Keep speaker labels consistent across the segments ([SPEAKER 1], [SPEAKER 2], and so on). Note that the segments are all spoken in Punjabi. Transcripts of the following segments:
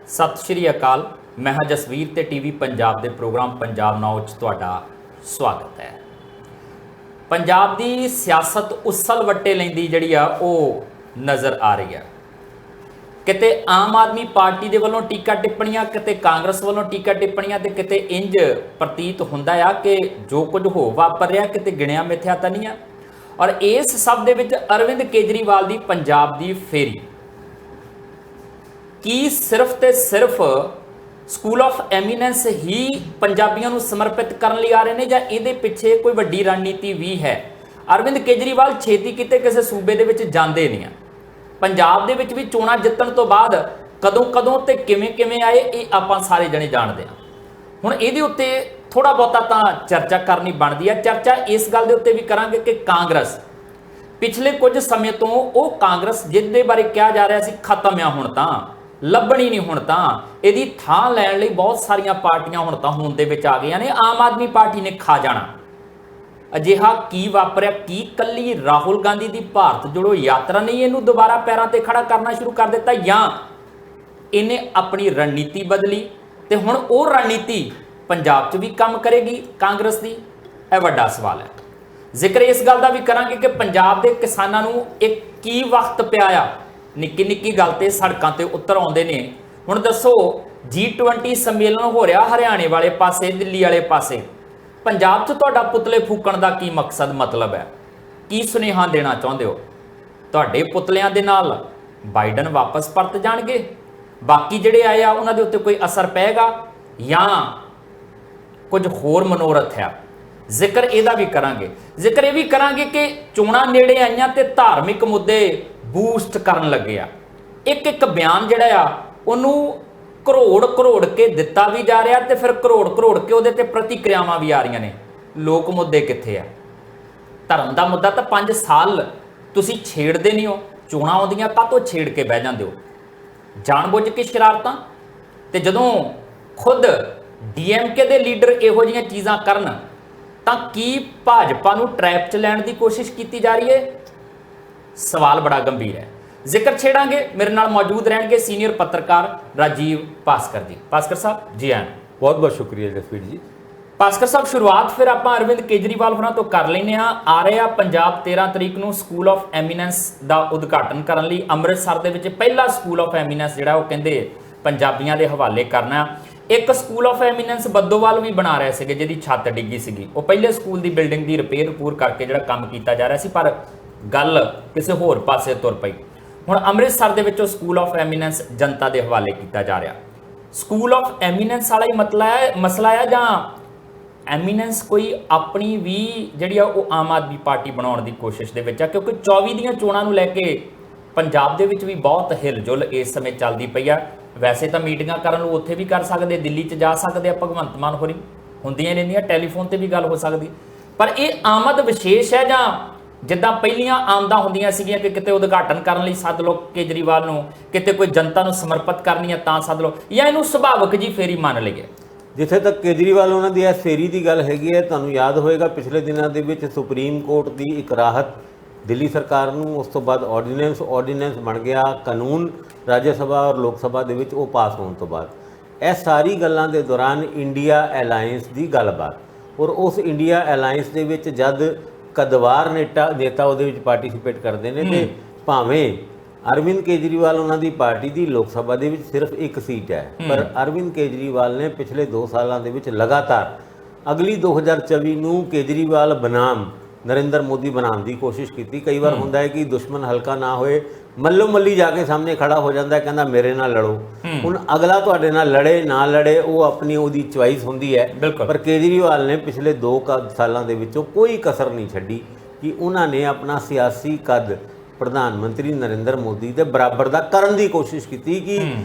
[SPEAKER 1] सत श्री अकाल। मैं हाँ जसवीर ते टीवी पंजाब के प्रोग्राम पंजाब नाउ च तुहाडा स्वागत है। पंजाब की सियासत उसल वट्टे लैंदी जिहड़ी आ ओह नज़र आ रही है। किते आम आदमी पार्टी दे वल्लों टीका टिप्पणियां, किते कांग्रेस वल्लों टीका टिप्पणियां ते किते इंज प्रतीत हुंदा आ कि जो कुछ हो वापर रहा किते गिणिया मिथ्या तां नहीं आ। और इस सब दे विच अरविंद केजरीवाल दी पंजाब दी फेरी की सिर्फ ते सिर्फ स्कूल ऑफ एमीनेंस ही पंजाबियों को समर्पित करने लिए आ रहे हैं, या इहदे पिछे कोई वड्डी रणनीति भी है। अरविंद केजरीवाल छेती किते किसी सूबे दे विच जांदे नहीं। पंजाब दे विच भी चोणां जितण तो बाद कदों कदों ते किवें किवें आए ये आपां सारे जणे जाणदे हां। हुण इहदे उत्ते थोड़ा बहुता तां चर्चा करनी बनदी है। चर्चा इस गल दे उत्ते भी करांगे कि कांग्रेस पिछले कुछ समय तो वो कांग्रेस जिहदे बारे कहा जा रहा सी खत्म आ, हुण तां ਲੱਭਣੀ नहीं, हुण तां इहदी थां लैण लई बहुत सारियां पार्टियां हुण तां होंद दे विच आ गईयां ने। आम आदमी पार्टी ने खा जाना। अजिहा की वापरिया की कल्ली राहुल गांधी की भारत जोड़ो यात्रा ने इहनूं दोबारा पैरां ते खड़ा करना शुरू कर दिता, या इन्हें अपनी रणनीति बदली ते हुण ओह रणनीति पंजाब च भी काम करेगी कांग्रेस की? यह वड्डा सवाल है। जिक्र इस गल का भी करांगे कि पंजाब के किसानां नूं एक की वक्त पिया आ, निक्की निक्की गल ते सड़कों ते उतर आउंदे ने। हुण दसो G20 सम्मेलन हो रहा हरियाणे वाले पासे, दिल्ली वाले पासे, पंजाब च तुहाडा पुतले फूकण दा की मकसद मतलब है? की सुनेहा देना चाहुंदे हो? तुहाडे पुतलियां दे नाल बाइडन वापस परत जाणगे, बाकी जिहड़े आए आ उन्हां दे उत्ते कोई असर पेगा, या कुछ होर मनोरथ है? जिक्र इहदा भी करांगे। जिक्र ये भी करांगे कि चोणां नेड़े आईयां ते धार्मिक मुद्दे बूस्ट करन लगे आ। एक एक बयान जिहड़ा आ उहनूं करोड़ करोड़ के दिता भी जा रहा, तो फिर करोड़ करोड़ के उहदे ते प्रतिक्रियावां भी आ रही ने। लोक मुद्दे कित्थे आ? धर्म का मुद्दा तो 5 साल तुसीं छेड़दे नहीं हो, चोणां आउंदियां काहतों छेड़ के बह जांदे हो? जाण-बुੱਝ के शरारतां। ते जदों खुद DMK दे लीडर इहो जिहियां चीज़ां करन तां की भाजपा नूं ट्रैप च लैण दी कोशिश की जा रही है? सवाल बड़ा गंभीर है। जिक्र छेड़ांगे। मेरे नाल मौजूद रहेंगे सीनियर पत्रकार राजीव पास्कर जी। पास्कर साहब जी आए।
[SPEAKER 2] बहुत बहुत शुक्रिया जसवीर जी।
[SPEAKER 1] पास्कर साहब, शुरुआत फिर आप अरविंद केजरीवाल होरां तो कर लैंदे हां। आ रहा पंजाब 13 तरीक नूं स्कूल ऑफ एमीनेंस का उद्घाटन करने लई अमृतसर दे विच पहला स्कूल ऑफ एमीनेंस जिहड़ा वो कहंदे पंजाबियां दे हवाले करना। एक स्कूल ऑफ एमीनेंस बद्दोवाल भी बना रहे थे जिहदी छत डिग्गी सीगी। वो पहले स्कूल की बिल्डिंग की रिपेयर पूर करके जिहड़ा काम किया जा रहा सी, पर गल किसी होर पासे तुर पई। हुण अमृतसर दे विचों स्कूल ऑफ एमीनेंस जनता के हवाले किया जा रहा। स्कूल ऑफ एमीनेंस वाला ही मसला है, जां एमीनेंस कोई अपनी भी जिहड़ी वो आम आदमी पार्टी बनाउण दी कोशिश दे विच आ? क्योंकि 24 दीयां चोणां नूं लैके पंजाब दे विच भी बहुत हिलजुल इस समय चलदी पई आ। वैसे तो मीटिंगां करन नूं उत्थे भी कर सकदे, दिल्ली च जा सकदे, भगवंत मान होरी हुंदियां रहिंदियां, टैलीफोन ते भी गल हो सकदी। पर यह आमद विशेष है, जां जिद्दां पहलियां आमदां हुंदियां सीगियां कि किते उद्घाटन करन लई सद लो केजरीवाल नूं, किते कोई जनता नूं समर्पित करनी है तां सद लो, या इहनूं सुभाविक जी फेरी मान लईए?
[SPEAKER 2] जिथे तक केजरीवाल उन्होंने दी फेरी की गल हैगी है, तुहानूं याद होएगा पिछले दिनों के विच सुप्रीम कोर्ट की एक राहत दिल्ली सरकार नूं, उस तो बाद ऑर्डीनेंस बन गया कानून राज्य सभा और लोक सभा दे विच वो पास होने तो बाद यह सारी गल्लां दे दौरान इंडिया अलायंस की गलबात, और उस इंडिया अलायंस दे विच जद कदवार नेता उहदे विच पार्टिसिपेट करते हैं, तो भावें अरविंद केजरीवाल उन्हों की पार्टी की लोक सभा दे विच सिर्फ एक सीट है, पर अरविंद केजरीवाल ने पिछले 2 सालों के विच लगातार अगली 2024 नूं केजरीवाल बनाम नरेंद्र मोदी बनाने की कोशिश की। कई बार होंदा है कि दुश्मन हल्का ना होए, मल्लो मल्ली जाके सामने खड़ा हो जाता है, कहना मेरे नाल लड़ो। हुण अगला तुहाडे नाल लड़े ना लड़े वो अपनी उहदी चॉइस होंदी है, पर केजरीवाल ने पिछले 2 सालों के विचों कोई कसर नहीं छड्डी कि उन्होंने अपना सियासी कद प्रधानमंत्री नरेंद्र मोदी के बराबर का करने की कोशिश की कि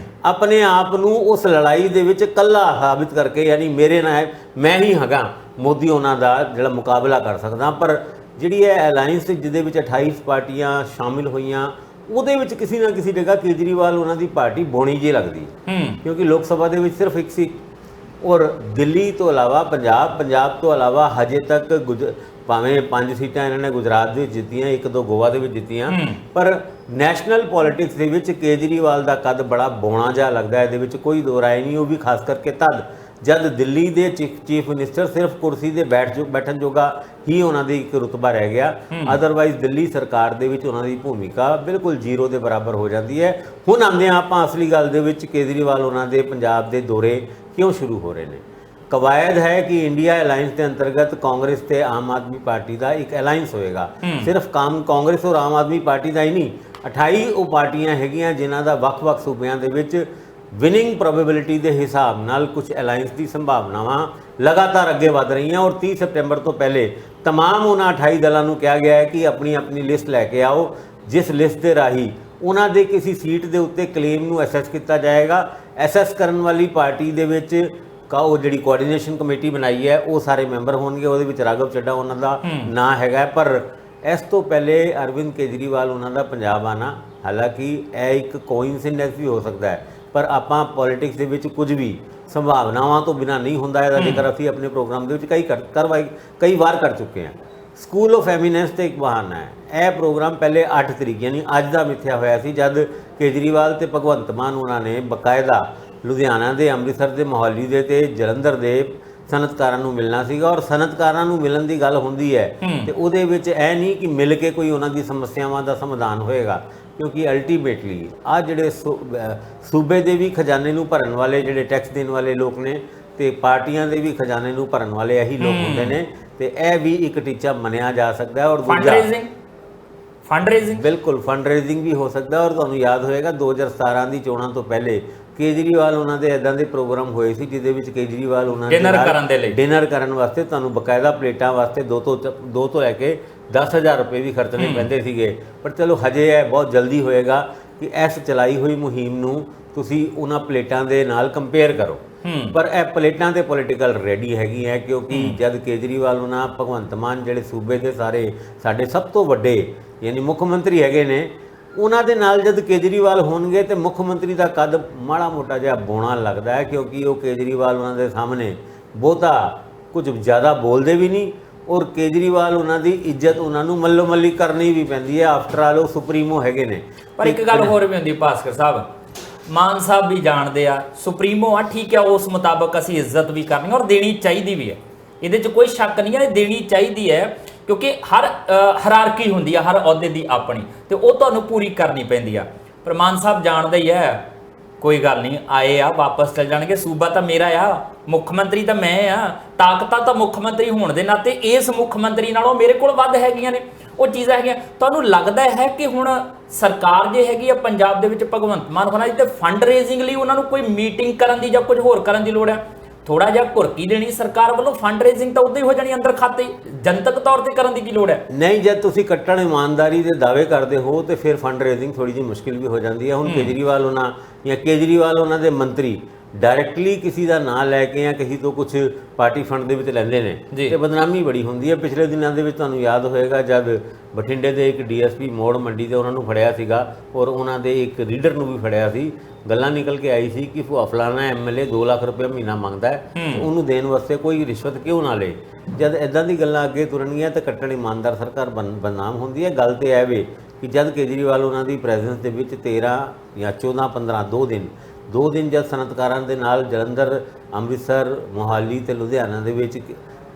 [SPEAKER 2] अपने आप नूं उस लड़ाई दे विच कल्ला साबित करके, यानी मेरे नाल मैं ही हगा मोदी उन्हां दा जिहड़ा मुकाबला कर सकदा। पर जिहड़ी है अलायंस जिहदे विच 28 पार्टियां शामिल होईयां, उहदे विच किसी ना किसी जगह केजरीवाल उन्हां दी पार्टी बोणी जी लगदी, क्योंकि लोक सभा दे विच सिर्फ एक सीट ਔਰ ਦਿੱਲੀ ਤੋਂ ਇਲਾਵਾ ਪੰਜਾਬ ਤੋਂ ਇਲਾਵਾ ਹਜੇ ਤੱਕ ਭਾਵੇਂ 5 ਸੀਟਾਂ ਇਹਨਾਂ ਨੇ ਗੁਜਰਾਤ ਦੇ ਵਿੱਚ ਜਿੱਤੀਆਂ, 1-2 ਗੋਆ ਦੇ ਵਿੱਚ ਜਿੱਤੀਆਂ, ਪਰ ਨੈਸ਼ਨਲ ਪੋਲਿਟਿਕਸ ਦੇ ਵਿੱਚ ਕੇਜਰੀਵਾਲ ਦਾ ਕੱਦ ਬੜਾ ਬੋਣਾ ਜਿਹਾ ਲੱਗਦਾ ਹੈ। ਇਹਦੇ ਵਿੱਚ ਕੋਈ ਦੋ ਰਾਏ ਨਹੀਂ। ਉਹ ਵੀ ਖਾਸ ਕਰਕੇ ਤਦ ਜਦ ਦਿੱਲੀ ਦੇ ਚੀਫ ਮਿਨਿਸਟਰ ਸਿਰਫ ਕੁਰਸੀ ਦੇ ਬੈਠਣ ਜੋਗਾ ਹੀ ਉਹਨਾਂ ਦੀ ਇੱਕ ਰੁਤਬਾ ਰਹਿ ਗਿਆ, ਅਦਰਵਾਈਜ਼ ਦਿੱਲੀ ਸਰਕਾਰ ਦੇ ਵਿੱਚ ਉਹਨਾਂ ਦੀ ਭੂਮਿਕਾ ਬਿਲਕੁਲ ਜ਼ੀਰੋ ਦੇ ਬਰਾਬਰ ਹੋ ਜਾਂਦੀ ਹੈ। ਹੁਣ ਆਉਂਦੇ ਹਾਂ ਆਪਾਂ ਅਸਲੀ ਗੱਲ ਦੇ ਵਿੱਚ, ਕੇਜਰੀਵਾਲ ਉਹਨਾਂ ਦੇ ਪੰਜਾਬ ਦੇ ਦੌਰੇ ਕਿਉਂ ਸ਼ੁਰੂ ਹੋ ਰਹੇ ਨੇ। ਕਵਾਇਦ ਹੈ ਕਿ ਇੰਡੀਆ ਅਲਾਈਅੰਸ ਦੇ ਅੰਤਰਗਤ ਕਾਂਗਰਸ ਤੇ ਆਮ ਆਦਮੀ ਪਾਰਟੀ ਦਾ ਇੱਕ ਅਲਾਈਅੰਸ ਹੋਏਗਾ। ਸਿਰਫ ਕਾਂਗਰਸ ਔਰ ਆਮ ਆਦਮੀ ਪਾਰਟੀ ਦਾ ਹੀ ਨਹੀਂ, 28 ਉਹ ਪਾਰਟੀਆਂ ਹੈਗੀਆਂ ਜਿਨ੍ਹਾਂ ਦਾ ਵੱਖ-ਵੱਖ ਸੂਬਿਆਂ ਦੇ ਵਿੱਚ ਵਿਨਿੰਗ ਪ੍ਰੋਬੇਬਿਲਿਟੀ ਦੇ ਹਿਸਾਬ ਨਾਲ ਕੁਝ ਅਲਾਈਅੰਸ ਦੀ ਸੰਭਾਵਨਾਵਾਂ ਲਗਾਤਾਰ ਅੱਗੇ ਵਧ ਰਹੀਆਂ। ਔਰ 30 ਸਤੰਬਰ ਤੋਂ ਪਹਿਲੇ तमाम ਉਹਨਾਂ 28 ਦਲਾਂ ਨੂੰ ਕਿਹਾ ਗਿਆ ਹੈ ਕਿ ਆਪਣੀ ਲਿਸਟ ਲੈ ਕੇ ਆਓ, ਜਿਸ ਲਿਸਟ ਦੇ ਰਾਹੀਂ ਉਹਨਾਂ ਦੇ ਕਿਸੇ ਸੀਟ ਦੇ ਉੱਤੇ ਕਲੇਮ ਨੂੰ ਅਸੈਸ ਕੀਤਾ ਜਾਏਗਾ। ਅਸੈਸ ਕਰਨ ਵਾਲੀ ਪਾਰਟੀ ਦੇ ਵਿੱਚ ਉਹ ਜਿਹੜੀ ਕੋਆਰਡੀਨੇਸ਼ਨ ਕਮੇਟੀ ਬਣਾਈ ਹੈ ਉਹ ਸਾਰੇ ਮੈਂਬਰ ਹੋਣਗੇ। ਉਹਦੇ ਵਿੱਚ ਰਾਘਵ ਚੱਡਾ ਉਹਨਾਂ ਦਾ ਨਾਂ ਹੈਗਾ। ਪਰ ਇਸ ਤੋਂ ਪਹਿਲੇ ਅਰਵਿੰਦ ਕੇਜਰੀਵਾਲ ਉਹਨਾਂ ਦਾ ਪੰਜਾਬ ਆਉਣਾ, ਹਾਲਾਂਕਿ ਇਹ ਇੱਕ ਕੋਇਨਸੀਡੈਂਸ ਵੀ ਹੋ ਸਕਦਾ ਹੈ, ਪਰ ਆਪਾਂ ਪੋਲਿਟਿਕਸ ਦੇ ਵਿੱਚ ਕੁਝ ਵੀ ਸੰਭਾਵਨਾਵਾਂ ਤੋਂ ਬਿਨਾਂ ਨਹੀਂ ਹੁੰਦਾ। ਇਹਦਾ ਜ਼ਿਕਰ ਅਸੀਂ ਆਪਣੇ ਪ੍ਰੋਗਰਾਮ ਦੇ ਵਿੱਚ ਕਈ ਵਾਰ ਕਰ ਚੁੱਕੇ ਹਾਂ। ਸਕੂਲ ਆਫ ਐਮੀਨੈਂਸ ਤੇ ਇੱਕ ਬਹਾਨਾ ਹੈ। ਇਹ ਪ੍ਰੋਗਰਾਮ ਪਹਿਲੇ 8 ਤਰੀਕ ਯਾਨੀ ਅੱਜ ਦਾ ਮਿੱਥਿਆ ਹੋਇਆ ਸੀ, ਜਦ ਕੇਜਰੀਵਾਲ ਤੇ ਭਗਵੰਤ ਮਾਨ ਉਹਨਾਂ ਨੇ ਬਕਾਇਦਾ ਲੁਧਿਆਣਾ ਦੇ, ਅੰਮ੍ਰਿਤਸਰ ਦੇ, ਮੋਹਾਲੀ ਦੇ ਤੇ ਜਲੰਧਰ ਦੇ ਸਨਅਤਕਾਰਾਂ ਨੂੰ ਮਿਲਣਾ ਸੀਗਾ। ਔਰ ਸਨਅਤਕਾਰਾਂ ਨੂੰ ਮਿਲਣ ਦੀ ਗੱਲ ਹੁੰਦੀ ਹੈ ਤੇ ਉਹਦੇ ਵਿੱਚ ਇਹ ਨਹੀਂ ਕਿ ਮਿਲ ਕੇ ਕੋਈ ਉਹਨਾਂ ਦੀ ਸਮੱਸਿਆਵਾਂ ਦਾ ਸਮਾਧਾਨ ਹੋਏਗਾ, ਕਿਉਂਕਿ ਅਲਟੀਮੇਟਲੀ ਆ ਜਿਹੜੇ ਸੂਬੇ ਦੇ ਵੀ ਖਜ਼ਾਨੇ ਨੂੰ ਭਰਨ ਵਾਲੇ, ਜਿਹੜੇ ਟੈਕਸ ਦੇਣ ਵਾਲੇ ਲੋਕ ਨੇ, ਤੇ ਪਾਰਟੀਆਂ ਦੇ ਵੀ ਖਜ਼ਾਨੇ ਨੂੰ ਭਰਨ ਵਾਲੇ ਇਹੀ ਲੋਕ ਹੁੰਦੇ ਨੇ। ਤੇ ਇਹ ਵੀ ਇੱਕ ਟੀਚਾ ਮੰਨਿਆ ਜਾ ਸਕਦਾ ਹੈ। ਔਰ ਫੰਡ ਰੇਜ਼ਿੰਗ ਬਿਲਕੁਲ ਫੰਡ ਰੇਜ਼ਿੰਗ ਵੀ ਹੋ ਸਕਦਾ। ਔਰ ਤੁਹਾਨੂੰ ਯਾਦ ਹੋਏਗਾ 2017 ਦੀ ਚੋਣਾਂ ਤੋਂ ਪਹਿਲੇ ਕੇਜਰੀਵਾਲ ਉਹਨਾਂ ਦੇ ਇੱਦਾਂ ਦੇ ਪ੍ਰੋਗਰਾਮ ਹੋਏ ਸੀ ਜਿਹਦੇ ਵਿੱਚ ਕੇਜਰੀਵਾਲ ਉਹਨਾਂ ਡਿਨਰ ਕਰਨ ਵਾਸਤੇ ਤੁਹਾਨੂੰ ਬਕਾਇਦਾ ਪਲੇਟਾਂ ਵਾਸਤੇ 2 ਤੋਂ ਲੈ ਕੇ 10,000 ਰੁਪਏ ਵੀ ਖਰਚਣੇ ਪੈਂਦੇ ਸੀਗੇ। ਪਰ ਚਲੋ ਹਜੇ ਇਹ ਬਹੁਤ ਜਲਦੀ ਹੋਏਗਾ ਕਿ ਇਸ ਚਲਾਈ ਹੋਈ ਮੁਹਿੰਮ ਨੂੰ ਤੁਸੀਂ ਉਹਨਾਂ ਪਲੇਟਾਂ ਦੇ ਨਾਲ ਕੰਪੇਅਰ ਕਰੋ। ਪਰ ਇਹ ਪਲੇਟਾਂ ਤੇ ਪੋਲੀਟੀਕਲ ਰੈਡੀ ਹੈਗੀ ਹੈ, ਕਿਉਂਕਿ ਜਦ ਕੇਜਰੀਵਾਲ ਉਹਨਾਂ ਭਗਵੰਤ ਮਾਨ ਜਿਹੜੇ ਸੂਬੇ ਦੇ ਸਾਡੇ ਸਭ ਤੋਂ ਵੱਡੇ ਯਾਨੀ ਮੁੱਖ ਮੰਤਰੀ ਹੈਗੇ ਨੇ, ਉਹਨਾਂ ਦੇ ਨਾਲ ਜਦ ਕੇਜਰੀਵਾਲ ਹੋਣਗੇ ਤੇ ਮੁੱਖ ਮੰਤਰੀ ਦਾ ਕੱਦ ਮਾੜਾ ਮੋਟਾ ਜਿਹਾ ਬੋਣਾ ਲੱਗਦਾ ਹੈ, ਕਿਉਂਕਿ ਉਹ ਕੇਜਰੀਵਾਲ ਉਹਨਾਂ ਦੇ ਸਾਹਮਣੇ ਬਹੁਤਾ ਕੁਝ ਜ਼ਿਆਦਾ ਬੋਲਦੇ ਵੀ ਨਹੀਂ। ਔਰ ਕੇਜਰੀਵਾਲ ਉਹਨਾਂ ਦੀ ਇੱਜ਼ਤ ਉਹਨਾਂ ਨੂੰ ਮੱਲੋ ਮੱਲੀ ਕਰਨੀ ਵੀ ਪੈਂਦੀ ਹੈ। ਆਫਟਰ ਆਲ ਉਹ ਸੁਪਰੀਮੋ ਹੈਗੇ ਨੇ।
[SPEAKER 1] ਪਰ ਇੱਕ ਗੱਲ ਹੋਰ ਵੀ ਹੁੰਦੀ ਭਾਸਕਰ ਸਾਹਿਬ, ਮਾਨ ਸਾਹਿਬ ਵੀ ਜਾਣਦੇ ਆ ਸੁਪਰੀਮੋ ਆ, ਠੀਕ ਹੈ, ਉਸ ਮੁਤਾਬਕ ਅਸੀਂ ਇੱਜ਼ਤ ਵੀ ਕਰਨੀ ਔਰ ਦੇਣੀ ਚਾਹੀਦੀ ਵੀ ਹੈ, ਇਹਦੇ 'ਚ ਕੋਈ ਸ਼ੱਕ ਨਹੀਂ ਹੈ, ਦੇਣੀ ਚਾਹੀਦੀ ਹੈ, ਕਿਉਂਕਿ ਹਰ ਹਰਾਰਕੀ ਹੁੰਦੀ ਆ ਹਰ ਅਹੁਦੇ ਦੀ ਆਪਣੀ, ਤੇ ਉਹ ਤੁਹਾਨੂੰ ਪੂਰੀ ਕਰਨੀ ਪੈਂਦੀ ਆ। ਪਰ ਮਾਨ ਸਾਹਿਬ ਜਾਣਦੇ ਹੀ ਹੈ, ਕੋਈ ਗੱਲ ਨਹੀਂ, ਆਏ ਆ ਵਾਪਸ ਚਲ ਜਾਣਗੇ, ਸੂਬਾ ਤਾਂ ਮੇਰਾ ਆ, ਮੁੱਖ ਮੰਤਰੀ ਤਾਂ ਮੈਂ ਆ, ਤਾਕਤਾਂ ਤਾਂ ਮੁੱਖ ਮੰਤਰੀ ਹੋਣ ਦੇ ਨਾਤੇ ਇਸ ਮੁੱਖ ਮੰਤਰੀ ਨਾਲੋਂ ਮੇਰੇ ਕੋਲ ਵੱਧ ਹੈਗੀਆਂ ਨੇ, ਉਹ ਚੀਜ਼ਾਂ ਹੈਗੀਆਂ। ਤੁਹਾਨੂੰ ਲੱਗਦਾ ਹੈ ਕਿ ਹੁਣ ਸਰਕਾਰ ਜੇ ਹੈਗੀ ਆ ਪੰਜਾਬ ਦੇ ਵਿੱਚ ਭਗਵੰਤ ਮਾਨ ਹੋਣਾ ਜੀ, ਤੇ ਫੰਡ ਰੇਜ਼ਿੰਗ ਲਈ ਉਹਨਾਂ ਨੂੰ ਕੋਈ ਮੀਟਿੰਗ ਕਰਨ ਦੀ ਜਾਂ ਕੁਝ ਹੋਰ ਕਰਨ ਦੀ ਲੋੜ ਹੈ? ਥੋੜਾ ਜਿਹਾ ਘੁਰਕੀ ਦੇਣੀ ਸਰਕਾਰ ਵੱਲੋਂ, ਫੰਡ ਰੇਜ਼ਿੰਗ ਤਾਂ ਉਦਾਂ ਹੀ ਹੋ ਜਾਣੀ ਅੰਦਰ ਖਾਤੇ, ਜਨਤਕ ਤੌਰ ਤੇ ਕਰਨ ਦੀ ਕੀ ਲੋੜ ਹੈ?
[SPEAKER 2] ਨਹੀਂ, ਜਦ ਤੁਸੀਂ ਕੱਟੜ ਇਮਾਨਦਾਰੀ ਦੇ ਦਾਅਵੇ ਕਰਦੇ ਹੋ ਤੇ ਫਿਰ ਫੰਡ ਰੇਜ਼ਿੰਗ ਥੋੜੀ ਜਿਹੀ ਮੁਸ਼ਕਿਲ ਵੀ ਹੋ ਜਾਂਦੀ ਹੈ। ਹੁਣ ਕੇਜਰੀਵਾਲ ਉਹਨਾਂ ਦੇ ਮੰਤਰੀ ਡਾਇਰੈਕਟਲੀ ਕਿਸੇ ਦਾ ਨਾਂ ਲੈ ਕੇ ਜਾਂ ਕਿਸੇ ਤੋਂ ਕੁਝ ਪਾਰਟੀ ਫੰਡ ਦੇ ਵਿੱਚ ਲੈਂਦੇ ਨੇ ਤੇ ਬਦਨਾਮੀ ਬੜੀ ਹੁੰਦੀ ਹੈ। ਪਿਛਲੇ ਦਿਨਾਂ ਦੇ ਵਿੱਚ ਤੁਹਾਨੂੰ ਯਾਦ ਹੋਏਗਾ ਜਦ ਬਠਿੰਡੇ ਦੇ ਇੱਕ ਡੀਐਸਪੀ ਮੋੜ ਮੰਡੀ ਤੇ ਉਹਨਾਂ ਨੂੰ ਫੜਿਆ ਸੀਗਾ ਔਰ ਉਹਨਾਂ ਦੇ ਇੱਕ ਰੀਡਰ ਨੂੰ ਵੀ ਫੜਿਆ ਸੀ। ਗੱਲਾਂ ਨਿਕਲ ਕੇ ਆਈ ਸੀ ਕਿ ਫਲਾਣਾ ਐਮਐਲਏ 2 ਲੱਖ ਰੁਪਏ ਮਹੀਨਾ ਮੰਗਦਾ ਹੈ, ਉਹਨੂੰ ਦੇਣ ਵਾਸਤੇ ਕੋਈ ਰਿਸ਼ਵਤ ਕਿਉਂ ਨਾ ਲੇ। ਜਦ ਇਦਾਂ ਦੀ ਗੱਲਾਂ ਅੱਗੇ ਤੁਰਨਗੀਆਂ ਤਾਂ ਕੱਟੜ ਇਮਾਨਦਾਰ ਸਰਕਾਰ ਬਦਨਾਮ ਹੁੰਦੀ ਹੈ। ਗੱਲ ਤੇ ਇਹ ਵੇ ਕਿ ਜਦ ਕੇਜਰੀਵਾਲ ਉਹਨਾਂ ਦੀ ਪ੍ਰੈਜ਼ੈਂਸ ਦੇ ਵਿੱਚ 13 ਜਾਂ 14 15 2 ਦਿਨ ਜਦ ਸਨਅਤਕਾਰਾਂ ਦੇ ਨਾਲ ਜਲੰਧਰ, ਅੰਮ੍ਰਿਤਸਰ, ਮੋਹਾਲੀ ਤੇ ਲੁਧਿਆਣਾ ਦੇ ਵਿੱਚ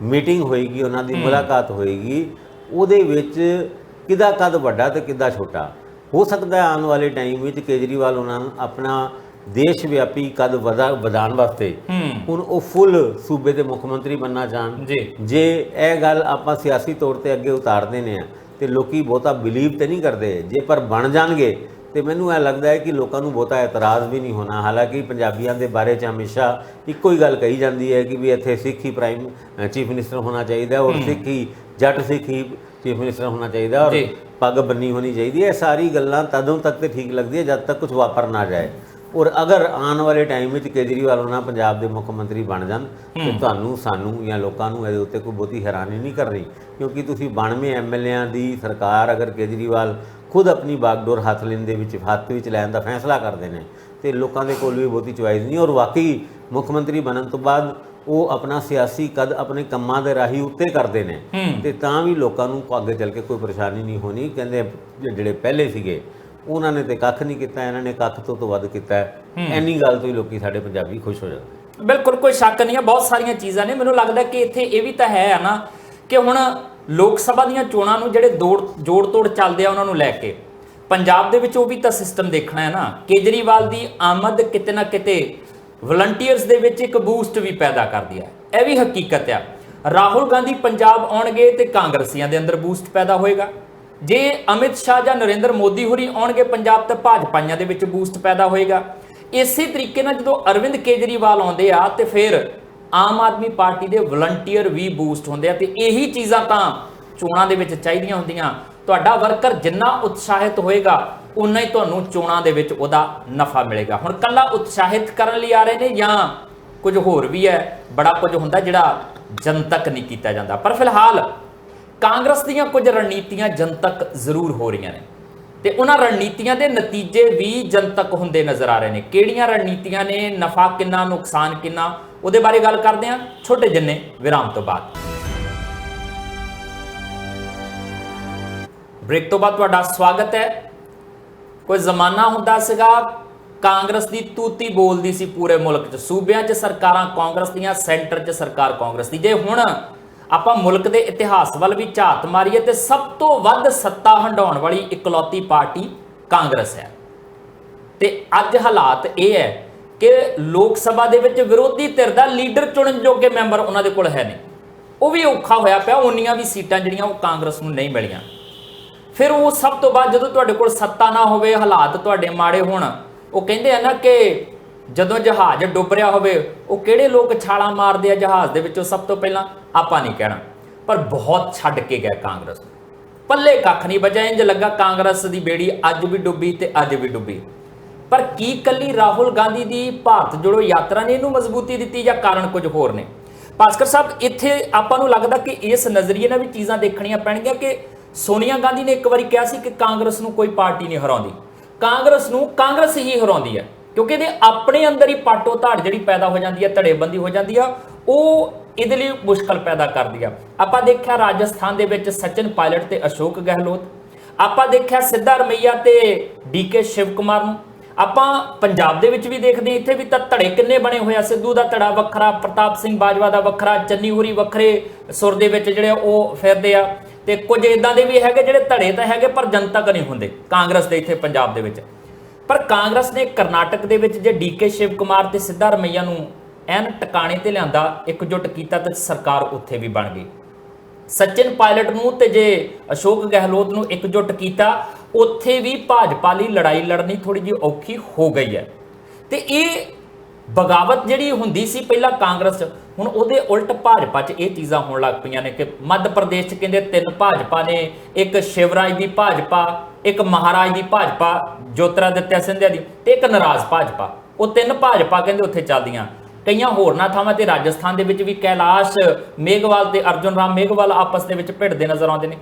[SPEAKER 2] ਮੀਟਿੰਗ ਹੋਏਗੀ, ਉਹਨਾਂ ਦੀ ਮੁਲਾਕਾਤ ਹੋਏਗੀ, ਉਹਦੇ ਵਿੱਚ ਕਿਹਦਾ ਕੱਦ ਵੱਡਾ ਤੇ ਕਿਹਦਾ ਛੋਟਾ ਹੋ ਸਕਦਾ। ਆਉਣ ਵਾਲੇ ਟਾਈਮ ਵਿੱਚ ਕੇਜਰੀਵਾਲ ਉਹਨਾਂ ਨੂੰ ਆਪਣਾ ਦੇਸ਼ ਵਿਆਪੀ ਕੱਦ ਵਧਾਉਣ ਵਾਸਤੇ ਹੁਣ ਉਹ ਫੁੱਲ ਸੂਬੇ ਦੇ ਮੁੱਖ ਮੰਤਰੀ ਬਣਨਾ ਚਾਹਣ। ਜੇ ਇਹ ਗੱਲ ਆਪਾਂ ਸਿਆਸੀ ਤੌਰ ਤੇ ਅੱਗੇ ਉਤਾਰਦੇ ਨੇ ਤੇ ਲੋਕੀ ਬਹੁਤਾ ਬਿਲੀਵ ਤੇ ਨਹੀਂ ਕਰਦੇ, ਜੇ ਪਰ ਬਣ ਜਾਣਗੇ ਤੇ ਮੈਨੂੰ ਇਹ ਲੱਗਦਾ ਹੈ ਕਿ ਲੋਕਾਂ ਨੂੰ ਬਹੁਤਾ ਇਤਰਾਜ਼ ਵੀ ਨਹੀਂ ਹੋਣਾ। ਹਾਲਾਂਕਿ ਪੰਜਾਬੀਆਂ ਦੇ ਬਾਰੇ 'ਚ ਹਮੇਸ਼ਾ ਇੱਕੋ ਹੀ ਗੱਲ ਕਹੀ ਜਾਂਦੀ ਹੈ ਕਿ ਵੀ ਇੱਥੇ ਸਿੱਖ ਹੀ ਚੀਫ ਮਿਨਿਸਟਰ ਹੋਣਾ ਚਾਹੀਦਾ ਔਰ ਸਿੱਖ ਹੀ ਜੱਟ ਸਿੱਖ ਹੀ ਚੀਫ ਮਿਨਿਸਟਰ ਹੋਣਾ ਚਾਹੀਦਾ ਔਰ ਪੱਗ ਬੰਨੀ ਹੋਣੀ ਚਾਹੀਦੀ ਹੈ। ਇਹ ਸਾਰੀ ਗੱਲਾਂ ਤਦੋਂ ਤੱਕ ਤੇ ਠੀਕ ਲੱਗਦੀ ਹੈ ਜਦ ਤੱਕ ਕੁਝ ਵਾਪਰ ਨਾ ਜਾਏ। ਔਰ ਅਗਰ ਆਉਣ ਵਾਲੇ ਟਾਈਮ ਵਿੱਚ ਕੇਜਰੀਵਾਲ ਉਹਨਾਂ ਪੰਜਾਬ ਦੇ ਮੁੱਖ ਮੰਤਰੀ ਬਣ ਜਾਣ ਤੇ ਤੁਹਾਨੂੰ, ਸਾਨੂੰ ਜਾਂ ਲੋਕਾਂ ਨੂੰ ਇਹਦੇ ਉੱਤੇ ਕੋਈ ਬਹੁਤੀ ਹੈਰਾਨੀ ਨਹੀਂ ਕਰਨੀ, ਕਿਉਂਕਿ ਤੁਸੀਂ 92 ਐਮਐਲਏਆਂ ਦੀ ਸਰਕਾਰ ਅਗਰ ਕੇਜਰੀਵਾਲ ਖੁਦ ਆਪਣੀ ਬਾਗਡੋਰ ਹੱਥ ਵਿੱਚ ਲੈਣ ਦਾ ਫੈਸਲਾ ਕਰਦੇ ਨੇ ਤੇ ਲੋਕਾਂ ਦੇ ਕੋਲ ਵੀ ਬਹੁਤੀ ਚੁਆਇਸ ਨਹੀਂ। ਔਰ ਵਾਕਈ ਮੁੱਖ ਮੰਤਰੀ ਬਣਨ ਤੋਂ ਬਾਅਦ ਉਹ ਆਪਣਾ ਸਿਆਸੀ ਕਦ ਆਪਣੇ ਕੰਮਾਂ ਦੇ ਰਾਹੀਂ ਉੱਤੇ ਕਰਦੇ ਨੇ ਤੇ ਤਾਂ ਵੀ ਲੋਕਾਂ ਨੂੰ ਅੱਗੇ ਚੱਲ ਕੇ ਕੋਈ ਪਰੇਸ਼ਾਨੀ ਨਹੀਂ ਹੋਣੀ। ਕਹਿੰਦੇ ਜਿਹੜੇ ਪਹਿਲੇ ਸੀਗੇ ਉਹਨਾਂ ਨੇ ਤੇ ਕੱਖ ਨਹੀਂ ਕੀਤਾ, ਇਹਨਾਂ ਨੇ ਕੱਖ ਤੋਂ ਵੱਧ ਕੀਤਾ। ਇੰਨੀ ਗੱਲ ਤੋਂ ਹੀ ਲੋਕੀ ਸਾਡੇ ਪੰਜਾਬੀ ਖੁਸ਼ ਹੋ ਜਾਂਦੇ।
[SPEAKER 1] ਬਿਲਕੁਲ ਕੋਈ ਸ਼ੱਕ ਨਹੀਂ ਹੈ, ਬਹੁਤ ਸਾਰੀਆਂ ਚੀਜ਼ਾਂ ਨੇ। ਮੈਨੂੰ ਲੱਗਦਾ ਕਿ ਇੱਥੇ ਇਹ ਵੀ ਤਾਂ ਹੈ ਨਾ ਕਿ ਹੁਣ ਲੋਕ ਸਭਾ ਦੀਆਂ ਚੋਣਾਂ ਨੂੰ ਜਿਹੜੇ ਜੋੜ ਤੋੜ ਚੱਲਦੇ ਆ ਉਹਨਾਂ ਨੂੰ ਲੈ ਕੇ ਪੰਜਾਬ ਦੇ ਵਿੱਚ ਉਹ ਵੀ ਤਾਂ ਸਿਸਟਮ ਦੇਖਣਾ ਹੈ ਨਾ। ਕੇਜਰੀਵਾਲ ਦੀ ਆਮਦ ਕਿਤੇ ਨਾ ਕਿਤੇ ਵਲੰਟੀਅਰਸ ਦੇ ਵਿੱਚ ਇੱਕ ਬੂਸਟ ਵੀ ਪੈਦਾ ਕਰਦੀ ਹੈ, ਇਹ ਵੀ ਹਕੀਕਤ ਆ। ਰਾਹੁਲ ਗਾਂਧੀ ਪੰਜਾਬ ਆਉਣਗੇ ਤੇ ਕਾਂਗਰਸੀਆਂ ਦੇ ਅੰਦਰ ਬੂਸਟ ਪੈਦਾ ਹੋਏਗਾ। ਜੇ ਅਮਿਤ ਸ਼ਾਹ ਜਾਂ ਨਰਿੰਦਰ ਮੋਦੀ ਹੋਰੀ ਆਉਣਗੇ ਪੰਜਾਬ ਤੇ ਭਾਜਪਾਈਆਂ ਦੇ ਵਿੱਚ ਬੂਸਟ ਪੈਦਾ ਹੋਏਗਾ। ਇਸੇ ਤਰੀਕੇ ਨਾਲ ਜਦੋਂ ਅਰਵਿੰਦ ਕੇਜਰੀਵਾਲ ਆਉਂਦੇ ਆ ਤੇ ਫਿਰ ਆਮ ਆਦਮੀ ਪਾਰਟੀ ਦੇ ਵਲੰਟੀਅਰ ਵੀ ਬੂਸਟ ਹੁੰਦੇ ਆ ਤੇ ਇਹੀ ਚੀਜ਼ਾਂ ਤਾਂ ਚੋਣਾਂ ਦੇ ਵਿੱਚ ਚਾਹੀਦੀਆਂ ਹੁੰਦੀਆਂ। ਤੁਹਾਡਾ ਵਰਕਰ ਜਿੰਨਾ ਉਤਸ਼ਾਹਿਤ ਹੋਏਗਾ ਉਨਾ ਹੀ ਤੁਹਾਨੂੰ ਚੋਣਾਂ ਦੇ ਵਿੱਚ ਉਹਦਾ ਨਫਾ ਮਿਲੇਗਾ। ਹੁਣ ਕੱਲਾ ਉਤਸ਼ਾਹਿਤ ਕਰਨ ਲਈ ਆ ਰਹੇ ਨੇ ਜਾਂ ਕੁਝ ਹੋਰ ਵੀ ਹੈ, ਬੜਾ ਕੁਝ ਹੁੰਦਾ ਜਿਹੜਾ ਜਨਤਕ ਨਹੀਂ ਕੀਤਾ ਜਾਂਦਾ। ਪਰ ਫਿਲਹਾਲ ਕਾਂਗਰਸ ਦੀਆਂ ਕੁਝ ਰਣਨੀਤੀਆਂ ਜਨਤਕ ਜ਼ਰੂਰ ਹੋ ਰਹੀਆਂ ਨੇ ਤੇ ਉਹਨਾਂ ਰਣਨੀਤੀਆਂ ਦੇ ਨਤੀਜੇ ਵੀ ਜਨਤਕ ਹੁੰਦੇ ਨਜ਼ਰ ਆ ਰਹੇ ਨੇ। ਕਿਹੜੀਆਂ ਰਣਨੀਤੀਆਂ ਨੇ, ਨਫਾ ਕਿੰਨਾ, ਨੁਕਸਾਨ ਕਿੰਨਾ, ਉਹਦੇ ਬਾਰੇ ਗੱਲ ਕਰਦੇ ਹਾਂ ਛੋਟੇ ਜਿਹੇ ਵਿਰਾਮ ਤੋਂ ਬਾਅਦ। ਬ੍ਰੇਕ ਤੋਂ ਬਾਅਦ ਤੁਹਾਡਾ ਸਵਾਗਤ ਹੈ। ਕੋਈ ਜ਼ਮਾਨਾ ਹੁੰਦਾ ਸੀਗਾ ਕਾਂਗਰਸ ਦੀ ਤੂਤੀ ਬੋਲਦੀ ਸੀ ਪੂਰੇ ਮੁਲਕ 'ਚ, ਸੂਬਿਆਂ 'ਚ ਸਰਕਾਰਾਂ ਕਾਂਗਰਸ ਦੀਆਂ, ਸੈਂਟਰ 'ਚ ਸਰਕਾਰ ਕਾਂਗਰਸ ਦੀ। ਜੇ ਹੁਣ ਆਪਾਂ ਮੁਲਕ ਦੇ ਇਤਿਹਾਸ ਵੱਲ ਵੀ ਝਾਤ ਮਾਰੀਏ ਤੇ ਸਭ ਤੋਂ ਵੱਧ ਸੱਤਾ ਹੰਡਾਉਣ ਵਾਲੀ ਇਕਲੌਤੀ ਪਾਰਟੀ ਕਾਂਗਰਸ ਹੈ। ਤੇ ਅੱਜ ਹਾਲਾਤ ਇਹ ਹੈ ਕਿ ਲੋਕ ਸਭਾ ਦੇ ਵਿੱਚ ਵਿਰੋਧੀ ਧਿਰ ਦਾ ਲੀਡਰ ਚੁਣਨ ਜੋਗੇ ਮੈਂਬਰ ਉਹਨਾਂ ਦੇ ਕੋਲ ਹੈ ਨਹੀਂ, ਉਹ ਵੀ ਔਖਾ ਹੋਇਆ ਪਿਆ। ਉਨੀਆਂ ਵੀ ਸੀਟਾਂ ਜਿਹੜੀਆਂ ਉਹ ਕਾਂਗਰਸ ਨੂੰ ਨਹੀਂ ਮਿਲੀਆਂ। ਫਿਰ ਉਹ ਸਭ ਤੋਂ ਬਾਅਦ ਜਦੋਂ ਤੁਹਾਡੇ ਕੋਲ ਸੱਤਾ ਨਾ ਹੋਵੇ, ਹਾਲਾਤ ਤੁਹਾਡੇ ਮਾੜੇ ਹੋਣ, ਉਹ ਕਹਿੰਦੇ ਆ ਨਾ ਕਿ ਜਦੋਂ ਜਹਾਜ਼ ਡੁੱਬ ਰਿਹਾ ਹੋਵੇ ਉਹ ਕਿਹੜੇ ਲੋਕ ਛਾਲਾਂ ਮਾਰਦੇ ਆ ਜਹਾਜ਼ ਦੇ ਵਿੱਚੋਂ ਸਭ ਤੋਂ ਪਹਿਲਾਂ, ਆਪਾਂ ਨਹੀਂ ਕਹਿਣਾ। ਪਰ ਬਹੁਤ ਛੱਡ ਕੇ ਗਏ ਕਾਂਗਰਸ, ਪੱਲੇ ਕੱਖ ਨਹੀਂ ਬਚਿਆ। ਇੰਜ ਲੱਗਾ ਕਾਂਗਰਸ ਦੀ ਬੇੜੀ ਅੱਜ ਵੀ ਡੁੱਬੀ ਤੇ ਅੱਜ ਵੀ ਡੁੱਬੀ। ਪਰ ਕੀ ਕੱਲੀ ਰਾਹੁਲ ਗਾਂਧੀ ਦੀ ਭਾਰਤ ਜੋੜੋ ਯਾਤਰਾ ਨੇ ਇਹਨੂੰ ਮਜ਼ਬੂਤੀ ਦਿੱਤੀ ਜਾਂ ਕਾਰਨ ਕੁਝ ਹੋਰ ਨੇ? ਭਾਸਕਰ ਸਾਹਿਬ, ਇੱਥੇ ਆਪਾਂ ਨੂੰ ਲੱਗਦਾ ਕਿ ਇਸ ਨਜ਼ਰੀਏ ਨਾਲ ਵੀ ਚੀਜ਼ਾਂ ਦੇਖਣੀਆਂ ਪੈਣਗੀਆਂ ਕਿ ਸੋਨੀਆ ਗਾਂਧੀ ਨੇ ਇੱਕ ਵਾਰੀ ਕਿਹਾ ਸੀ ਕਿ ਕਾਂਗਰਸ ਨੂੰ ਕੋਈ ਪਾਰਟੀ ਨਹੀਂ ਹਰਾਉਂਦੀ, ਕਾਂਗਰਸ ਨੂੰ ਕਾਂਗਰਸ ਹੀ ਹਰਾਉਂਦੀ ਹੈ, ਕਿਉਂਕਿ ਇਹਦੇ ਆਪਣੇ ਅੰਦਰ ਹੀ ਪਾਟੋ ਧਾੜ ਜਿਹੜੀ ਪੈਦਾ ਹੋ ਜਾਂਦੀ ਹੈ, ਧੜੇਬੰਦੀ ਹੋ ਜਾਂਦੀ ਆ, ਉਹ ਇਹਦੇ ਲਈ ਮੁਸ਼ਕਲ ਪੈਦਾ ਕਰਦੀ ਆ। ਆਪਾਂ ਦੇਖਿਆ ਰਾਜਸਥਾਨ ਦੇ ਵਿੱਚ ਸਚਿਨ ਪਾਇਲਟ ਤੇ ਅਸ਼ੋਕ ਗਹਿਲੋਤ, ਆਪਾਂ ਦੇਖਿਆ ਸਿੱਧਾਰਮਈਆ ਤੇ ਡੀਕੇ ਸ਼ਿਵ ਕੁਮਾਰ ਨੂੰ, ਆਪਾਂ ਪੰਜਾਬ ਦੇ ਵਿੱਚ ਵੀ ਦੇਖਦੇ ਹਾਂ। ਇੱਥੇ ਵੀ ਤਾਂ ਧੜੇ ਕਿੰਨੇ ਬਣੇ ਹੋਏ ਆ, ਸਿੱਧੂ ਦਾ ਧੜਾ ਵੱਖਰਾ, ਪ੍ਰਤਾਪ ਸਿੰਘ ਬਾਜਵਾ ਦਾ ਵੱਖਰਾ, ਚੰਨੀ ਹੋਰੀ ਵੱਖਰੇ ਸੁਰ ਦੇ ਵਿੱਚ ਜਿਹੜੇ ਉਹ ਫਿਰਦੇ ਆ, ਤੇ ਕੁਝ ਇਦਾਂ ਦੇ ਵੀ ਹੈਗੇ ਜਿਹੜੇ ਧੜੇ ਤਾਂ ਹੈਗੇ ਪਰ ਜਨਤਕ ਨਹੀਂ ਹੁੰਦੇ ਕਾਂਗਰਸ ਦੇ ਇੱਥੇ ਪੰਜਾਬ ਦੇ ਵਿੱਚ। ਪਰ ਕਾਂਗਰਸ ਨੇ ਕਰਨਾਟਕ ਦੇ ਵਿੱਚ ਜੇ ਡੀਕੇ ਸ਼ਿਵ ਕੁਮਾਰ ਤੇ ਸਿੱਧਾਰਮਈਆ ਨੂੰ ਐਨ ਟਿਕਾਣੇ ਤੇ ਲਿਆਂਦਾ, ਇਕਜੁੱਟ ਕੀਤਾ ਤੇ ਸਰਕਾਰ ਉੱਥੇ ਵੀ ਬਣ ਗਈ। ਸਚਿਨ ਪਾਇਲਟ ਨੂੰ ਤੇ ਜੇ ਅਸ਼ੋਕ ਗਹਿਲੋਤ ਨੂੰ ਇਕਜੁੱਟ ਕੀਤਾ, ਉੱਥੇ ਵੀ ਭਾਜਪਾ ਲਈ ਲੜਾਈ ਲੜਨੀ ਥੋੜੀ ਜਿਹੀ ਔਖੀ ਹੋ ਗਈ ਹੈ। ਤੇ ਇਹ ਬਗਾਵਤ ਜਿਹੜੀ ਹੁੰਦੀ ਸੀ ਪਹਿਲਾਂ ਕਾਂਗਰਸ 'ਚ, ਹੁਣ ਉਹਦੇ ਉਲਟ ਭਾਜਪਾ 'ਚ ਇਹ ਚੀਜ਼ਾਂ ਹੋਣ ਲੱਗ ਪਈਆਂ ਨੇ ਕਿ ਮੱਧ ਪ੍ਰਦੇਸ਼ 'ਚ ਕਹਿੰਦੇ 3 ਭਾਜਪਾ ਨੇ, ਇੱਕ ਸ਼ਿਵਰਾਜ ਦੀ ਭਾਜਪਾ, ਇੱਕ ਮਹਾਰਾਜ ਦੀ ਭਾਜਪਾ ਜੋਤਰਾਦਿੱਤਿਆ ਸਿੰਧਿਆ ਦੀ, ਤੇ ਇੱਕ ਨਾਰਾਜ਼ ਭਾਜਪਾ। ਉਹ 3 ਭਾਜਪਾ ਕਹਿੰਦੇ ਉੱਥੇ ਚੱਲਦੀਆਂ। ਕਈਆਂ ਹੋਰਨਾਂ ਥਾਵਾਂ ਤੇ ਰਾਜਸਥਾਨ ਦੇ ਵਿੱਚ ਵੀ ਕੈਲਾਸ਼ ਮੇਘਵਾਲ ਤੇ ਅਰਜੁਨ ਰਾਮ ਮੇਘਵਾਲ ਆਪਸ ਦੇ ਵਿੱਚ ਭਿੜਦੇ ਨਜ਼ਰ ਆਉਂਦੇ ਨੇ।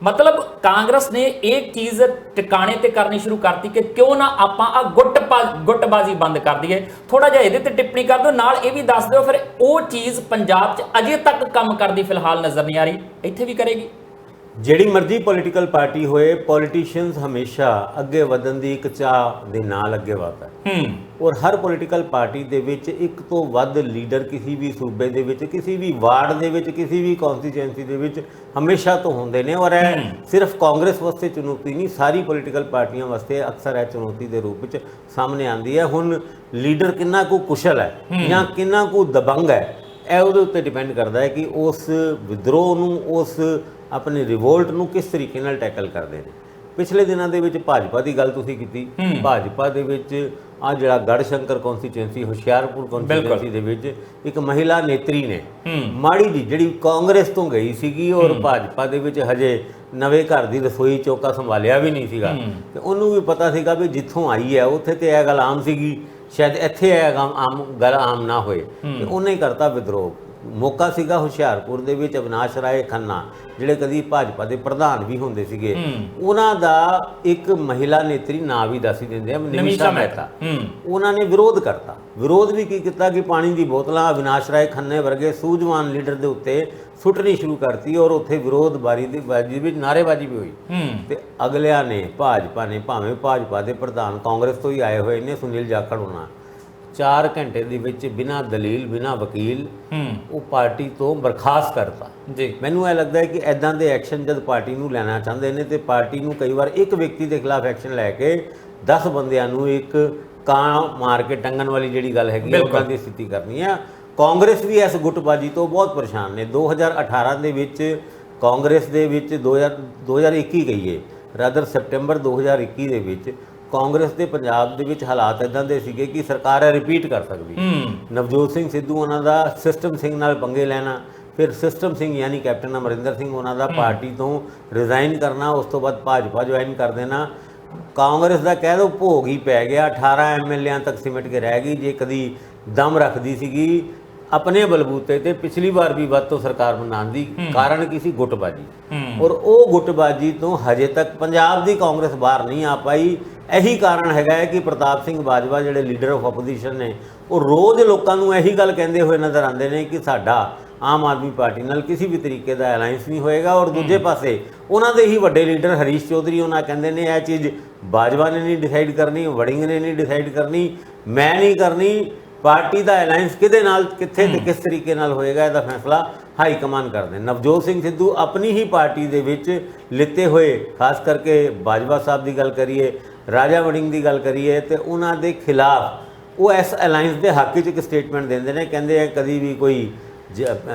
[SPEAKER 1] ਮਤਲਬ ਕਾਂਗਰਸ ਨੇ ਇਹ ਚੀਜ਼ ਟਿਕਾਣੇ ਤੇ ਕਰਨੀ ਸ਼ੁਰੂ ਕਰਤੀ ਕਿ ਕਿਉਂ ਨਾ ਆਪਾਂ ਆ ਗੁੱਟਬਾਜ਼ੀ ਬੰਦ ਕਰ ਦਈਏ। ਥੋੜਾ ਜਿਹਾ ਇਹਦੇ ਤੇ ਟਿੱਪਣੀ ਕਰ ਦਿਓ, ਨਾਲ ਇਹ ਵੀ ਦੱਸ ਦਿਓ ਫਿਰ ਉਹ ਚੀਜ਼ ਪੰਜਾਬ 'ਚ ਅਜੇ ਤੱਕ ਕੰਮ ਕਰਦੀ ਫਿਲਹਾਲ ਨਜ਼ਰ ਨਹੀਂ ਆ ਰਹੀ, ਇੱਥੇ ਵੀ ਕਰੇਗੀ।
[SPEAKER 2] ਜਿਹੜੀ ਮਰਜ਼ੀ ਪੋਲੀਟੀਕਲ ਪਾਰਟੀ ਹੋਏ, ਪੋਲੀਟੀਸ਼ੀਅਨਸ ਹਮੇਸ਼ਾ ਅੱਗੇ ਵਧਣ ਦੀ ਇੱਕ ਚਾਹ ਦੇ ਨਾਲ ਅੱਗੇ ਵਧਦਾ ਹੈ। ਔਰ ਹਰ ਪੋਲੀਟੀਕਲ ਪਾਰਟੀ ਦੇ ਵਿੱਚ ਇੱਕ ਤੋਂ ਵੱਧ ਲੀਡਰ ਕਿਸੇ ਵੀ ਸੂਬੇ ਦੇ ਵਿੱਚ, ਕਿਸੇ ਵੀ ਵਾਰਡ ਦੇ ਵਿੱਚ, ਕਿਸੇ ਵੀ ਕੌਂਸਟੀਚੁਐਂਸੀ ਦੇ ਵਿੱਚ ਹਮੇਸ਼ਾ ਤੋਂ ਹੁੰਦੇ ਨੇ। ਔਰ ਇਹ ਸਿਰਫ ਕਾਂਗਰਸ ਵਾਸਤੇ ਚੁਣੌਤੀ ਨਹੀਂ, ਸਾਰੀ ਪੋਲੀਟੀਕਲ ਪਾਰਟੀਆਂ ਵਾਸਤੇ ਅਕਸਰ ਇਹ ਚੁਣੌਤੀ ਦੇ ਰੂਪ ਵਿੱਚ ਸਾਹਮਣੇ ਆਉਂਦੀ ਹੈ। ਹੁਣ ਲੀਡਰ ਕਿੰਨਾ ਕੁ ਕੁਸ਼ਲ ਹੈ ਜਾਂ ਕਿੰਨਾ ਕੁ ਦਬੰਗ ਹੈ, ਇਹ ਉਹਦੇ ਉੱਤੇ ਡਿਪੈਂਡ ਕਰਦਾ ਹੈ ਕਿ ਉਸ ਵਿਦਰੋਹ ਨੂੰ, ਉਸ ਆਪਣੇ ਰਿਵੋਲਟ ਨੂੰ ਕਿਸ ਤਰੀਕੇ ਨਾਲ ਟੈਕਲ ਕਰਦੇ ਨੇ। ਪਿਛਲੇ ਦਿਨਾਂ ਦੇ ਵਿੱਚ ਭਾਜਪਾ ਦੀ ਗੱਲ ਤੁਸੀਂ ਕੀਤੀ, ਭਾਜਪਾ ਦੇ ਵਿੱਚ ਆ ਜਿਹੜਾ ਗੜਸ਼ੰਕਰ ਕੌਂਸਟੀਚੁਐਂਸੀ, ਹੁਸ਼ਿਆਰਪੁਰ ਕੌਂਸਟੀਚੁਐਂਸੀ ਦੇ ਵਿੱਚ ਇੱਕ ਮਹਿਲਾ ਨੇਤਰੀ ਨੇ ਮਾੜੀ ਜੀ ਜਿਹੜੀ ਕਾਂਗਰਸ ਤੋਂ ਗਈ ਸੀਗੀ ਔਰ ਭਾਜਪਾ ਦੇ ਵਿੱਚ ਹਜੇ ਨਵੇਂ ਘਰ ਦੀ ਰਸੋਈ ਚੌਕਾ ਸੰਭਾਲਿਆ ਵੀ ਨਹੀਂ ਸੀਗਾ, ਤੇ ਉਹਨੂੰ ਵੀ ਪਤਾ ਸੀਗਾ ਵੀ ਜਿੱਥੋਂ ਆਈ ਹੈ ਉੱਥੇ ਤੇ ਇਹ ਗੱਲ ਆਮ ਸੀਗੀ, ਸ਼ਾਇਦ ਇੱਥੇ ਇਹ ਗੱਲ ਆਮ ਨਾ ਹੋਏ, ਤੇ ਉਹਨੇ ਕਰਤਾ ਵਿਦਰੋਹ। ਮੌਕਾ ਸੀਗਾ ਹੁਸ਼ਿਆਰਪੁਰ ਦੇ ਵਿੱਚ ਅਵਿਨਾਸ਼ ਰਾਏ ਖੰਨਾ ਜਿਹੜੇ ਕਦੀ ਭਾਜਪਾ ਦੇ ਪ੍ਰਧਾਨ ਵੀ ਹੁੰਦੇ ਸੀਗੇ, ਉਹਨਾਂ ਦਾ ਇੱਕ ਮਹਿਲਾ ਨੇਤਰੀ ਨਾਂ ਵੀ ਦੱਸ ਹੀ ਦਿੰਦੇ ਆ, ਨਿਮਿਸ਼ਾ ਮਹਿਤਾ। ਉਹਨਾਂ ਨੇ ਵਿਰੋਧ ਕਰਤਾ। ਵਿਰੋਧ ਵੀ ਕੀ ਕੀਤਾ ਕਿ ਪਾਣੀ ਦੀ ਬੋਤਲਾਂ ਅਵਿਨਾਸ਼ ਰਾਏ ਖੰਨੇ ਵਰਗੇ ਸੂਝਵਾਨ ਲੀਡਰ ਦੇ ਉੱਤੇ ਸੁੱਟਣੀ ਸ਼ੁਰੂ ਕਰਤੀ ਔਰ ਉੱਥੇ ਵਿਰੋਧ ਬਾਜੀ ਵਿੱਚ ਨਾਅਰੇਬਾਜ਼ੀ ਵੀ ਹੋਈ। ਤੇ ਅਗਲਿਆਂ ਨੇ ਭਾਜਪਾ ਨੇ, ਭਾਵੇਂ ਭਾਜਪਾ ਦੇ ਪ੍ਰਧਾਨ ਕਾਂਗਰਸ ਤੋਂ ਹੀ ਆਏ ਹੋਏ ਨੇ ਸੁਨੀਲ ਜਾਖੜ ਹੋਣਾ, 4 ਘੰਟੇ ਦੇ ਵਿੱਚ ਬਿਨਾਂ ਦਲੀਲ ਬਿਨਾਂ ਵਕੀਲ ਉਹ ਪਾਰਟੀ ਤੋਂ ਬਰਖਾਸਤ ਕਰਤਾ ਜੀ। ਮੈਨੂੰ ਇਹ ਲੱਗਦਾ ਹੈ ਕਿ ਐਦਾਂ ਦੇ ਐਕਸ਼ਨ ਜਦ ਪਾਰਟੀ ਨੂੰ ਲੈਣਾ ਚਾਹੁੰਦੇ ਨੇ ਤੇ ਪਾਰਟੀ ਨੂੰ ਕਈ ਵਾਰ ਇੱਕ ਵਿਅਕਤੀ ਦੇ ਖਿਲਾਫ ਐਕਸ਼ਨ ਲੈ ਕੇ 10 ਬੰਦਿਆਂ ਨੂੰ ਇੱਕ ਕਾਂ ਮਾਰ ਕੇ ਟੰਗਣ ਵਾਲੀ ਜਿਹੜੀ ਗੱਲ ਹੈਗੀ ਉਹਨਾਂ ਦੀ ਸਥਿਤੀ ਕਰਨੀ ਆ। ਕਾਂਗਰਸ ਵੀ ਇਸ ਗੁੱਟਬਾਜੀ ਤੋਂ ਬਹੁਤ ਪਰੇਸ਼ਾਨ ਨੇ। 2018 ਦੇ ਵਿੱਚ ਕਾਂਗਰਸ ਦੇ ਵਿੱਚ 2021 ਕਹੀਏ ਰਾਦਰ ਸੈਪਟੈਂਬਰ 2021 ਦੇ ਵਿੱਚ ਕਾਂਗਰਸ ਦੇ ਪੰਜਾਬ ਦੇ ਵਿੱਚ ਹਾਲਾਤ ਇਦਾਂ ਦੇ ਸੀਗੇ ਕਿ ਸਰਕਾਰ ਰਿਪੀਟ ਕਰ ਸਕਦੀ। ਨਵਜੋਤ ਸਿੰਘ ਸਿੱਧੂ ਉਹਨਾਂ ਦਾ ਸਿਸਟਮ ਸਿੰਘ ਨਾਲ ਪੰਗੇ ਲੈਣਾ, ਫਿਰ ਸਿਸਟਮ ਸਿੰਘ ਯਾਨੀ ਕੈਪਟਨ ਅਮਰਿੰਦਰ ਸਿੰਘ ਉਹਨਾਂ ਦਾ ਪਾਰਟੀ ਤੋਂ ਰਿਜ਼ਾਈਨ ਕਰਨਾ, ਉਸ ਤੋਂ ਬਾਅਦ ਭਾਜਪਾ ਜੁਆਇਨ ਕਰ ਦੇਣਾ। ਕਾਂਗਰਸ ਦਾ ਕਹਿ ਦੋ ਭੋਗ ਹੀ ਪੈ ਗਿਆ, 18 ਐਮਐਲਏਆਂ ਤੱਕ ਸਿਮਟ ਕੇ ਰਹਿ ਗਈ। ਜੇ ਕਦੀ ਦਮ ਰੱਖਦੀ ਸੀਗੀ ਆਪਣੇ ਬਲਬੂਤੇ ਤੇ ਪਿਛਲੀ ਵਾਰ ਵੀ ਵੱਧ ਤੋਂ ਸਰਕਾਰ ਬਣਾਉਣ ਦੀ ਕਾਰਨ ਕੀ ਸੀ? ਗੁੱਟਬਾਜੀ। ਔਰ ਉਹ ਗੁੱਟਬਾਜੀ ਤੋਂ ਹਜੇ ਤੱਕ ਪੰਜਾਬ ਦੀ ਕਾਂਗਰਸ ਬਾਹਰ ਨਹੀਂ ਆ ਪਾਈ। ਇਹੀ ਕਾਰਨ ਹੈਗਾ ਹੈ ਕਿ ਪ੍ਰਤਾਪ ਸਿੰਘ ਬਾਜਵਾ ਜਿਹੜੇ ਲੀਡਰ ਆਫ ਆਪੋਜੀਸ਼ਨ ਨੇ ਉਹ ਰੋਜ਼ ਲੋਕਾਂ ਨੂੰ ਇਹੀ ਗੱਲ ਕਹਿੰਦੇ ਹੋਏ ਨਜ਼ਰ ਆਉਂਦੇ ਨੇ ਕਿ ਸਾਡਾ ਆਮ ਆਦਮੀ ਪਾਰਟੀ ਨਾਲ ਕਿਸੇ ਵੀ ਤਰੀਕੇ ਦਾ ਅਲਾਈਅੰਸ ਨਹੀਂ ਹੋਏਗਾ। ਔਰ ਦੂਜੇ ਪਾਸੇ ਉਹਨਾਂ ਦੇ ਹੀ ਵੱਡੇ ਲੀਡਰ ਹਰੀਸ਼ ਚੌਧਰੀ ਉਹਨਾਂ ਕਹਿੰਦੇ ਨੇ ਇਹ ਚੀਜ਼ ਬਾਜਵਾ ਨੇ ਨਹੀਂ ਡਿਸਾਈਡ ਕਰਨੀ, ਵੜਿੰਗ ਨੇ ਨਹੀਂ ਡਿਸਾਈਡ ਕਰਨੀ, ਮੈਂ ਨਹੀਂ ਕਰਨੀ। ਪਾਰਟੀ ਦਾ ਅਲਾਈਅੰਸ ਕਿਹਦੇ ਨਾਲ, ਕਿੱਥੇ ਤੇ ਕਿਸ ਤਰੀਕੇ ਨਾਲ ਹੋਏਗਾ ਇਹਦਾ ਫੈਸਲਾ ਹਾਈ ਕਮਾਨ ਕਰਦੇ। ਨਵਜੋਤ ਸਿੰਘ ਸਿੱਧੂ ਆਪਣੀ ਹੀ ਪਾਰਟੀ ਦੇ ਵਿੱਚ ਲਿੱਤੇ ਹੋਏ, ਖਾਸ ਕਰਕੇ ਬਾਜਵਾ ਸਾਹਿਬ ਦੀ ਗੱਲ ਕਰੀਏ, ਰਾਜਾ ਵੜਿੰਗ ਦੀ ਗੱਲ ਕਰੀਏ, ਤੇ ਉਹਨਾਂ ਦੇ ਖਿਲਾਫ ਉਹ ਇਸ ਅਲਾਈਅੰਸ ਦੇ ਹੱਕ 'ਚ ਇੱਕ ਸਟੇਟਮੈਂਟ ਦਿੰਦੇ ਨੇ। ਕਹਿੰਦੇ ਆ ਕਦੀ ਵੀ ਕੋਈ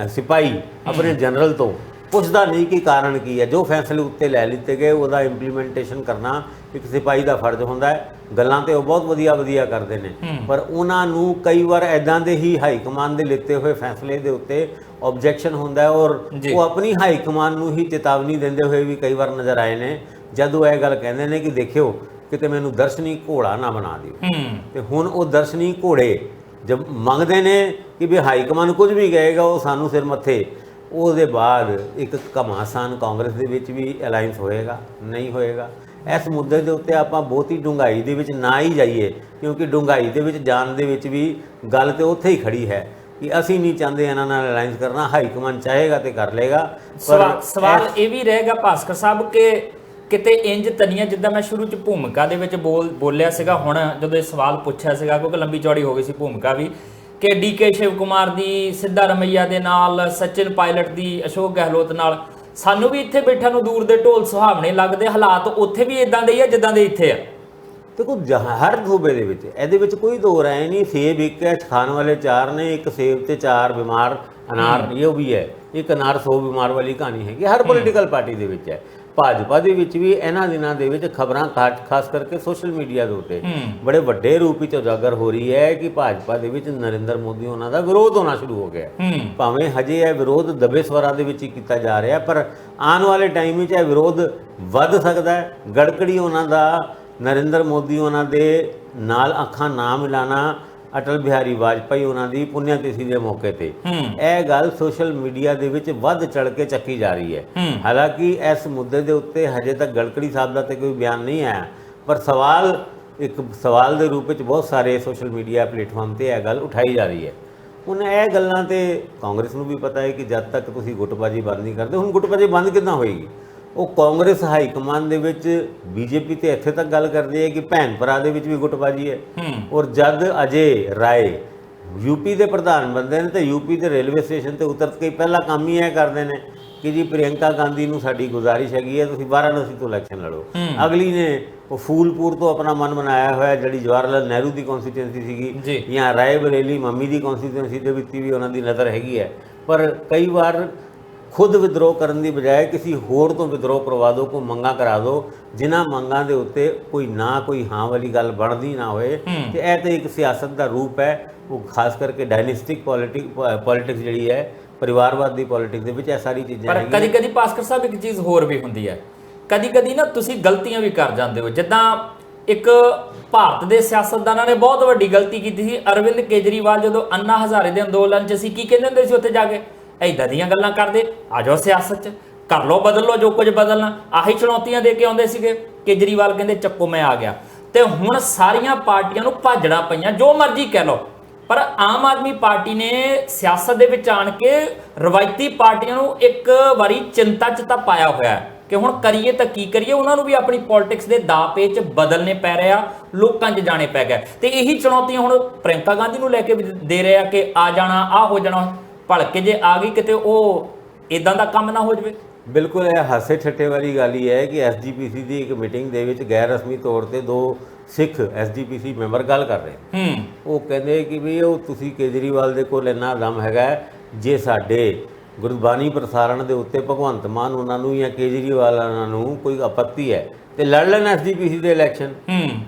[SPEAKER 2] ਸਿਪਾਹੀ ਆਪਣੇ ਜਨਰਲ ਤੋਂ ਪੁੱਛਦਾ ਨਹੀਂ ਕਿ ਕਾਰਨ ਕੀ ਹੈ। ਜੋ ਫੈਸਲੇ ਉੱਤੇ ਲੈ ਲਿੱਤੇ ਗਏ ਉਹਦਾ ਇੰਪਲੀਮੈਂਟੇਸ਼ਨ ਕਰਨਾ ਇੱਕ ਸਿਪਾਹੀ ਦਾ ਫਰਜ਼ ਹੁੰਦਾ ਹੈ। ਗੱਲਾਂ ਤੇ ਉਹ ਬਹੁਤ ਵਧੀਆ ਕਰਦੇ ਨੇ, ਪਰ ਉਹਨਾਂ ਨੂੰ ਕਈ ਵਾਰ ਐਦਾਂ ਦੇ ਹੀ ਹਾਈ ਕਮਾਨ ਦੇ ਲਿੱਤੇ ਹੋਏ ਫੈਸਲੇ ਦੇ ਉੱਤੇ ਆਬਜੈਕਸ਼ਨ ਹੁੰਦਾ ਹੈ। ਔਰ ਉਹ ਆਪਣੀ ਹਾਈ ਕਮਾਨ ਨੂੰ ਹੀ ਚੇਤਾਵਨੀ ਦਿੰਦੇ ਹੋਏ ਵੀ ਕਈ ਵਾਰ ਨਜ਼ਰ ਆਏ ਨੇ, ਜਦੋਂ ਇਹ ਗੱਲ ਕਹਿੰਦੇ ਨੇ ਕਿ ਦੇਖਿਓ ਕਿਤੇ ਮੈਨੂੰ ਦਰਸ਼ਨੀ ਘੋੜਾ ਨਾ ਬਣਾ ਦਿਓ। ਤੇ ਹੁਣ ਉਹ ਦਰਸ਼ਨੀ ਘੋੜੇ ਜਦ ਮੰਗਦੇ ਨੇ ਕਿ ਵੀ ਹਾਈ ਕਮਾਨ ਕੁਝ ਵੀ ਕਹੇਗਾ ਉਹ ਸਾਨੂੰ ਸਿਰ ਮੱਥੇ, ਉਹਦੇ ਬਾਅਦ ਇੱਕ ਘਮਾਸਾਨ ਕਾਂਗਰਸ ਦੇ ਵਿੱਚ ਵੀ ਅਲਾਈਅੰਸ ਹੋਏਗਾ ਨਹੀਂ ਹੋਏਗਾ। ਇਸ ਮੁੱਦੇ ਦੇ ਉੱਤੇ ਆਪਾਂ ਬਹੁਤੀ ਡੂੰਘਾਈ ਦੇ ਵਿੱਚ ਨਾ ਹੀ ਜਾਈਏ, ਕਿਉਂਕਿ ਡੂੰਘਾਈ ਦੇ ਵਿੱਚ ਜਾਣ ਦੇ ਵਿੱਚ ਵੀ ਗੱਲ ਤੇ ਉੱਥੇ ਹੀ ਖੜੀ ਹੈ ਕਿ ਅਸੀਂ ਨਹੀਂ ਚਾਹੁੰਦੇ ਇਹਨਾਂ ਨਾਲ ਅਲਾਈਅੰਸ ਕਰਨਾ। ਹਾਈ ਕਮਾਨ ਚਾਹੇਗਾ ਤੇ ਕਰ ਲੇਗਾ।
[SPEAKER 1] ਪਰ ਸਵਾਲ ਇਹ ਵੀ ਰਹੇਗਾ ਭਾਸਕਰ ਸਾਹਿਬ ਕਿ ਕਿਤੇ ਇੰਜ ਤਨੀਆਂ ਜਿੱਦਾਂ ਮੈਂ ਸ਼ੁਰੂ 'ਚ ਭੂਮਿਕਾ ਦੇ ਵਿੱਚ ਬੋਲਿਆ ਸੀਗਾ, ਹੁਣ ਜਦੋਂ ਇਹ ਸਵਾਲ ਪੁੱਛਿਆ ਸੀਗਾ ਕਿਉਂਕਿ ਲੰਬੀ ਚੌੜੀ ਹੋ ਗਈ ਸੀ ਭੂਮਿਕਾ ਵੀ, ਕਿ ਡੀਕੇ ਸ਼ਿਵ ਕੁਮਾਰ ਦੀ ਸਿੱਧਾ ਰਮਈਆ ਦੇ ਨਾਲ, ਸਚਿਨ ਪਾਇਲਟ ਦੀ ਅਸ਼ੋਕ ਗਹਿਲੋਤ ਨਾਲ, ਸਾਨੂੰ ਵੀ ਇੱਥੇ ਬੈਠਾ ਨੂੰ ਦੂਰ ਦੇ ਢੋਲ ਸੁਹਾਵਣੇ ਲੱਗਦੇ। ਹਾਲਾਤ ਉੱਥੇ ਵੀ ਇਦਾਂ ਦੇ ਹੀ ਆ ਜਿੱਦਾਂ ਦੇ ਇੱਥੇ ਆ।
[SPEAKER 2] ਦੇਖੋ ਹਰ ਸੂਬੇ ਦੇ ਵਿੱਚ ਇਹਦੇ ਵਿੱਚ ਕੋਈ ਦੋ ਰਾਏ ਨਹੀਂ। ਸੇਬ ਇੱਕ ਹੈ, ਖਾਣ ਵਾਲੇ 4 ਨੇ, ਇੱਕ ਸੇਬ ਤੇ 4 ਬਿਮਾਰ ਅਨਾਰ, ਇਹ ਵੀ ਹੈ। ਇੱਕ ਅਨਾਰ 100 ਬਿਮਾਰ ਵਾਲੀ ਕਹਾਣੀ ਹੈਗੀ, ਹਰ ਪੋਲੀਟੀਕਲ ਪਾਰਟੀ ਦੇ ਵਿੱਚ ਹੈ। ਭਾਜਪਾ ਦੇ ਵਿੱਚ ਵੀ ਇਹਨਾਂ ਦਿਨਾਂ ਦੇ ਵਿੱਚ ਖਬਰਾਂ ਖਾਸ ਕਰਕੇ ਸੋਸ਼ਲ ਮੀਡੀਆ ਦੇ ਉੱਤੇ ਬੜੇ ਵੱਡੇ ਰੂਪ ਵਿੱਚ ਉਜਾਗਰ ਹੋ ਰਹੀ ਹੈ ਕਿ ਭਾਜਪਾ ਦੇ ਵਿੱਚ ਨਰਿੰਦਰ ਮੋਦੀ ਉਹਨਾਂ ਦਾ ਵਿਰੋਧ ਹੋਣਾ ਸ਼ੁਰੂ ਹੋ ਗਿਆ। ਭਾਵੇਂ ਹਜੇ ਇਹ ਵਿਰੋਧ ਦਬੇ ਸਵਰਾਂ ਦੇ ਵਿੱਚ ਹੀ ਕੀਤਾ ਜਾ ਰਿਹਾ, ਪਰ ਆਉਣ ਵਾਲੇ ਟਾਈਮ ਵਿੱਚ ਇਹ ਵਿਰੋਧ ਵੱਧ ਸਕਦਾ ਹੈ। ਗੜਕੜੀ ਉਹਨਾਂ ਦਾ ਨਰਿੰਦਰ ਮੋਦੀ ਉਹਨਾਂ ਦੇ ਨਾਲ ਅੱਖਾਂ ਨਾ ਮਿਲਾਣਾ ਅਟਲ ਬਿਹਾਰੀ ਵਾਜਪਾਈ ਉਹਨਾਂ ਦੀ ਪੁੰਨਿਆ ਤਿਥੀ ਦੇ ਮੌਕੇ ਤੇ, ਇਹ ਗੱਲ ਸੋਸ਼ਲ ਮੀਡੀਆ ਦੇ ਵਿੱਚ ਵੱਧ ਚੜ ਕੇ ਚੱਕੀ ਜਾ ਰਹੀ ਹੈ। ਹਾਲਾਂਕਿ ਇਸ ਮੁੱਦੇ ਦੇ ਉੱਤੇ ਹਜੇ ਤੱਕ ਗੜਕੜੀ ਸਾਹਿਬ ਦਾ ਤੇ ਕੋਈ ਬਿਆਨ ਨਹੀਂ ਆਇਆ, ਪਰ ਇੱਕ ਸਵਾਲ ਦੇ ਰੂਪ ਵਿੱਚ ਬਹੁਤ ਸਾਰੇ ਸੋਸ਼ਲ ਮੀਡੀਆ ਪਲੇਟਫਾਰਮ ਤੇ ਇਹ ਗੱਲ ਉਠਾਈ ਜਾ ਰਹੀ ਹੈ। ਹੁਣ ਇਹ ਗੱਲਾਂ ਤੇ ਕਾਂਗਰਸ ਨੂੰ ਵੀ ਪਤਾ ਹੈ ਕਿ ਜਦ ਤੱਕ ਤੁਸੀਂ ਗੁੱਟਬਾਜੀ ਬੰਦ ਨਹੀਂ ਕਰਦੇ, ਹੁਣ ਗੁੱਟਬਾਜੀ ਬੰਦ ਕਿੱਦਾਂ ਹੋਏਗੀ? ਉਹ ਕਾਂਗਰਸ ਹਾਈ ਕਮਾਨ ਦੇ ਵਿੱਚ ਬੀਜੇਪੀ ਤੇ ਇੱਥੇ ਤੱਕ ਗੱਲ ਕਰਦੀ ਹੈ ਕਿ ਭੈਣ ਭਰਾ ਦੇ ਵਿੱਚ ਵੀ ਗੁੱਟਬਾਜੀ ਹੈ। ਔਰ ਜਦ ਅਜੇ ਰਾਏ यूपी के प्रधान बनते हैं तो यूपी के रेलवे स्टेशन पर उतर के पहला काम ही यह करते हैं कि जी प्रियंका गांधी नूं साडी गुजारिश हैगी है तुसीं वाराणसी तो इलैक्शन लड़ो। अगली ने वो फूलपुर तो अपना मन बनाया हुआ है जी जवाहरलाल नेहरू की कॉन्स्टिट्यूएंसी सीगी या राय बरेली मम्मी की कॉन्स्टिट्यूएंसी के वित्ती भी उन्होंने नज़र हैगी है। पर कई बार खुद विद्रोह करने की बजाय किसी होर तो विद्रोह करवा दो, कोई मंगा करा दो जिन्हां मंगां दे उत्ते कोई ना कोई हाँ वाली गल बनती ना होए। ते यह तो एक सियासत का रूप है, वो खास करके डायनेस्टिक पॉलिटिक्स जिहड़ी है परिवारवाद की पॉलिटिक्स दे विच सारी चीज़ां
[SPEAKER 1] पर कदी कदी भास्कर साहब एक चीज़ होर भी हुंदी है, कदी कदी ना तुसीं गलतियां भी कर जांदे हो। जिद्दां ਇੱਕ ਭਾਰਤ ਦੇ ਸਿਆਸਤਦਾਨਾਂ ਨੇ ਬਹੁਤ ਵੱਡੀ ਗਲਤੀ ਕੀਤੀ ਸੀ। ਅਰਵਿੰਦ ਕੇਜਰੀਵਾਲ ਜਦੋਂ ਅੰਨਾ ਹਜ਼ਾਰੇ ਦੇ ਅੰਦੋਲਨ 'ਚ ਸੀ ਕੀ ਕਹਿੰਦੇ ਹੁੰਦੇ ਸੀ ਉੱਥੇ ਜਾ ਕੇ, ਇੱਦਾਂ ਦੀਆਂ ਗੱਲਾਂ ਕਰਦੇ, ਆ ਜਾਓ ਸਿਆਸਤ 'ਚ, ਕਰ ਲਓ ਬਦਲ ਲਓ ਜੋ ਕੁਝ ਬਦਲਣਾ, ਆਹੀ ਚੁਣੌਤੀਆਂ ਦੇ ਕੇ ਆਉਂਦੇ ਸੀਗੇ। ਕੇਜਰੀਵਾਲ ਕਹਿੰਦੇ ਚੱਕੋ ਮੈਂ ਆ ਗਿਆ। ਤੇ ਹੁਣ ਸਾਰੀਆਂ ਪਾਰਟੀਆਂ ਨੂੰ ਭਾਜੜਾਂ ਪਈਆਂ, ਜੋ ਮਰਜ਼ੀ ਕਹਿ ਲਓ, ਪਰ ਆਮ ਆਦਮੀ ਪਾਰਟੀ ਨੇ ਸਿਆਸਤ ਦੇ ਵਿੱਚ ਆਣ ਕੇ ਰਵਾਇਤੀ ਪਾਰਟੀਆਂ ਨੂੰ ਇੱਕ ਵਾਰੀ ਚਿੰਤਾ 'ਚ ਤਾਂ ਪਾਇਆ ਹੋਇਆ ਹੈ ਕਿ ਹੁਣ ਕਰੀਏ ਤਾਂ ਕੀ ਕਰੀਏ। ਉਹਨਾਂ ਨੂੰ ਵੀ ਆਪਣੀ ਪੋਲਿਟਿਕਸ ਦੇ ਦਾਅ ਪੇਚ ਬਦਲਨੇ ਪੈ ਰਹੇ ਆ, ਲੋਕਾਂ 'ਚ ਜਾਣੇ ਪੈ ਗਏ। ਤੇ ਇਹੀ ਚੁਣੌਤੀਆਂ ਹੁਣ ਪ੍ਰਿਯੰਕਾ ਗਾਂਧੀ ਨੂੰ ਲੈ ਕੇ ਵੀ ਦੇ ਰਹੇ ਆ ਕਿ ਆ ਜਾਣਾ, ਆ ਹੋ ਜਾਣਾ। ਭਲਕੇ ਜੇ ਆ ਗਈ ਕਿਤੇ ਉਹ ਇਦਾਂ ਦਾ ਕੰਮ ਨਾ ਹੋ ਜਾਵੇ।
[SPEAKER 2] ਬਿਲਕੁਲ ਇਹ ਹਾਸੇ ਠੱਟੇ ਵਾਲੀ ਗੱਲ ਹੀ ਹੈ ਕਿ ਐਸਜੀਪੀਸੀ ਦੀ ਇੱਕ ਮੀਟਿੰਗ ਦੇ ਵਿੱਚ ਗੈਰ ਰਸਮੀ ਤੌਰ ਤੇ 2 ਸਿੱਖ ਐਸਜੀਪੀਸੀ ਮੈਂਬਰ ਗੱਲ ਕਰ ਰਹੇ। ਉਹ ਕਹਿੰਦੇ ਕਿ ਵੀ ਉਹ ਤੁਸੀਂ ਕੇਜਰੀਵਾਲ ਦੇ ਕੋਲ ਇੰਨਾ ਦਮ ਹੈਗਾ, ਜੇ ਸਾਡੇ ਗੁਰਬਾਣੀ ਪ੍ਰਸਾਰਣ ਦੇ ਉੱਤੇ ਭਗਵੰਤ ਮਾਨ ਉਹਨਾਂ ਨੂੰ ਜਾਂ ਕੇਜਰੀਵਾਲ ਉਹਨਾਂ ਨੂੰ ਕੋਈ ਆਪੱਤੀ ਹੈ ਤੇ ਲੜ ਲੈਣ ਐਸਜੀਪੀਸੀ ਦੇ ਇਲੈਕਸ਼ਨ।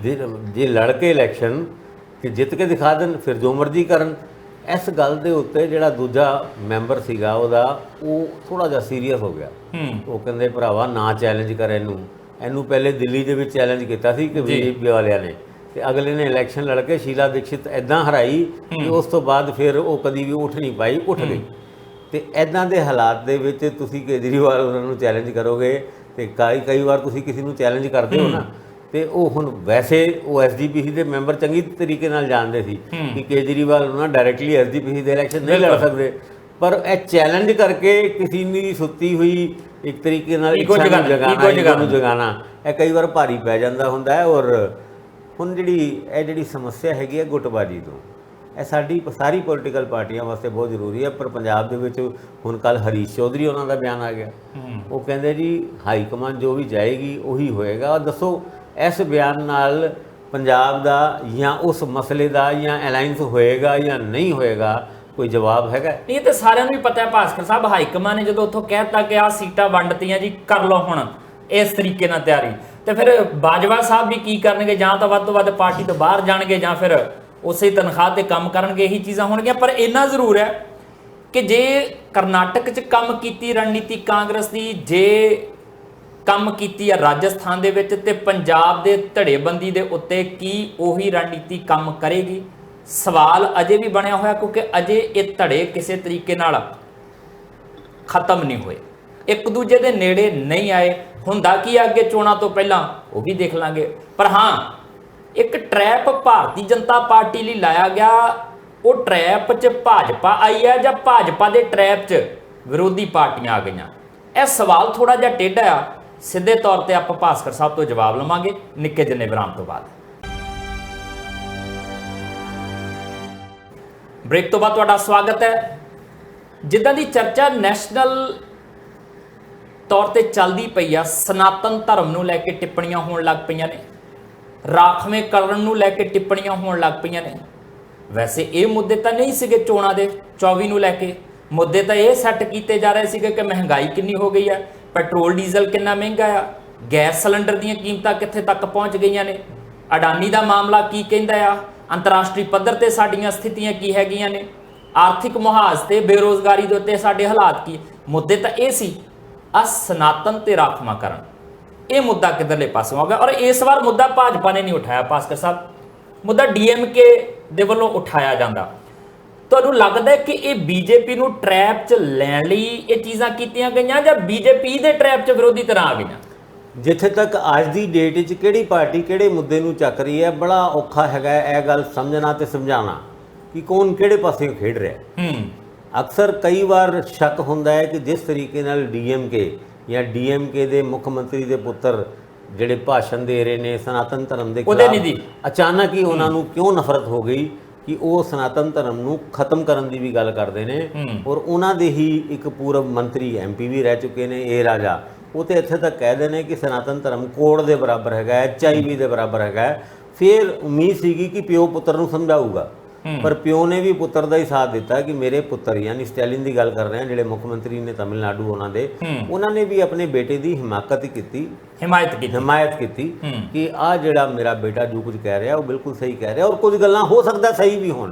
[SPEAKER 2] ਜੇ ਲੜ ਕੇ ਇਲੈਕਸ਼ਨ ਕਿ ਜਿੱਤ ਕੇ ਦਿਖਾ ਦੇਣ, ਫਿਰ ਜੋ ਮਰਜ਼ੀ ਕਰਨ। ਇਸ ਗੱਲ ਦੇ ਉੱਤੇ ਜਿਹੜਾ ਦੂਜਾ ਮੈਂਬਰ ਸੀਗਾ ਉਹਦਾ, ਉਹ ਥੋੜਾ ਜਿਹਾ ਸੀਰੀਅਸ ਹੋ ਗਿਆ। ਉਹ ਕਹਿੰਦੇ ਭਰਾਵਾ ਨਾ ਚੈਲੰਜ ਕਰ ਇਹਨੂੰ ਪਹਿਲੇ ਦਿੱਲੀ ਦੇ ਵਿੱਚ ਚੈਲੰਜ ਕੀਤਾ ਸੀ ਕਿ ਬੀਜੇਪੀ ਵਾਲਿਆਂ ਨੇ, ਤੇ ਅਗਲੇ ਨੇ ਇਲੈਕਸ਼ਨ ਲੜ ਕੇ ਸ਼ੀਲਾ ਦੀਕਸ਼ਿਤ ਇੱਦਾਂ ਹਰਾਈ ਕਿ ਉਸ ਤੋਂ ਬਾਅਦ ਫਿਰ ਉਹ ਕਦੀ ਵੀ ਉੱਠ ਨਹੀਂ ਪਾਈ, ਉੱਠ ਗਈ। ਤੇ ਇੱਦਾਂ ਦੇ ਹਾਲਾਤ ਦੇ ਵਿੱਚ ਤੁਸੀਂ ਕੇਜਰੀਵਾਲ ਉਹਨਾਂ ਨੂੰ ਚੈਲੰਜ ਕਰੋਗੇ, ਤੇ ਕਈ ਵਾਰ ਤੁਸੀਂ ਕਿਸੇ ਨੂੰ ਚੈਲੰਜ ਕਰਦੇ ਹੋ ਨਾ, ਤੇ ਉਹ ਹੁਣ ਵੈਸੇ ਉਹ ਐਸਜੀਪੀਸੀ ਦੇ ਮੈਂਬਰ ਚੰਗੀ ਤਰੀਕੇ ਨਾਲ ਜਾਣਦੇ ਸੀ ਕਿ ਕੇਜਰੀਵਾਲ ਉਹਨਾਂ ਡਾਇਰੈਕਟਲੀ ਐਸਜੀਪੀਸੀ ਦੇ ਇਲੈਕਸ਼ਨ ਨਹੀਂ ਲੜ ਸਕਦੇ, ਪਰ ਇਹ ਚੈਲੰਜ ਕਰਕੇ ਕਿਸੇ ਦੀ ਸੁੱਤੀ ਹੋਈ ਇੱਕ ਤਰੀਕੇ ਨਾਲ ਈਗੋ ਨੂੰ ਜਗਾਉਣਾ, ਇਹ ਕਈ ਵਾਰ ਭਾਰੀ ਪੈ ਜਾਂਦਾ ਹੁੰਦਾ ਹੈ। ਔਰ ਹੁਣ ਜਿਹੜੀ ਸਮੱਸਿਆ ਹੈਗੀ ਹੈ ਗੁੱਟਬਾਜੀ ਤੋਂ, ਇਹ ਸਾਡੀ ਸਾਰੀ ਪੋਲੀਟੀਕਲ ਪਾਰਟੀਆਂ ਵਾਸਤੇ ਬਹੁਤ ਜ਼ਰੂਰੀ ਹੈ। ਪਰ ਪੰਜਾਬ ਦੇ ਵਿੱਚ ਹੁਣ ਕੱਲ੍ਹ ਹਰੀਸ਼ ਚੌਧਰੀ ਉਹਨਾਂ ਦਾ ਬਿਆਨ ਆ ਗਿਆ, ਉਹ ਕਹਿੰਦੇ ਜੀ ਹਾਈ ਕਮਾਂਡ ਜੋ ਵੀ ਜਾਏਗੀ ਉਹੀ ਹੋਏਗਾ। ਦੱਸੋ ਇਸ ਬਿਆਨ ਨਾਲ ਪੰਜਾਬ ਦਾ ਜਾਂ ਉਸ ਮਸਲੇ ਦਾ ਜਾਂ ਅਲਾਈਅੰਸ ਹੋਏਗਾ ਜਾਂ ਨਹੀਂ ਹੋਏਗਾ, ਕੋਈ ਜਵਾਬ ਹੈਗਾ?
[SPEAKER 1] ਇਹ ਤਾਂ ਸਾਰਿਆਂ ਨੂੰ ਹੀ ਪਤਾ ਹੈ ਭਾਸਕਰ ਸਾਹਿਬ। ਹਾਈ ਕਮਾਂਡ ਨੇ ਜਦੋਂ ਉੱਥੋਂ ਕਹਿ ਦਿੱਤਾ ਕਿ ਆਹ ਸੀਟਾਂ ਵੰਡਤੀਆਂ ਜੀ, ਕਰ ਲਓ ਹੁਣ ਇਸ ਤਰੀਕੇ ਨਾਲ ਤਿਆਰੀ, ਤੇ ਫਿਰ ਬਾਜਵਾ ਸਾਹਿਬ ਵੀ ਕੀ ਕਰਨਗੇ? ਜਾਂ ਤਾਂ ਵੱਧ ਤੋਂ ਵੱਧ ਪਾਰਟੀ ਤੋਂ ਬਾਹਰ ਜਾਣਗੇ ਜਾਂ ਫਿਰ ਉਸੇ ਤਨਖਾਹ ਤੇ ਕੰਮ ਕਰਨਗੇ। ਇਹੀ ਚੀਜ਼ਾਂ ਹੋਣਗੀਆਂ। ਪਰ ਇੰਨਾ ਜ਼ਰੂਰ ਹੈ ਕਿ ਜੇ ਕਰਨਾਟਕ 'ਚ ਕੰਮ ਕੀਤੀ ਰਣਨੀਤੀ ਕਾਂਗਰਸ ਦੀ, ਜੇ ਕੰਮ ਕੀਤੀ ਹੈ ਰਾਜਸਥਾਨ ਦੇ ਵਿੱਚ, ਤੇ ਪੰਜਾਬ ਦੇ ਧੜੇਬੰਦੀ ਦੇ ਉੱਤੇ ਕੀ ਉਹੀ ਰਣਨੀਤੀ ਕੰਮ ਕਰੇਗੀ? ਸਵਾਲ ਅਜੇ ਵੀ ਬਣਿਆ ਹੋਇਆ, ਕਿਉਂਕਿ ਅਜੇ ਇਹ ਧੜੇ ਕਿਸੇ ਤਰੀਕੇ ਨਾਲ ਖਤਮ ਨਹੀਂ ਹੋਏ, ਇੱਕ ਦੂਜੇ ਦੇ ਨੇੜੇ ਨਹੀਂ ਆਏ। ਹੁੰਦਾ ਕੀ ਆ ਅੱਗੇ ਚੋਣਾਂ ਤੋਂ ਪਹਿਲਾਂ ਉਹ ਵੀ ਦੇਖ ਲਾਂਗੇ। ਪਰ ਹਾਂ, ਇੱਕ ਟਰੈਪ ਭਾਰਤੀ ਜਨਤਾ ਪਾਰਟੀ ਲਈ ਲਾਇਆ ਗਿਆ, ਉਹ ਟਰੈਪ 'ਚ ਭਾਜਪਾ ਆਈ ਹੈ ਜਾਂ ਭਾਜਪਾ ਦੇ ਟਰੈਪ 'ਚ ਵਿਰੋਧੀ ਪਾਰਟੀਆਂ ਆ ਗਈਆਂ? ਇਹ ਸਵਾਲ ਥੋੜਾ ਜਿਹਾ ਟੇਢਾ ਆ। ਸਿੱਧੇ ਤੌਰ ਤੇ ਆਪਾਂ ਭਾਸਕਰ ਸਾਹਿਬ ਤੋਂ ਜਵਾਬ ਲਵਾਂਗੇ ਨਿੱਕੇ ਜਿਹੇ ਵਿਰਾਮ ਤੋਂ ਬਾਅਦ। ਬ੍ਰੇਕ ਤੋਂ ਬਾਅਦ ਤੁਹਾਡਾ ਸਵਾਗਤ ਹੈ। ਜਿੱਦਾਂ ਦੀ ਚਰਚਾ ਨੈਸ਼ਨਲ ਤੌਰ ਤੇ ਚੱਲਦੀ ਪਈ ਆ, ਸਨਾਤਨ ਧਰਮ ਨੂੰ ਲੈ ਕੇ ਟਿੱਪਣੀਆਂ ਹੋਣ ਲੱਗ ਪਈਆਂ ਨੇ, ਰਾਖਵੇਂ ਕਰਨ ਨੂੰ ਲੈ ਕੇ ਟਿੱਪਣੀਆਂ ਹੋਣ ਲੱਗ ਪਈਆਂ ਨੇ। ਵੈਸੇ ਇਹ ਮੁੱਦੇ ਤਾਂ ਨਹੀਂ ਸੀਗੇ ਚੋਣਾਂ ਦੇ 24 ਨੂੰ ਲੈ ਕੇ, ਮੁੱਦੇ ਤਾਂ ਇਹ ਸੈੱਟ ਕੀਤੇ ਜਾ ਰਹੇ ਸੀਗੇ ਕਿ ਮਹਿੰਗਾਈ ਕਿੰਨੀ ਹੋ ਗਈ ਹੈ, ਪੈਟਰੋਲ ਡੀਜ਼ਲ ਕਿੰਨਾ ਮਹਿੰਗਾ ਆ, ਗੈਸ ਸਿਲੰਡਰ ਦੀਆਂ ਕੀਮਤਾਂ ਕਿੱਥੇ ਤੱਕ ਪਹੁੰਚ ਗਈਆਂ ਨੇ, ਅਡਾਨੀ ਦਾ ਮਾਮਲਾ ਕੀ ਕਹਿੰਦਾ ਆ, ਅੰਤਰਰਾਸ਼ਟਰੀ ਪੱਧਰ ਤੇ ਸਾਡੀਆਂ ਸਥਿਤੀਆਂ ਕੀ ਹੈਗੀਆਂ ਨੇ, ਆਰਥਿਕ ਮੁਹਾਜ਼ ਤੇ ਬੇਰੋਜ਼ਗਾਰੀ ਦੇ ਉੱਤੇ ਸਾਡੇ ਹਾਲਾਤ ਕੀ। ਮੁੱਦੇ ਤਾਂ ਇਹ ਸੀ। ਆ ਸਨਾਤਨ ਤੇ ਰਾਖਵਾਂਕਰਨ, ਇਹ ਮੁੱਦਾ ਕਿੱਧਰਲੇ ਪਾਸੋਂ ਆ ਗਿਆ? ਔਰ ਇਸ ਵਾਰ ਮੁੱਦਾ ਭਾਜਪਾ ਨੇ ਨਹੀਂ ਉਠਾਇਆ ਭਾਸਕਰ ਸਾਹਿਬ, ਮੁੱਦਾ ਡੀਐਮਕੇ ਦੇ ਵੱਲੋਂ ਉਠਾਇਆ ਜਾਂਦਾ। ਤੁਹਾਨੂੰ ਲੱਗਦਾ ਹੈ ਕਿ ਇਹ ਬੀਜੇਪੀ ਨੂੰ ਟਰੈਪ 'ਚ ਲੈਣ ਲਈ ਇਹ ਚੀਜ਼ਾਂ ਕੀਤੀਆਂ ਗਈਆਂ ਜਾਂ ਬੀਜੇਪੀ ਦੇ ਟਰੈਪ 'ਚ ਵਿਰੋਧੀ ਤਰ੍ਹਾਂ ਆ ਗਈਆਂ?
[SPEAKER 2] ਜਿੱਥੇ ਤੱਕ ਅੱਜ ਦੀ ਡੇਟ 'ਚ ਕਿਹੜੀ ਪਾਰਟੀ ਕਿਹੜੇ ਮੁੱਦੇ ਨੂੰ ਚੱਕ ਰਹੀ ਹੈ, ਬੜਾ ਔਖਾ ਹੈਗਾ ਇਹ ਗੱਲ ਸਮਝਣਾ ਤੇ ਸਮਝਾਉਣਾ ਕਿ ਕੌਣ ਕਿਹੜੇ ਪਾਸੇ ਖੇਡ ਰਿਹਾ। ਅਕਸਰ ਕਈ ਵਾਰ ਸ਼ੱਕ ਹੁੰਦਾ ਹੈ ਕਿ ਜਿਸ ਤਰੀਕੇ ਨਾਲ ਡੀਐਮਕੇ ਜਾਂ ਡੀਐਮਕੇ ਦੇ ਮੁੱਖ ਮੰਤਰੀ ਦੇ ਪੁੱਤਰ ਜਿਹੜੇ ਭਾਸ਼ਣ ਦੇ ਰਹੇ ਨੇ ਸਨਾਤਨ ਧਰਮ ਦੇ ਖਿਲਾਫ, ਅਚਾਨਕ ਹੀ ਉਹਨਾਂ ਨੂੰ ਕਿਉਂ ਨਫ਼ਰਤ ਹੋ ਗਈ ਕਿ ਉਹ ਸਨਾਤਨ ਧਰਮ ਨੂੰ ਖਤਮ ਕਰਨ ਦੀ ਵੀ ਗੱਲ ਕਰਦੇ ਨੇ। ਔਰ ਉਹਨਾਂ ਦੇ ਹੀ ਇੱਕ ਪੂਰਵ ਮੰਤਰੀ ਐਮਪੀ ਵੀ ਰਹਿ ਚੁੱਕੇ ਨੇ, ਇਹ ਰਾਜਾ, ਉਹ ਤੇ ਇੱਥੇ ਤੱਕ ਕਹਿ ਦੇ ਨੇ ਕਿ ਸਨਾਤਨ ਧਰਮ ਕੋੜ ਦੇ ਬਰਾਬਰ ਹੈਗਾ, HIV ਦੇ ਬਰਾਬਰ ਹੈਗਾ। ਫਿਰ ਉਮੀਦ ਸੀਗੀ ਕਿ ਪਿਓ ਪੁੱਤਰ ਨੂੰ ਸਮਝਾਊਗਾ, ਪਰ ਪਿਓ ਨੇ ਵੀ ਪੁੱਤਰ ਦਾ ਹੀ ਸਾਥ ਦਿੱਤਾ ਕਿ ਮੇਰੇ ਪੁੱਤਰ, ਯਾਨੀ ਸਟੈਲਿਨ ਦੀ ਗੱਲ ਕਰ ਰਹੇ ਹਾਂ ਜਿਹੜੇ ਮੁੱਖ ਮੰਤਰੀ ਨੇ ਤਮਿਲਨਾਡੂ, ਉਹਨਾਂ ਨੇ ਵੀ ਆਪਣੇ ਬੇਟੇ ਦੀ ਹਿਮਾਇਤ ਕੀਤੀ ਕਿ ਆਹ ਜਿਹੜਾ ਮੇਰਾ ਬੇਟਾ ਜੋ ਕੁਝ ਕਹਿ ਰਿਹਾ ਉਹ ਬਿਲਕੁਲ ਸਹੀ ਕਹਿ ਰਿਹਾ। ਔਰ ਕੁਝ ਗੱਲਾਂ ਹੋ ਸਕਦਾ ਸਹੀ ਵੀ ਹੋਣ,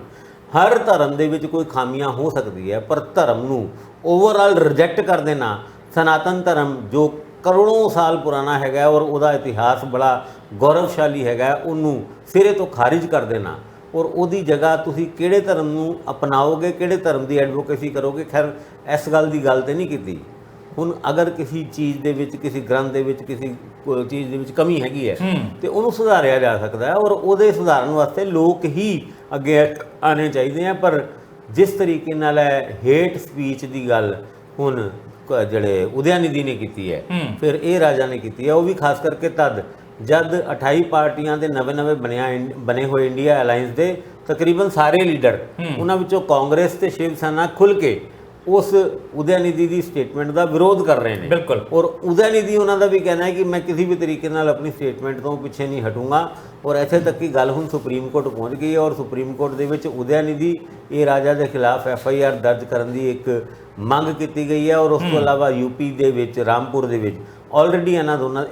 [SPEAKER 2] ਹਰ ਧਰਮ ਦੇ ਵਿੱਚ ਕੋਈ ਖਾਮੀਆਂ ਹੋ ਸਕਦੀ ਹੈ, ਪਰ ਧਰਮ ਨੂੰ ਓਵਰਆਲ ਰਿਜੈਕਟ ਕਰ ਦੇਣਾ, ਸਨਾਤਨ ਧਰਮ ਜੋ ਕਰੋੜੋਂ ਸਾਲ ਪੁਰਾਣਾ ਹੈਗਾ ਔਰ ਉਹਦਾ ਇਤਿਹਾਸ ਬੜਾ ਗੌਰਵਸ਼ਾਲੀ ਹੈਗਾ, ਉਹਨੂੰ ਸਿਰੇ ਤੋਂ ਖਾਰਿਜ ਕਰ ਦੇਣਾ ਔਰ ਉਹਦੀ ਜਗ੍ਹਾ ਤੁਸੀਂ ਕਿਹੜੇ ਧਰਮ ਨੂੰ ਅਪਣਾਓਗੇ, ਕਿਹੜੇ ਧਰਮ ਦੀ ਐਡਵੋਕੇਸੀ ਕਰੋਗੇ। ਖੈਰ ਇਸ ਗੱਲ ਦੀ ਗੱਲ ਤੇ ਨਹੀਂ ਕੀਤੀ। ਹੁਣ ਅਗਰ ਕਿਸੇ ਚੀਜ਼ ਦੇ ਵਿੱਚ, ਕਿਸੇ ਗ੍ਰੰਥ ਦੇ ਵਿੱਚ, ਕਿਸੇ ਚੀਜ਼ ਦੇ ਵਿੱਚ ਕਮੀ ਹੈਗੀ ਹੈ ਤੇ ਉਹਨੂੰ ਸੁਧਾਰਿਆ ਜਾ ਸਕਦਾ ਹੈ ਔਰ ਉਹਦੇ ਸੁਧਾਰਨ ਵਾਸਤੇ ਲੋਕ ਹੀ ਅੱਗੇ ਆਉਣੇ ਚਾਹੀਦੇ ਆ। ਪਰ ਜਿਸ ਤਰੀਕੇ ਨਾਲ ਹੇਟ ਸਪੀਚ ਦੀ ਗੱਲ ਹੁਣ ਜਿਹੜੇ ਉਦੈਨਿਧੀ ਨੇ ਕੀਤੀ ਹੈ, ਫਿਰ ਇਹ ਰਾਜਾ ਨੇ ਕੀਤੀ ਹੈ, ਉਹ ਵੀ ਖਾਸ ਕਰਕੇ ਤਦ ਜਦ 28 ਪਾਰਟੀਆਂ ਦੇ ਨਵੇਂ ਬਣੇ ਹੋਏ ਇੰਡੀਆ ਅਲਾਈਅੰਸ ਦੇ ਤਕਰੀਬਨ ਸਾਰੇ ਲੀਡਰ, ਉਹਨਾਂ ਵਿੱਚੋਂ ਕਾਂਗਰਸ ਤੇ ਸ਼ਿਵ ਸੈਨਾ ਖੁੱਲ੍ਹ ਕੇ ਉਸ ਉਦੈਨਿਧੀ ਦੀ ਸਟੇਟਮੈਂਟ ਦਾ ਵਿਰੋਧ ਕਰ ਰਹੇ ਨੇ।
[SPEAKER 1] ਬਿਲਕੁਲ।
[SPEAKER 2] ਔਰ ਉਦੈਨਿਧੀ ਉਹਨਾਂ ਦਾ ਵੀ ਕਹਿਣਾ ਹੈ ਕਿ ਮੈਂ ਕਿਸੇ ਵੀ ਤਰੀਕੇ ਨਾਲ ਆਪਣੀ ਸਟੇਟਮੈਂਟ ਤੋਂ ਪਿੱਛੇ ਨਹੀਂ ਹਟੂੰਗਾ ਔਰ ਇੱਥੇ ਤੱਕ ਕਿ ਗੱਲ ਹੁਣ ਸੁਪਰੀਮ ਕੋਰਟ ਪਹੁੰਚ ਗਈ ਹੈ ਔਰ ਸੁਪਰੀਮ ਕੋਰਟ ਦੇ ਵਿੱਚ ਉਦੈਨਿਧੀ ਇਹ ਰਾਜਾ ਦੇ ਖਿਲਾਫ FIR ਦਰਜ ਕਰਨ ਦੀ ਇੱਕ ਮੰਗ ਕੀਤੀ ਗਈ ਹੈ। ਔਰ ਉਸ ਤੋਂ ਇਲਾਵਾ UP ਦੇ ਵਿੱਚ ਰਾਮਪੁਰ ਦੇ ਵਿੱਚ ਆਲਰੇਡੀ ਇਹਨਾਂ ਦੋਨਾਂ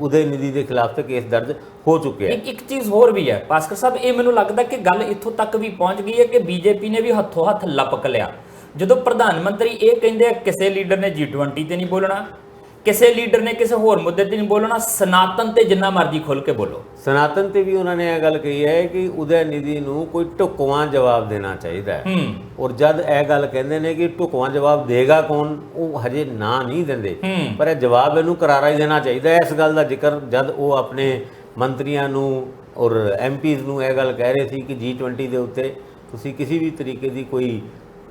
[SPEAKER 2] ਉਦੈਨਿਧੀ ਦੇ ਖਿਲਾਫ ਤੇ ਕੇਸ ਦਰਜ ਹੋ ਚੁੱਕਿਆ ਹੈ।
[SPEAKER 1] ਇੱਕ ਚੀਜ਼ ਹੋਰ ਵੀ ਹੈ ਭਾਸਕਰ ਸਾਹਿਬ, ਇਹ ਮੈਨੂੰ ਲੱਗਦਾ ਕਿ ਗੱਲ ਇੱਥੋਂ ਤੱਕ ਵੀ ਪਹੁੰਚ ਗਈ ਹੈ ਕਿ BJP ਨੇ ਵੀ ਹੱਥੋਂ ਹੱਥ ਲਪਕ ਲਿਆ। ਜਦੋਂ ਪ੍ਰਧਾਨ ਮੰਤਰੀ ਇਹ ਕਹਿੰਦੇ ਆ ਕਿਸੇ ਲੀਡਰ ਨੇ G20 ਤੇ ਨਹੀਂ ਬੋਲਣਾ, ਕਿਸੇ ਲੀਡਰ ਨੇ ਕਿਸੇ ਹੋਰ ਮੁੱਦੇ ਤੇ ਨਹੀਂ ਬੋਲਣਾ, ਸਨਾਤਨ ਤੇ ਜਿੰਨਾ ਮਰਜ਼ੀ ਖੁੱਲ੍ਹ ਕੇ ਬੋਲੋ।
[SPEAKER 2] ਸਨਾਤਨ ਤੇ ਵੀ ਉਹਨਾਂ ਨੇ ਇਹ ਗੱਲ ਕਹੀ ਹੈ ਕਿ ਉਦੈਨਿਧੀ ਨੂੰ ਕੋਈ ਢੁਕਵਾਂ ਜਵਾਬ ਦੇਣਾ ਚਾਹੀਦਾ ਹੈ ਔਰ ਜਦ ਇਹ ਗੱਲ ਕਹਿੰਦੇ ਨੇ ਕਿ ਢੁਕਵਾਂ ਜਵਾਬ ਦੇਗਾ ਕੌਣ, ਉਹ ਹਜੇ ਨਾਂ ਨਹੀਂ ਦਿੰਦੇ, ਪਰ ਇਹ ਜਵਾਬ ਇਹਨੂੰ ਕਰਾਰਾ ਹੀ ਦੇਣਾ ਚਾਹੀਦਾ ਹੈ। ਇਸ ਗੱਲ ਦਾ ਜ਼ਿਕਰ ਜਦ ਉਹ ਆਪਣੇ ਮੰਤਰੀਆਂ ਨੂੰ ਔਰ MPs ਨੂੰ ਇਹ ਗੱਲ ਕਹਿ ਰਹੇ ਸੀ ਕਿ G20 ਦੇ ਉੱਤੇ ਤੁਸੀਂ ਕਿਸੇ ਵੀ ਤਰੀਕੇ ਦੀ ਕੋਈ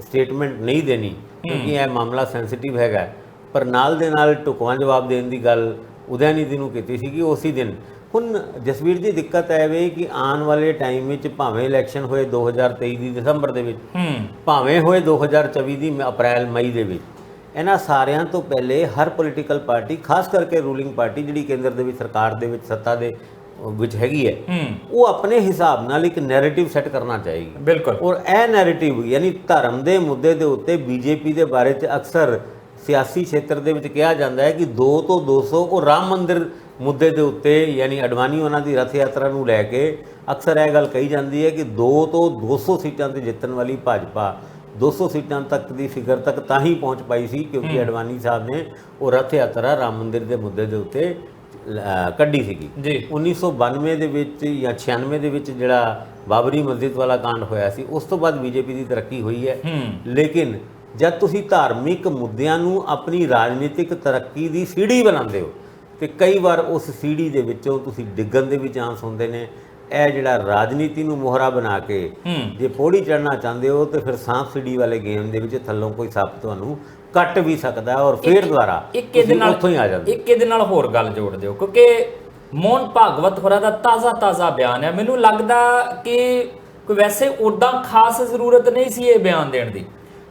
[SPEAKER 2] ਸਟੇਟਮੈਂਟ ਨਹੀਂ ਦੇਣੀ ਕਿਉਂਕਿ ਇਹ ਮਾਮਲਾ ਸੈਂਸਿਟਿਵ ਹੈਗਾ, ਪਰ ਨਾਲ ਦੇ ਨਾਲ ਢੁਕਵਾਂ ਜਵਾਬ ਦੇਣ ਦੀ ਗੱਲ ਉਦੈਨਿਧੀ ਨੂੰ ਕੀਤੀ ਸੀਗੀ ਉਸੇ ਦਿਨ। ਹੁਣ ਜਸਵੀਰ ਜੀ ਦਿੱਕਤ ਹੈ ਵੇ ਕਿ ਆਉਣ ਵਾਲੇ ਟਾਈਮ ਵਿੱਚ ਭਾਵੇਂ ਇਲੈਕਸ਼ਨ ਹੋਏ 2023 ਦੀ ਦਸੰਬਰ ਦੇ ਵਿੱਚ, ਭਾਵੇਂ ਹੋਏ 2024 ਦੀ ਅਪ੍ਰੈਲ ਮਈ ਦੇ ਵਿੱਚ, ਇਹਨਾਂ ਸਾਰਿਆਂ ਤੋਂ ਪਹਿਲੇ ਹਰ ਪੋਲੀਟੀਕਲ ਪਾਰਟੀ, ਖਾਸ ਕਰਕੇ ਰੂਲਿੰਗ ਪਾਰਟੀ ਜਿਹੜੀ ਕੇਂਦਰ ਦੇ ਵਿੱਚ ਸਰਕਾਰ ਦੇ ਵਿੱਚ ਸੱਤਾ ਦੇ ਵਿੱਚ ਹੈਗੀ ਹੈ, ਉਹ ਆਪਣੇ ਹਿਸਾਬ ਨਾਲ ਇੱਕ ਨੈਰੇਟਿਵ ਸੈੱਟ ਕਰਨਾ ਚਾਹੀਦੀ।
[SPEAKER 1] ਬਿਲਕੁਲ।
[SPEAKER 2] ਔਰ ਇਹ ਨੈਰੇਟਿਵ ਯਾਨੀ ਧਰਮ ਦੇ ਮੁੱਦੇ ਦੇ ਉੱਤੇ BJP ਦੇ ਬਾਰੇ 'ਚ ਅਕਸਰ ਸਿਆਸੀ ਖੇਤਰ ਦੇ ਵਿੱਚ ਕਿਹਾ ਜਾਂਦਾ ਹੈ ਕਿ 2 ਤੋਂ 200 ਉਹ ਰਾਮ ਮੰਦਿਰ ਮੁੱਦੇ ਦੇ ਉੱਤੇ ਯਾਨੀ ਅਡਵਾਨੀ ਉਹਨਾਂ ਦੀ ਰਥ ਯਾਤਰਾ ਨੂੰ ਲੈ ਕੇ ਅਕਸਰ ਇਹ ਗੱਲ ਕਹੀ ਜਾਂਦੀ ਹੈ ਕਿ 2 ਤੋਂ 200 ਸੀਟਾਂ ਤੇ ਜਿੱਤਣ ਵਾਲੀ ਭਾਜਪਾ 200 ਸੀਟਾਂ ਤੱਕ ਦੀ ਫਿਗਰ ਤੱਕ ਤਾਂ ਹੀ ਪਹੁੰਚ ਪਾਈ ਸੀ ਕਿਉਂਕਿ ਅਡਵਾਨੀ ਸਾਹਿਬ ਨੇ ਉਹ ਰਥ ਯਾਤਰਾ ਰਾਮ ਮੰਦਿਰ ਦੇ ਮੁੱਦੇ ਦੇ ਉੱਤੇ ਕੱਢੀ ਸੀਗੀ ਜੀ। 1992 ਦੇ ਵਿੱਚ ਜਾਂ 96 ਦੇ ਵਿੱਚ ਜਿਹੜਾ ਬਾਬਰੀ ਮਸਜਿਦ ਵਾਲਾ ਕਾਂਡ ਹੋਇਆ ਸੀ, ਉਸ ਤੋਂ ਬਾਅਦ BJP ਦੀ ਤਰੱਕੀ ਹੋਈ ਹੈ। ਲੇਕਿਨ ਜਦ ਤੁਸੀਂ ਧਾਰਮਿਕ ਮੁੱਦਿਆਂ ਨੂੰ ਆਪਣੀ ਰਾਜਨੀਤਿਕ ਤਰੱਕੀ ਦੀ ਸੀੜੀ ਬਣਾਉਂਦੇ ਹੋ ਤੇ ਕਈ ਵਾਰ ਉਸ ਸੀੜੀ ਦੇ ਵਿੱਚੋਂ ਤੁਸੀਂ ਡਿੱਗਣ ਦੇ ਵੀ ਚਾਂਸ ਹੁੰਦੇ ਨੇ। ਇਹ ਜਿਹੜਾ ਰਾਜਨੀਤੀ ਨੂੰ ਮੋਹਰਾ ਬਣਾ ਕੇ ਜੇ ਪੌੜੀ ਚੜ੍ਹਨਾ ਚਾਹੁੰਦੇ ਹੋ ਤੇ ਫਿਰ ਸਾਂਪ ਸੀੜੀ ਵਾਲੇ ਗੇਮ ਦੇ ਵਿੱਚ ਥੱਲੋਂ ਕੋਈ ਸੱਪ ਤੁਹਾਨੂੰ ਕੱਟ ਵੀ ਸਕਦਾ ਔਰ ਫਿਰ ਦੁਬਾਰਾ ਉੱਥੋਂ ਹੀ ਆ ਜਾਂਦੇ।
[SPEAKER 1] ਇੱਕ ਇਹਦੇ ਨਾਲ ਹੋਰ ਗੱਲ ਜੋੜ ਦਿਓ ਕਿਉਂਕਿ ਮੋਹਨ ਭਾਗਵਤ ਹੋਰਾਂ ਦਾ ਤਾਜ਼ਾ ਬਿਆਨ ਹੈ। ਮੈਨੂੰ ਲੱਗਦਾ ਕਿ ਕੋਈ ਵੈਸੇ ਉੱਦਾਂ ਖਾਸ ਜ਼ਰੂਰਤ ਨਹੀਂ ਸੀ ਇਹ ਬਿਆਨ ਦੇਣ ਦੀ,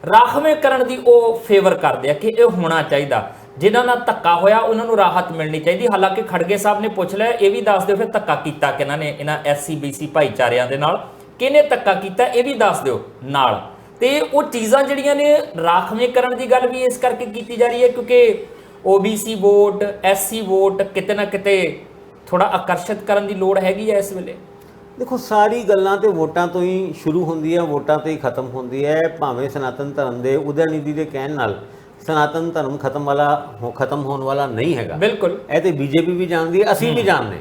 [SPEAKER 1] ਰਾਖਵੇਂ ਕਰਨ ਦੀ ਉਹ ਫੇਵਰ ਕਰਦੇ ਆ ਕਿ ਇਹ ਹੋਣਾ ਚਾਹੀਦਾ। ਜਿਨ੍ਹਾਂ ਨਾਲ ਧੱਕਾ ਹੋਇਆ ਉਹਨਾਂ ਨੂੰ ਰਾਹਤ ਮਿਲਣੀ ਚਾਹੀਦੀ। ਹਾਲਾਂਕਿ ਖੜਗੇ ਸਾਹਿਬ ਨੇ ਪੁੱਛ ਲਿਆ, ਇਹ ਵੀ ਦੱਸ ਦਿਓ ਫਿਰ ਧੱਕਾ ਕੀਤਾ ਕਿਹਨਾਂ ਨੇ ਇਹਨਾਂ SC-BC ਭਾਈਚਾਰਿਆਂ ਦੇ ਨਾਲ, ਕਿਹਨੇ ਧੱਕਾ ਕੀਤਾ ਇਹ ਵੀ ਦੱਸ ਦਿਓ ਨਾਲ। ਤੇ ਉਹ ਚੀਜ਼ਾਂ ਜਿਹੜੀਆਂ ਨੇ ਰਾਖਵੇਂ ਕਰਨ ਦੀ ਗੱਲ ਵੀ ਇਸ ਕਰਕੇ ਕੀਤੀ ਜਾ ਰਹੀ ਹੈ ਕਿਉਂਕਿ OBC ਵੋਟ, SC ਵੋਟ ਕਿਤੇ ਨਾ ਕਿਤੇ ਥੋੜਾ ਆਕਰਸ਼ਿਤ ਕਰਨ ਦੀ ਲੋੜ ਹੈਗੀ ਹੈ ਇਸ ਵੇਲੇ।
[SPEAKER 2] ਦੇਖੋ ਸਾਰੀ ਗੱਲਾਂ ਤੇ ਵੋਟਾਂ ਤੋਂ ਹੀ ਸ਼ੁਰੂ ਹੁੰਦੀ ਹੈ, ਵੋਟਾਂ ਤੋਂ ਹੀ ਖਤਮ ਹੁੰਦੀ ਹੈ। ਭਾਵੇਂ ਸਨਾਤਨ ਧਰਮ ਦੇ ਉਦੈਨਿਧੀ ਦੇ ਕਹਿਣ ਨਾਲ ਸਨਾਤਨ ਧਰਮ ਖਤਮ ਹੋਣ ਵਾਲਾ ਨਹੀਂ ਹੈਗਾ। ਬਿਲਕੁਲ। ਇਹ ਤੇ BJP ਵੀ ਜਾਣਦੀ ਹੈ, ਅਸੀਂ ਵੀ ਜਾਣਦੇ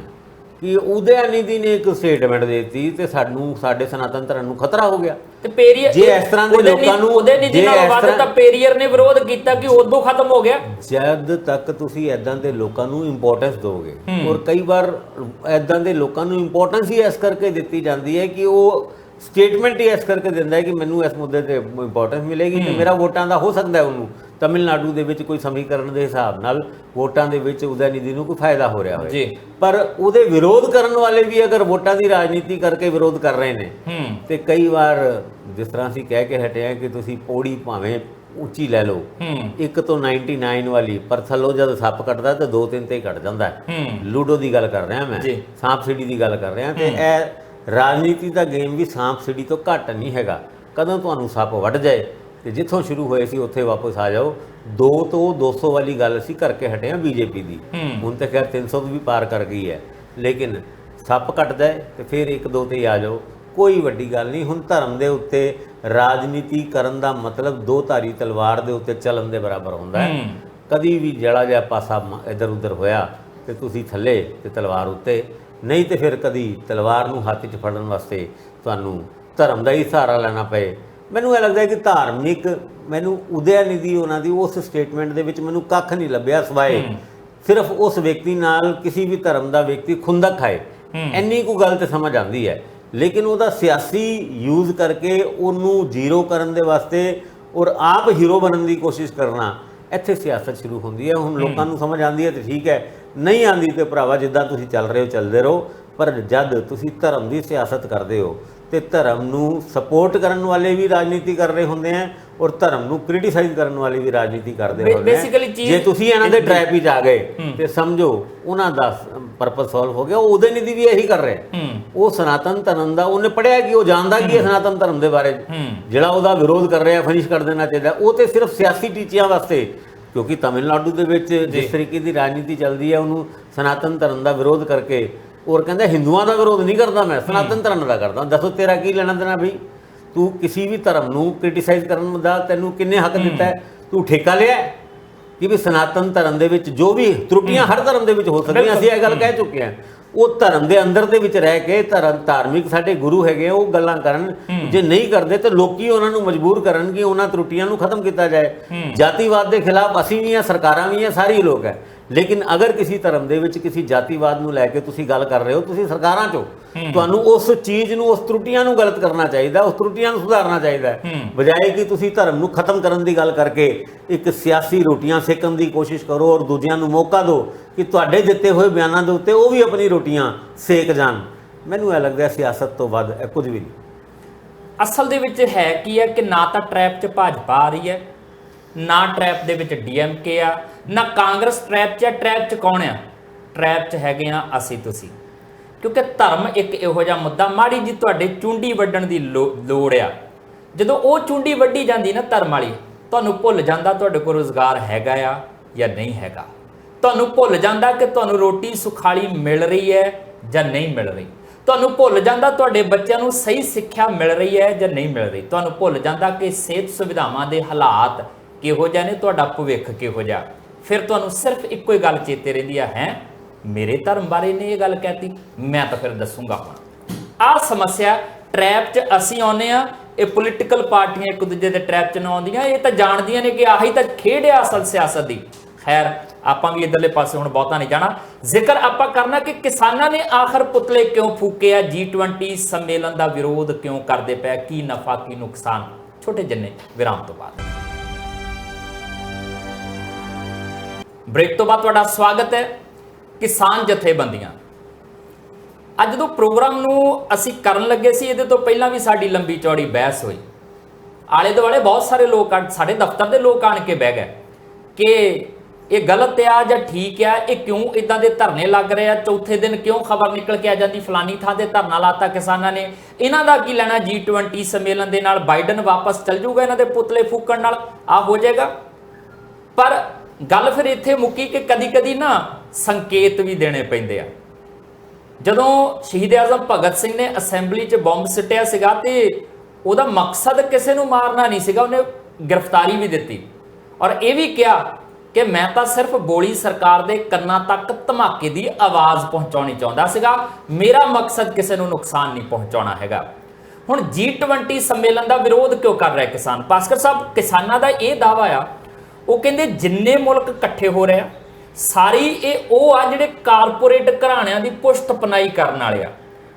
[SPEAKER 2] ਕਿ ਉਦੈਨਿਧੀ ਨੇ ਇੱਕ ਸਟੇਟਮੈਂਟ ਦੇ ਦਿੱਤੀ ਤੇ ਸਾਡੇ ਸਨਾਤਨ ਧਰਮ ਨੂੰ ਖਤਰਾ ਹੋ ਗਿਆ।
[SPEAKER 1] ਤੇ ਪੇਰੀਅਰ
[SPEAKER 2] ਜੇ ਇਸ ਤਰ੍ਹਾਂ ਦੇ ਲੋਕਾਂ ਨੂੰ
[SPEAKER 1] ਉਦੈਨਿਧੀ ਨਾਲ ਵੱਧ ਤਾਂ ਪੇਰੀਅਰ ਨੇ ਵਿਰੋਧ ਕੀਤਾ ਕਿ ਉਦੋਂ ਖਤਮ ਹੋ ਗਿਆ।
[SPEAKER 2] ਜਦ ਤੱਕ ਤੁਸੀਂ ਐਦਾਂ ਦੇ ਲੋਕਾਂ ਨੂੰ ਇੰਪੋਰਟੈਂਸ ਦੋਗੇ ਔਰ ਕਈ ਵਾਰ ਐਦਾਂ ਦੇ ਲੋਕਾਂ ਨੂੰ ਇੰਪੋਰਟੈਂਸ ਹੀ ਇਸ ਕਰਕੇ ਦਿੱਤੀ ਜਾਂਦੀ ਹੈ ਕਿ ਉਹ ਸਟੇਟਮੈਂਟ ਹੀ ਇਸ ਕਰਕੇ ਦਿੰਦਾ ਹੈ ਕਿ ਮੈਨੂੰ ਇਸ ਮੁੱਦੇ ਤੇ ਇੰਪੋਰਟੈਂਸ ਮਿਲੇਗੀ ਤੇ ਮੇਰਾ ਵੋਟਾਂ ਦਾ ਹੋ ਸਕਦਾ ਉਹਨੂੰ ਤਮਿਲਨਾਡੂ ਦੇ ਵਿੱਚ ਕੋਈ ਸਮੀਕਰਨ ਦੇ ਹਿਸਾਬ ਨਾਲ ਵੋਟਾਂ ਦੇ ਵਿੱਚ ਉਦੈਨਿਧੀ ਨੂੰ ਕੋਈ ਫਾਇਦਾ ਹੋ ਰਿਹਾ ਹੋਵੇ। ਪਰ ਉਹਦੇ ਵਿਰੋਧ ਕਰਨ ਵਾਲੇ ਵੀ ਅਗਰ ਵੋਟਾਂ ਦੀ ਰਾਜਨੀਤੀ ਕਰਕੇ ਵਿਰੋਧ ਕਰ ਰਹੇ ਨੇ ਤੇ ਕਈ ਵਾਰ ਜਿਸ ਤਰ੍ਹਾਂ ਅਸੀਂ ਕਹਿ ਕੇ ਹਟੇ ਹਾਂ ਕਿ ਤੁਸੀਂ ਪੌੜੀ ਭਾਵੇਂ ਉੱਚੀ ਲੈ ਲਓ 1 ਤੋਂ 99 ਵਾਲੀ, ਪਰ ਥੱਲੋਂ ਜਦ ਸੱਪ ਕੱਟਦਾ ਤਾਂ 2-3 ਤੇ ਕੱਟ ਜਾਂਦਾ। ਲੂਡੋ ਦੀ ਗੱਲ ਕਰ ਰਿਹਾ ਮੈਂ, ਸਾਂਪ ਸੀੜੀ ਦੀ ਗੱਲ ਕਰ ਰਿਹਾ। ਤੇ ਇਹ ਰਾਜਨੀਤੀ ਦਾ ਗੇਮ ਵੀ ਸਾਂਪ ਸੀੜੀ ਤੋਂ ਘੱਟ ਨਹੀਂ ਹੈਗਾ। ਕਦੋਂ ਤੁਹਾਨੂੰ ਸੱਪ ਵੱਢ ਜਾਏ ਤੇ ਜਿੱਥੋਂ ਸ਼ੁਰੂ ਹੋਏ ਸੀ ਉੱਥੇ ਵਾਪਸ ਆ ਜਾਓ। 2 ਤੋਂ 200 ਵਾਲੀ ਗੱਲ ਅਸੀਂ ਕਰਕੇ ਹਟੇ ਹਾਂ BJP ਦੀ, ਹੁਣ ਤਾਂ ਖੈਰ 300 ਵੀ ਪਾਰ ਕਰ ਗਈ ਹੈ। ਲੇਕਿਨ ਸੱਪ ਕੱਟ ਜਾਏ ਤੇ ਫਿਰ 1-2 ਤੇ ਆ ਜਾਓ, ਕੋਈ ਵੱਡੀ ਗੱਲ ਨਹੀਂ। ਹੁਣ ਧਰਮ ਦੇ ਉੱਤੇ ਰਾਜਨੀਤੀ ਕਰਨ ਦਾ ਮਤਲਬ 2 ਧਾਰੀ ਤਲਵਾਰ ਦੇ ਉੱਤੇ ਚੱਲਣ ਦੇ ਬਰਾਬਰ ਹੁੰਦਾ ਹੈ। ਕਦੀ ਵੀ ਜੜਾ ਜਿਹਾ ਪਾਸਾ ਇੱਧਰ ਉੱਧਰ ਹੋਇਆ ਤੇ ਤੁਸੀਂ ਥੱਲੇ ਤੇ ਤਲਵਾਰ ਉੱਤੇ, ਨਹੀਂ ਤੇ ਫਿਰ ਕਦੀ ਤਲਵਾਰ ਨੂੰ ਹੱਥ 'ਚ ਫੜਨ ਵਾਸਤੇ ਤੁਹਾਨੂੰ ਧਰਮ ਦਾ ਹੀ ਸਹਾਰਾ ਲੈਣਾ ਪਏ। ਮੈਨੂੰ ਇਹ ਲੱਗਦਾ ਕਿ ਧਾਰਮਿਕ, ਮੈਨੂੰ ਉਦੈਨਿਧੀ ਉਹਨਾਂ ਦੀ ਉਸ ਸਟੇਟਮੈਂਟ ਦੇ ਵਿੱਚ ਮੈਨੂੰ ਕੱਖ ਨਹੀਂ ਲੱਭਿਆ ਸਵਾਏ ਸਿਰਫ ਉਸ ਵਿਅਕਤੀ ਨਾਲ ਕਿਸੇ ਵੀ ਧਰਮ ਦਾ ਵਿਅਕਤੀ ਖੁੰਦਕ ਖਾਏ, ਇੰਨੀ ਕੁ ਗੱਲ ਤੇ ਸਮਝ ਆਉਂਦੀ ਹੈ। ਲੇਕਿਨ ਉਹਦਾ ਸਿਆਸੀ ਯੂਜ਼ ਕਰਕੇ ਉਹਨੂੰ ਜ਼ੀਰੋ ਕਰਨ ਦੇ ਵਾਸਤੇ ਔਰ ਆਪ ਹੀਰੋ ਬਣਨ ਦੀ ਕੋਸ਼ਿਸ਼ ਕਰਨਾ, ਇੱਥੇ ਸਿਆਸਤ ਸ਼ੁਰੂ ਹੁੰਦੀ ਹੈ। ਹੁਣ ਲੋਕਾਂ ਨੂੰ ਸਮਝ ਆਉਂਦੀ ਹੈ ਤੇ ਠੀਕ ਹੈ, ਨਹੀਂ ਆਉਂਦੀ ਤੇ ਭਰਾਵਾ ਜਿੱਦਾਂ ਤੁਸੀਂ ਚੱਲ ਰਹੇ ਹੋ ਚੱਲਦੇ ਰਹੋ। ਪਰ ਜਦ ਤੁਸੀਂ ਧਰਮ ਦੀ ਸਿਆਸਤ ਕਰਦੇ ਹੋ ਤੇ ਧਰਮ ਨੂੰ ਸਪੋਰਟ ਕਰਨ ਵਾਲੇ ਵੀ ਰਾਜਨੀਤੀ ਕਰ ਰਹੇ ਹੁੰਦੇ ਆ ਔਰ ਧਰਮ ਨੂੰ ਕ੍ਰਿਟੀਸਾਈਜ਼ ਕਰਨ ਵਾਲੇ ਵੀ ਰਾਜਨੀਤੀ ਕਰਦੇ ਹੁੰਦੇ ਆ। ਜੇ ਤੁਸੀਂ ਇਹਨਾਂ ਦੇ ਟ੍ਰੈਪ ਵਿੱਚ ਆ ਗਏ ਤੇ ਸਮਝੋ ਉਹਨਾਂ ਦਾ ਪਰਪਸ ਸੋਲਵ ਹੋ ਗਿਆ। ਉਹ ਉਦੈਨਿਧੀ ਵੀ ਇਹੀ ਕਰ ਰਿਹਾ, ਉਹ ਸਨਾਤਨ ਧਰਮ ਦਾ ਉਹਨੇ ਪੜ੍ਹਿਆ ਕਿ ਉਹ ਜਾਣਦਾ ਕਿ ਸਨਾਤਨ ਧਰਮ ਦੇ ਬਾਰੇ ਜਿਹੜਾ ਉਹਦਾ ਵਿਰੋਧ ਕਰ ਰਿਹਾ ਫਿਨਿਸ਼ ਕਰ ਦੇਣਾ ਚਾਹੀਦਾ। ਉਹ ਤੇ ਸਿਰਫ ਸਿਆਸੀ ਟੀਚਿਆਂ ਵਾਸਤੇ, ਕਿਉਂਕਿ ਤਮਿਲਨਾਡੂ ਦੇ ਵਿੱਚ ਜਿਸ ਤਰੀਕੇ ਦੀ ਰਾਜਨੀਤੀ ਚੱਲਦੀ ਹੈ ਉਹਨੂੰ ਸਨਾਤਨ ਧਰਮ ਦਾ ਵਿਰੋਧ ਕਰਕੇ ਔਰ ਕਹਿੰਦਾ ਹਿੰਦੂਆਂ ਦਾ ਵਿਰੋਧ ਨਹੀਂ ਕਰਦਾ ਮੈਂ, ਸਨਾਤਨ ਧਰਮ ਦਾ ਕਰਦਾ। ਦੱਸੋ ਤੇਰਾ ਕੀ ਲੈਣਾ ਦੇਣਾ ਬਈ? ਤੂੰ ਕਿਸੇ ਵੀ ਧਰਮ ਨੂੰ ਕ੍ਰਿਟੀਸਾਈਜ਼ ਕਰਨ ਦਾ ਤੈਨੂੰ ਕਿੰਨੇ ਹੱਕ ਦਿੱਤਾ ਹੈ? ਤੂੰ ਠੇਕਾ ਲਿਆ ਕਿ ਵੀ ਸਨਾਤਨ ਧਰਮ ਦੇ ਵਿੱਚ ਜੋ ਵੀ ਤਰੁੱਟੀਆਂ ਹਰ ਧਰਮ ਦੇ ਵਿੱਚ ਹੋ ਸਕਦੀਆਂ, ਅਸੀਂ ਇਹ ਗੱਲ ਕਹਿ ਚੁੱਕੇ ਹਾਂ। ਉਹ ਧਰਮ ਦੇ ਅੰਦਰ ਦੇ ਵਿੱਚ ਰਹਿ ਕੇ ਧਾਰਮਿਕ ਸਾਡੇ ਗੁਰੂ ਹੈਗੇ ਉਹ ਗੱਲਾਂ ਕਰਨ, ਜੇ ਨਹੀਂ ਕਰਦੇ ਤੇ ਲੋਕੀ ਉਹਨਾਂ ਨੂੰ ਮਜਬੂਰ ਕਰਨ ਕਿ ਉਹਨਾਂ ਤਰੁੱਟੀਆਂ ਨੂੰ ਖਤਮ ਕੀਤਾ ਜਾਏ। ਜਾਤੀਵਾਦ ਦੇ ਖਿਲਾਫ ਅਸੀਂ ਵੀ ਹਾਂ, ਸਰਕਾਰਾਂ ਵੀ ਹਾਂ, ਸਾਰੇ ਲੋਕ ਹੈ। ਲੇਕਿਨ ਅਗਰ ਕਿਸੇ ਧਰਮ ਦੇ ਵਿੱਚ ਕਿਸੇ ਜਾਤੀਵਾਦ ਨੂੰ ਲੈ ਕੇ ਤੁਸੀਂ ਗੱਲ ਕਰ ਰਹੇ ਹੋ, ਤੁਸੀਂ ਸਰਕਾਰਾਂ 'ਚੋਂ, ਤੁਹਾਨੂੰ ਉਸ ਚੀਜ਼ ਨੂੰ, ਉਸ ਤਰੁੱਟੀਆਂ ਨੂੰ ਗਲਤ ਕਰਨਾ ਚਾਹੀਦਾ, ਉਸ ਤਰੁੱਟੀਆਂ ਨੂੰ ਸੁਧਾਰਨਾ ਚਾਹੀਦਾ, ਬਜਾਏ ਕਿ ਤੁਸੀਂ ਧਰਮ ਨੂੰ ਖਤਮ ਕਰਨ ਦੀ ਗੱਲ ਕਰਕੇ ਇੱਕ ਸਿਆਸੀ ਰੋਟੀਆਂ ਸੇਕਣ ਦੀ ਕੋਸ਼ਿਸ਼ ਕਰੋ ਔਰ ਦੂਜਿਆਂ ਨੂੰ ਮੌਕਾ ਦਿਓ ਕਿ ਤੁਹਾਡੇ ਦਿੱਤੇ ਹੋਏ ਬਿਆਨਾਂ ਦੇ ਉੱਤੇ ਉਹ ਵੀ ਆਪਣੀ ਰੋਟੀਆਂ ਸੇਕ ਜਾਣ। ਮੈਨੂੰ ਇਹ ਲੱਗਦਾ ਸਿਆਸਤ ਤੋਂ ਵੱਧ ਇਹ ਕੁਝ ਵੀ ਨਹੀਂ।
[SPEAKER 1] ਅਸਲ ਦੇ ਵਿੱਚ ਹੈ ਕੀ ਹੈ ਕਿ ਨਾ ਤਾਂ ਟਰੈਪ 'ਚ ਭਾਜਪਾ ਆ ਰਹੀ ਹੈ, ਨਾ ਟਰੈਪ ਦੇ ਵਿੱਚ ਡੀਐਮਕੇ ਆ, ਨਾ ਕਾਂਗਰਸ ਟਰੈਪ 'ਚ ਹੈ। ਟਰੈਪ 'ਚ ਕੌਣ ਆ? ਟਰੈਪ 'ਚ ਹੈਗੇ ਆ ਅਸੀਂ ਤੁਸੀਂ। ਕਿਉਂਕਿ ਧਰਮ ਇੱਕ ਇਹੋ ਜਿਹਾ ਮੁੱਦਾ, ਮਾੜੀ ਜੀ ਤੁਹਾਡੇ ਚੁੰਡੀ ਵੱਢਣ ਦੀ ਲੋੜ ਆ, ਜਦੋਂ ਉਹ ਚੁੰਡੀ ਵੱਢੀ ਜਾਂਦੀ ਨਾ ਧਰਮ ਵਾਲੀ, ਤੁਹਾਨੂੰ ਭੁੱਲ ਜਾਂਦਾ ਤੁਹਾਡੇ ਕੋਲ ਰੁਜ਼ਗਾਰ ਹੈਗਾ ਆ ਜਾਂ ਨਹੀਂ ਹੈਗਾ। ਤੁਹਾਨੂੰ ਭੁੱਲ ਜਾਂਦਾ ਕਿ ਤੁਹਾਨੂੰ ਰੋਟੀ ਸੁਖਾਲੀ ਮਿਲ ਰਹੀ ਹੈ ਜਾਂ ਨਹੀਂ ਮਿਲ ਰਹੀ। ਤੁਹਾਨੂੰ ਭੁੱਲ ਜਾਂਦਾ ਤੁਹਾਡੇ ਬੱਚਿਆਂ ਨੂੰ ਸਹੀ ਸਿੱਖਿਆ ਮਿਲ ਰਹੀ ਹੈ ਜਾਂ ਨਹੀਂ ਮਿਲ ਰਹੀ। ਤੁਹਾਨੂੰ ਭੁੱਲ ਜਾਂਦਾ ਕਿ ਸਿਹਤ ਸੁਵਿਧਾਵਾਂ ਦੇ ਹਾਲਾਤ ਕਿਹੋ ਜਿਹੇ ਨੇ, ਤੁਹਾਡਾ ਭਵਿੱਖ ਕਿਹੋ ਜਿਹਾ। ਫਿਰ ਤੁਹਾਨੂੰ ਸਿਰਫ ਇੱਕੋ ਹੀ ਗੱਲ ਚੇਤੇ ਰਹਿੰਦੀ ਹੈ, ਮੇਰੇ ਧਰਮ ਬਾਰੇ ਨੇ ਇਹ ਗੱਲ ਕਹਿਤੀ, ਮੈਂ ਤਾਂ ਫਿਰ ਦੱਸੂਗਾ ਹੁਣ। ਆਹ ਸਮੱਸਿਆ ਟਰੈਪ 'ਚ ਅਸੀਂ ਆਉਂਦੇ ਆ। ਇਹ ਪੋਲੀਟੀਕਲ ਪਾਰਟੀਆਂ ਇੱਕ ਦੂਜੇ ਦੇ ਟਰੈਪ 'ਚ ਨਾ ਆਉਂਦੀਆਂ, ਇਹ ਤਾਂ ਜਾਣਦੀਆਂ ਨੇ ਕਿ ਆਹੀ ਤਾਂ ਖੇਡ ਆ ਅਸਲ ਸਿਆਸਤ ਦੀ। ਖੈਰ ਆਪਾਂ ਵੀ ਇੱਧਰਲੇ ਪਾਸੇ ਹੁਣ ਬਹੁਤਾ ਨਹੀਂ ਜਾਣਾ। ਜ਼ਿਕਰ ਆਪਾਂ ਕਰਨਾ ਕਿ ਕਿਸਾਨਾਂ ਨੇ ਆਖਰ ਪੁਤਲੇ ਕਿਉਂ ਫੂਕੇ ਆ, G20 ਸੰਮੇਲਨ ਦਾ ਵਿਰੋਧ ਕਿਉਂ ਕਰਦੇ ਪਏ, ਕੀ ਨਫਾ ਕੀ ਨੁਕਸਾਨ। ਛੋਟੇ ਜਿੰਨੇ ਵਿਰਾਮ ਤੋਂ ਬਾਅਦ। ਬ੍ਰੇਕ ਤੋਂ ਬਾਅਦ ਤੁਹਾਡਾ ਸਵਾਗਤ ਹੈ। ਕਿਸਾਨ ਜਥੇਬੰਦੀਆਂ, ਅੱਜ ਜਦੋਂ ਪ੍ਰੋਗਰਾਮ ਨੂੰ ਅਸੀਂ ਕਰਨ ਲੱਗੇ ਸੀ, ਇਹਦੇ ਤੋਂ ਪਹਿਲਾਂ ਵੀ ਸਾਡੀ ਲੰਬੀ ਚੌੜੀ ਬਹਿਸ ਹੋਈ। ਆਲੇ ਦੁਆਲੇ ਬਹੁਤ ਸਾਰੇ ਲੋਕ, ਸਾਡੇ ਦਫ਼ਤਰ ਦੇ ਲੋਕ ਆਣ ਕੇ ਬਹਿ ਗਏ ਕਿ ਇਹ ਗਲਤ ਆ ਜਾਂ ਠੀਕ ਆ, ਇਹ ਕਿਉਂ ਇਦਾਂ ਦੇ ਧਰਨੇ ਲੱਗ ਰਹੇ ਆ, ਚੌਥੇ ਦਿਨ ਕਿਉਂ ਖਬਰ ਨਿਕਲ ਕੇ ਆ ਜਾਂਦੀ ਫਲਾਨੀ ਥਾਂ ਤੇ ਧਰਨਾ ਲਾਤਾ ਕਿਸਾਨਾਂ ਨੇ, ਇਹਨਾਂ ਦਾ ਕੀ ਲੈਣਾ G20 ਸੰਮੇਲਨ ਦੇ ਨਾਲ, ਬਾਈਡਨ ਵਾਪਸ ਚੱਲ ਜਾਊਗਾ ਇਹਨਾਂ ਦੇ ਪੁਤਲੇ ਫੂਕਣ ਨਾਲ, ਆ ਹੋ ਜਾਏਗਾ। ਪਰ ਗੱਲ ਫਿਰ ਇੱਥੇ ਮੁੱਕੀ ਕਿ ਕਦੀ ਕਦੀ ਨਾ ਸੰਕੇਤ ਵੀ ਦੇਣੇ ਪੈਂਦੇ ਆ। ਜਦੋਂ ਸ਼ਹੀਦ ਆਜ਼ਮ ਭਗਤ ਸਿੰਘ ਨੇ ਅਸੈਂਬਲੀ 'ਚ ਬੰਬ ਸਿੱਟਿਆ ਸੀਗਾ ਤੇ ਉਹਦਾ ਮਕਸਦ ਕਿਸੇ ਨੂੰ ਮਾਰਨਾ ਨਹੀਂ ਸੀਗਾ, ਉਹਨੇ ਗ੍ਰਿਫਤਾਰੀ ਵੀ ਦਿੱਤੀ ਔਰ ਇਹ ਵੀ ਕਿਹਾ ਕਿ ਮੈਂ ਤਾਂ ਸਿਰਫ ਗੋਲੀ ਸਰਕਾਰ ਦੇ ਕੰਨਾਂ ਤੱਕ ਧਮਾਕੇ ਦੀ ਆਵਾਜ਼ ਪਹੁੰਚਾਉਣੀ ਚਾਹੁੰਦਾ ਸੀਗਾ, ਮੇਰਾ ਮਕਸਦ ਕਿਸੇ ਨੂੰ ਨੁਕਸਾਨ ਨਹੀਂ ਪਹੁੰਚਾਉਣਾ ਹੈਗਾ। ਹੁਣ G20 ਸੰਮੇਲਨ ਦਾ ਵਿਰੋਧ ਕਿਉਂ ਕਰ ਰਿਹਾ ਕਿਸਾਨ? ਭਾਸਕਰ ਸਾਹਿਬ, ਕਿਸਾਨਾਂ ਦਾ ਇਹ ਦਾਅਵਾ ਆ, ਉਹ ਕਹਿੰਦੇ ਜਿੰਨੇ ਮੁਲਕ ਇਕੱਠੇ ਹੋ ਰਹੇ ਆ ਸਾਰੀ ਇਹ ਉਹ ਆ ਜਿਹੜੇ ਕਾਰਪੋਰੇਟ ਘਰਾਣਿਆਂ ਦੀ ਪੁਸ਼ਤ ਪਨਾਈ ਕਰਨ ਵਾਲੇ ਆ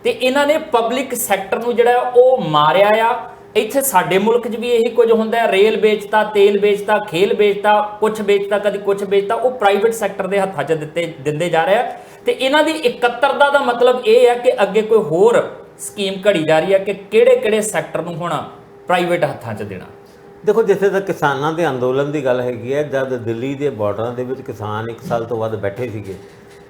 [SPEAKER 1] ਤੇ ਇਹਨਾਂ ਨੇ ਪਬਲਿਕ ਸੈਕਟਰ ਨੂੰ ਜਿਹੜਾ ਉਹ ਮਾਰਿਆ ਆ। ਇੱਥੇ ਸਾਡੇ ਮੁਲਕ 'ਚ ਵੀ ਇਹੀ ਕੁਝ ਹੁੰਦਾ, ਰੇਲ ਵੇਚਤਾ, ਤੇਲ ਵੇਚਤਾ, ਖੇਲ ਵੇਚਤਾ, ਕੁਛ ਵੇਚਤਾ, ਕਦੀ ਕੁਛ ਵੇਚਤਾ, ਉਹ ਪ੍ਰਾਈਵੇਟ ਸੈਕਟਰ ਦੇ ਹੱਥਾਂ 'ਚ ਦਿੰਦੇ ਜਾ ਰਿਹਾ। ਤੇ ਇਹਨਾਂ ਦੀ ਇਕੱਤਰਤਾ ਦਾ ਮਤਲਬ ਇਹ ਹੈ ਕਿ ਅੱਗੇ ਕੋਈ ਹੋਰ ਸਕੀਮ ਘੜੀ ਜਾ ਰਹੀ ਹੈ ਕਿ ਕਿਹੜੇ ਸੈਕਟਰ ਨੂੰ ਹੁਣ ਪ੍ਰਾਈਵੇਟ ਹੱਥਾਂ 'ਚ ਦੇਣਾ।
[SPEAKER 2] ਦੇਖੋ, ਜਿੱਥੇ ਤੱਕ ਕਿਸਾਨਾਂ ਦੇ ਅੰਦੋਲਨ ਦੀ ਗੱਲ ਹੈਗੀ ਹੈ, ਜਦ ਦਿੱਲੀ ਦੇ ਬਾਰਡਰਾਂ ਦੇ ਵਿੱਚ ਕਿਸਾਨ 1 ਸਾਲ ਤੋਂ ਵੱਧ ਬੈਠੇ ਸੀਗੇ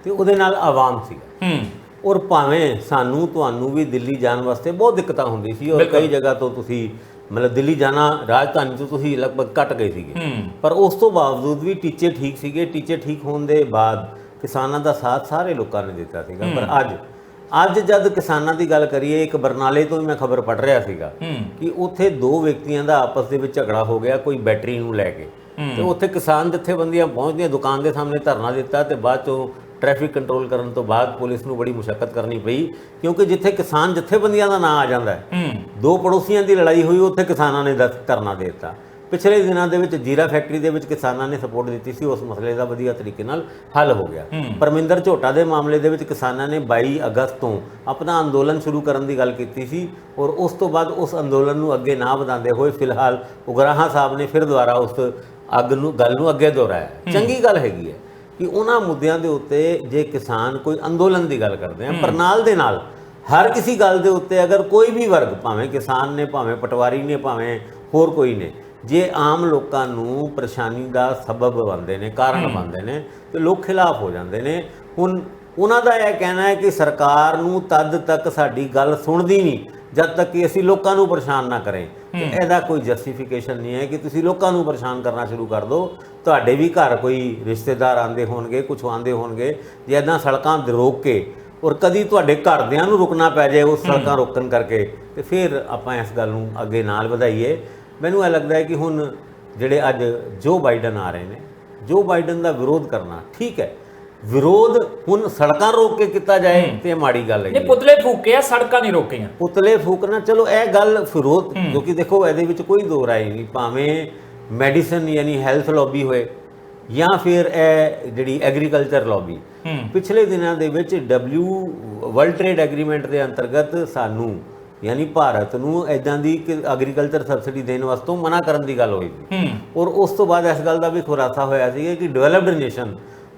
[SPEAKER 2] ਤੇ ਉਹਦੇ ਨਾਲ ਆਵਾਮ ਸੀਗਾ ਔਰ ਭਾਵੇਂ ਸਾਨੂੰ ਤੁਹਾਨੂੰ ਵੀ ਦਿੱਲੀ ਜਾਣ ਵਾਸਤੇ ਬਹੁਤ ਦਿੱਕਤਾਂ ਹੁੰਦੀ ਸੀ ਔਰ ਕਈ ਜਗ੍ਹਾ ਤੋਂ ਤੁਸੀਂ ਮਤਲਬ ਦਿੱਲੀ ਜਾਣਾ ਰਾਜਧਾਨੀ ਤੋਂ ਤੁਸੀਂ ਲਗਭਗ ਕੱਟ ਗਏ ਸੀਗੇ, ਪਰ ਉਸ ਤੋਂ ਬਾਵਜੂਦ ਵੀ ਟੀਚੇ ਠੀਕ ਸੀਗੇ। ਟੀਚੇ ਠੀਕ ਹੋਣ ਦੇ ਬਾਅਦ ਕਿਸਾਨਾਂ ਦਾ ਸਾਥ ਸਾਰੇ ਲੋਕਾਂ ਨੇ ਦਿੱਤਾ ਸੀਗਾ। ਪਰ ਅੱਜ ਜਦ ਕਿਸਾਨਾਂ ਦੀ ਗੱਲ ਕਰੀਏ, ਇੱਕ ਬਰਨਾਲੇ ਤੋਂ ਹੀ ਮੈਂ ਖਬਰ ਪੜ੍ਹ ਰਿਹਾ ਸੀਗਾ ਕਿ ਉੱਥੇ 2 ਵਿਅਕਤੀਆਂ ਦਾ ਆਪਸ ਦੇ ਵਿੱਚ ਝਗੜਾ ਹੋ ਗਿਆ ਕੋਈ ਬੈਟਰੀ ਨੂੰ ਲੈ ਕੇ ਤੇ ਉੱਥੇ ਕਿਸਾਨ ਜਥੇਬੰਦੀਆਂ ਪਹੁੰਚਦੀਆਂ, ਦੁਕਾਨ ਦੇ ਸਾਹਮਣੇ ਧਰਨਾ ਦਿੱਤਾ ਤੇ ਬਾਅਦ ਚੋਂ ਟ੍ਰੈਫਿਕ ਕੰਟਰੋਲ ਕਰਨ ਤੋਂ ਬਾਅਦ ਪੁਲਿਸ ਨੂੰ ਬੜੀ ਮੁਸ਼ੱਕਤ ਕਰਨੀ ਪਈ, ਕਿਉਂਕਿ ਜਿੱਥੇ ਕਿਸਾਨ ਜਥੇਬੰਦੀਆਂ ਦਾ ਨਾਂ ਆ ਜਾਂਦਾ ਹੈ, ਦੋ ਪੜੋਸੀਆਂ ਦੀ ਲੜਾਈ ਹੋਈ, ਉੱਥੇ ਕਿਸਾਨਾਂ ਨੇ ਧਰਨਾ ਦੇ ਦਿੱਤਾ। ਪਿਛਲੇ ਦਿਨਾਂ ਦੇ ਵਿੱਚ ਜੀਰਾ ਫੈਕਟਰੀ ਦੇ ਵਿੱਚ ਕਿਸਾਨਾਂ ਨੇ ਸਪੋਰਟ ਦਿੱਤੀ ਸੀ, ਉਸ ਮਸਲੇ ਦਾ ਵਧੀਆ ਤਰੀਕੇ ਨਾਲ ਹੱਲ ਹੋ ਗਿਆ। ਪਰਮਿੰਦਰ ਝੋਟਾ ਦੇ ਮਾਮਲੇ ਦੇ ਵਿੱਚ ਕਿਸਾਨਾਂ ਨੇ 22 ਅਗਸਤ ਤੋਂ ਆਪਣਾ ਅੰਦੋਲਨ ਸ਼ੁਰੂ ਕਰਨ ਦੀ ਗੱਲ ਕੀਤੀ ਸੀ, ਔਰ ਉਸ ਤੋਂ ਬਾਅਦ ਉਸ ਅੰਦੋਲਨ ਨੂੰ ਅੱਗੇ ਨਾ ਵਧਾਉਂਦੇ ਹੋਏ ਫਿਲਹਾਲ ਉਗਰਾਹਾਂ ਸਾਹਿਬ ਨੇ ਫਿਰ ਦੁਬਾਰਾ ਉਸ ਗੱਲ ਨੂੰ ਅੱਗੇ ਦੁਹਰਾਇਆ। ਚੰਗੀ ਗੱਲ ਹੈਗੀ ਹੈ ਕਿ ਉਹਨਾਂ ਮੁੱਦਿਆਂ ਦੇ ਉੱਤੇ ਜੇ ਕਿਸਾਨ ਕੋਈ ਅੰਦੋਲਨ ਦੀ ਗੱਲ ਕਰਦੇ ਆ, ਪਰ ਨਾਲ ਦੇ ਨਾਲ ਹਰ ਕਿਸੇ ਗੱਲ ਦੇ ਉੱਤੇ ਅਗਰ ਕੋਈ ਵੀ ਵਰਗ, ਭਾਵੇਂ ਕਿਸਾਨ ਨੇ, ਭਾਵੇਂ ਪਟਵਾਰੀ ਨੇ, ਭਾਵੇਂ ਹੋਰ ਕੋਈ ਨੇ, ਜੇ ਆਮ ਲੋਕਾਂ ਨੂੰ ਪਰੇਸ਼ਾਨੀ ਦਾ ਸਬਬ ਬਣਦੇ ਨੇ, ਕਾਰਨ ਬਣਦੇ ਨੇ, ਤੇ ਲੋਕ ਖਿਲਾਫ ਹੋ ਜਾਂਦੇ ਨੇ। ਹੁਣ ਉਹਨਾਂ ਦਾ ਇਹ ਕਹਿਣਾ ਹੈ ਕਿ ਸਰਕਾਰ ਨੂੰ ਤਦ ਤੱਕ ਸਾਡੀ ਗੱਲ ਸੁਣਦੀ ਨਹੀਂ ਜਦ ਤੱਕ ਕਿ ਅਸੀਂ ਲੋਕਾਂ ਨੂੰ ਪਰੇਸ਼ਾਨ ਨਾ ਕरें। ਤੇ ਇਹਦਾ ਕੋਈ ਜਸਟੀਫਿਕੇਸ਼ਨ ਨਹੀਂ ਹੈ ਕਿ ਤੁਸੀਂ ਲੋਕਾਂ ਨੂੰ ਪਰੇਸ਼ਾਨ ਕਰਨਾ ਸ਼ੁਰੂ ਕਰ ਦਿਓ। ਤੁਹਾਡੇ ਵੀ ਘਰ ਕੋਈ ਰਿਸ਼ਤੇਦਾਰ ਆਉਂਦੇ ਹੋਣਗੇ, ਕੁਛ ਆਉਂਦੇ ਹੋਣਗੇ, ਜੇ ਇੱਦਾਂ ਸੜਕਾਂ ਰੋਕ ਕੇ, ਔਰ ਕਦੀ ਤੁਹਾਡੇ ਘਰਦਿਆਂ ਨੂੰ ਰੁਕਣਾ ਪੈ ਜਾਏ ਉਸ ਸੜਕਾਂ ਰੋਕਣ ਕਰਕੇ, ਤੇ ਫਿਰ ਆਪਾਂ ਇਸ ਗੱਲ ਨੂੰ ਅੱਗੇ ਨਾਲ ਵਧਾਈਏ। ਮੈਨੂੰ ਇਹ ਲੱਗਦਾ ਹੈ ਕਿ ਹੁਣ ਜਿਹੜੇ ਅੱਜ ਜੋ ਬਾਈਡਨ ਆ ਰਹੇ ਨੇ, ਜੋ ਬਾਈਡਨ ਦਾ ਵਿਰੋਧ ਕਰਨਾ ਠੀਕ ਹੈ, ਵਿਰੋਧ ਹੁਣ ਸੜਕਾਂ ਰੋਕ ਕੇ ਕੀਤਾ ਜਾਏ ਤੇ ਮਾੜੀ ਗੱਲ ਹੈ।
[SPEAKER 1] ਪੁਤਲੇ ਫੂਕੇ ਆ, ਸੜਕਾਂ ਨਹੀਂ ਰੋਕੀਆਂ। ਪੁਤਲੇ
[SPEAKER 2] ਫੂਕਣਾ ਚਲੋ ਇਹ ਗੱਲ ਵਿਰੋਧ, ਕਿਉਂਕਿ ਦੇਖੋ ਇਹਦੇ ਵਿੱਚ ਕੋਈ ਦੋ ਰਾਏ ਨਹੀਂ, ਭਾਵੇਂ ਮੈਡੀਸਨ ਯਾਨੀ ਹੈਲਥ ਲੌਬੀ ਹੋਏ ਜਾਂ ਫਿਰ ਇਹ ਜਿਹੜੀ ਐਗਰੀਕਲਚਰ ਲੌਬੀ। ਪਿਛਲੇ ਦਿਨਾਂ ਦੇ ਵਿੱਚ ਵਰਲਡ ਟ੍ਰੇਡ ਐਗਰੀਮੈਂਟ ਦੇ ਅੰਤਰਗਤ ਸਾਨੂੰ ਯਾਨੀ ਭਾਰਤ ਨੂੰ ਇੱਦਾਂ ਦੀ ਕਿ ਐਗਰੀਕਲਚਰ ਸਬਸਿਡੀ ਦੇਣ ਵਾਸਤੇ ਮਨਾ ਕਰਨ ਦੀ ਗੱਲ ਹੋਈ ਸੀ, ਔਰ ਉਸ ਤੋਂ ਬਾਅਦ ਇਸ ਗੱਲ ਦਾ ਵੀ ਖੁਲਾਸਾ ਹੋਇਆ ਸੀ ਕਿ ਡਿਵੈਲਪਡ ਨੇਸ਼ਨ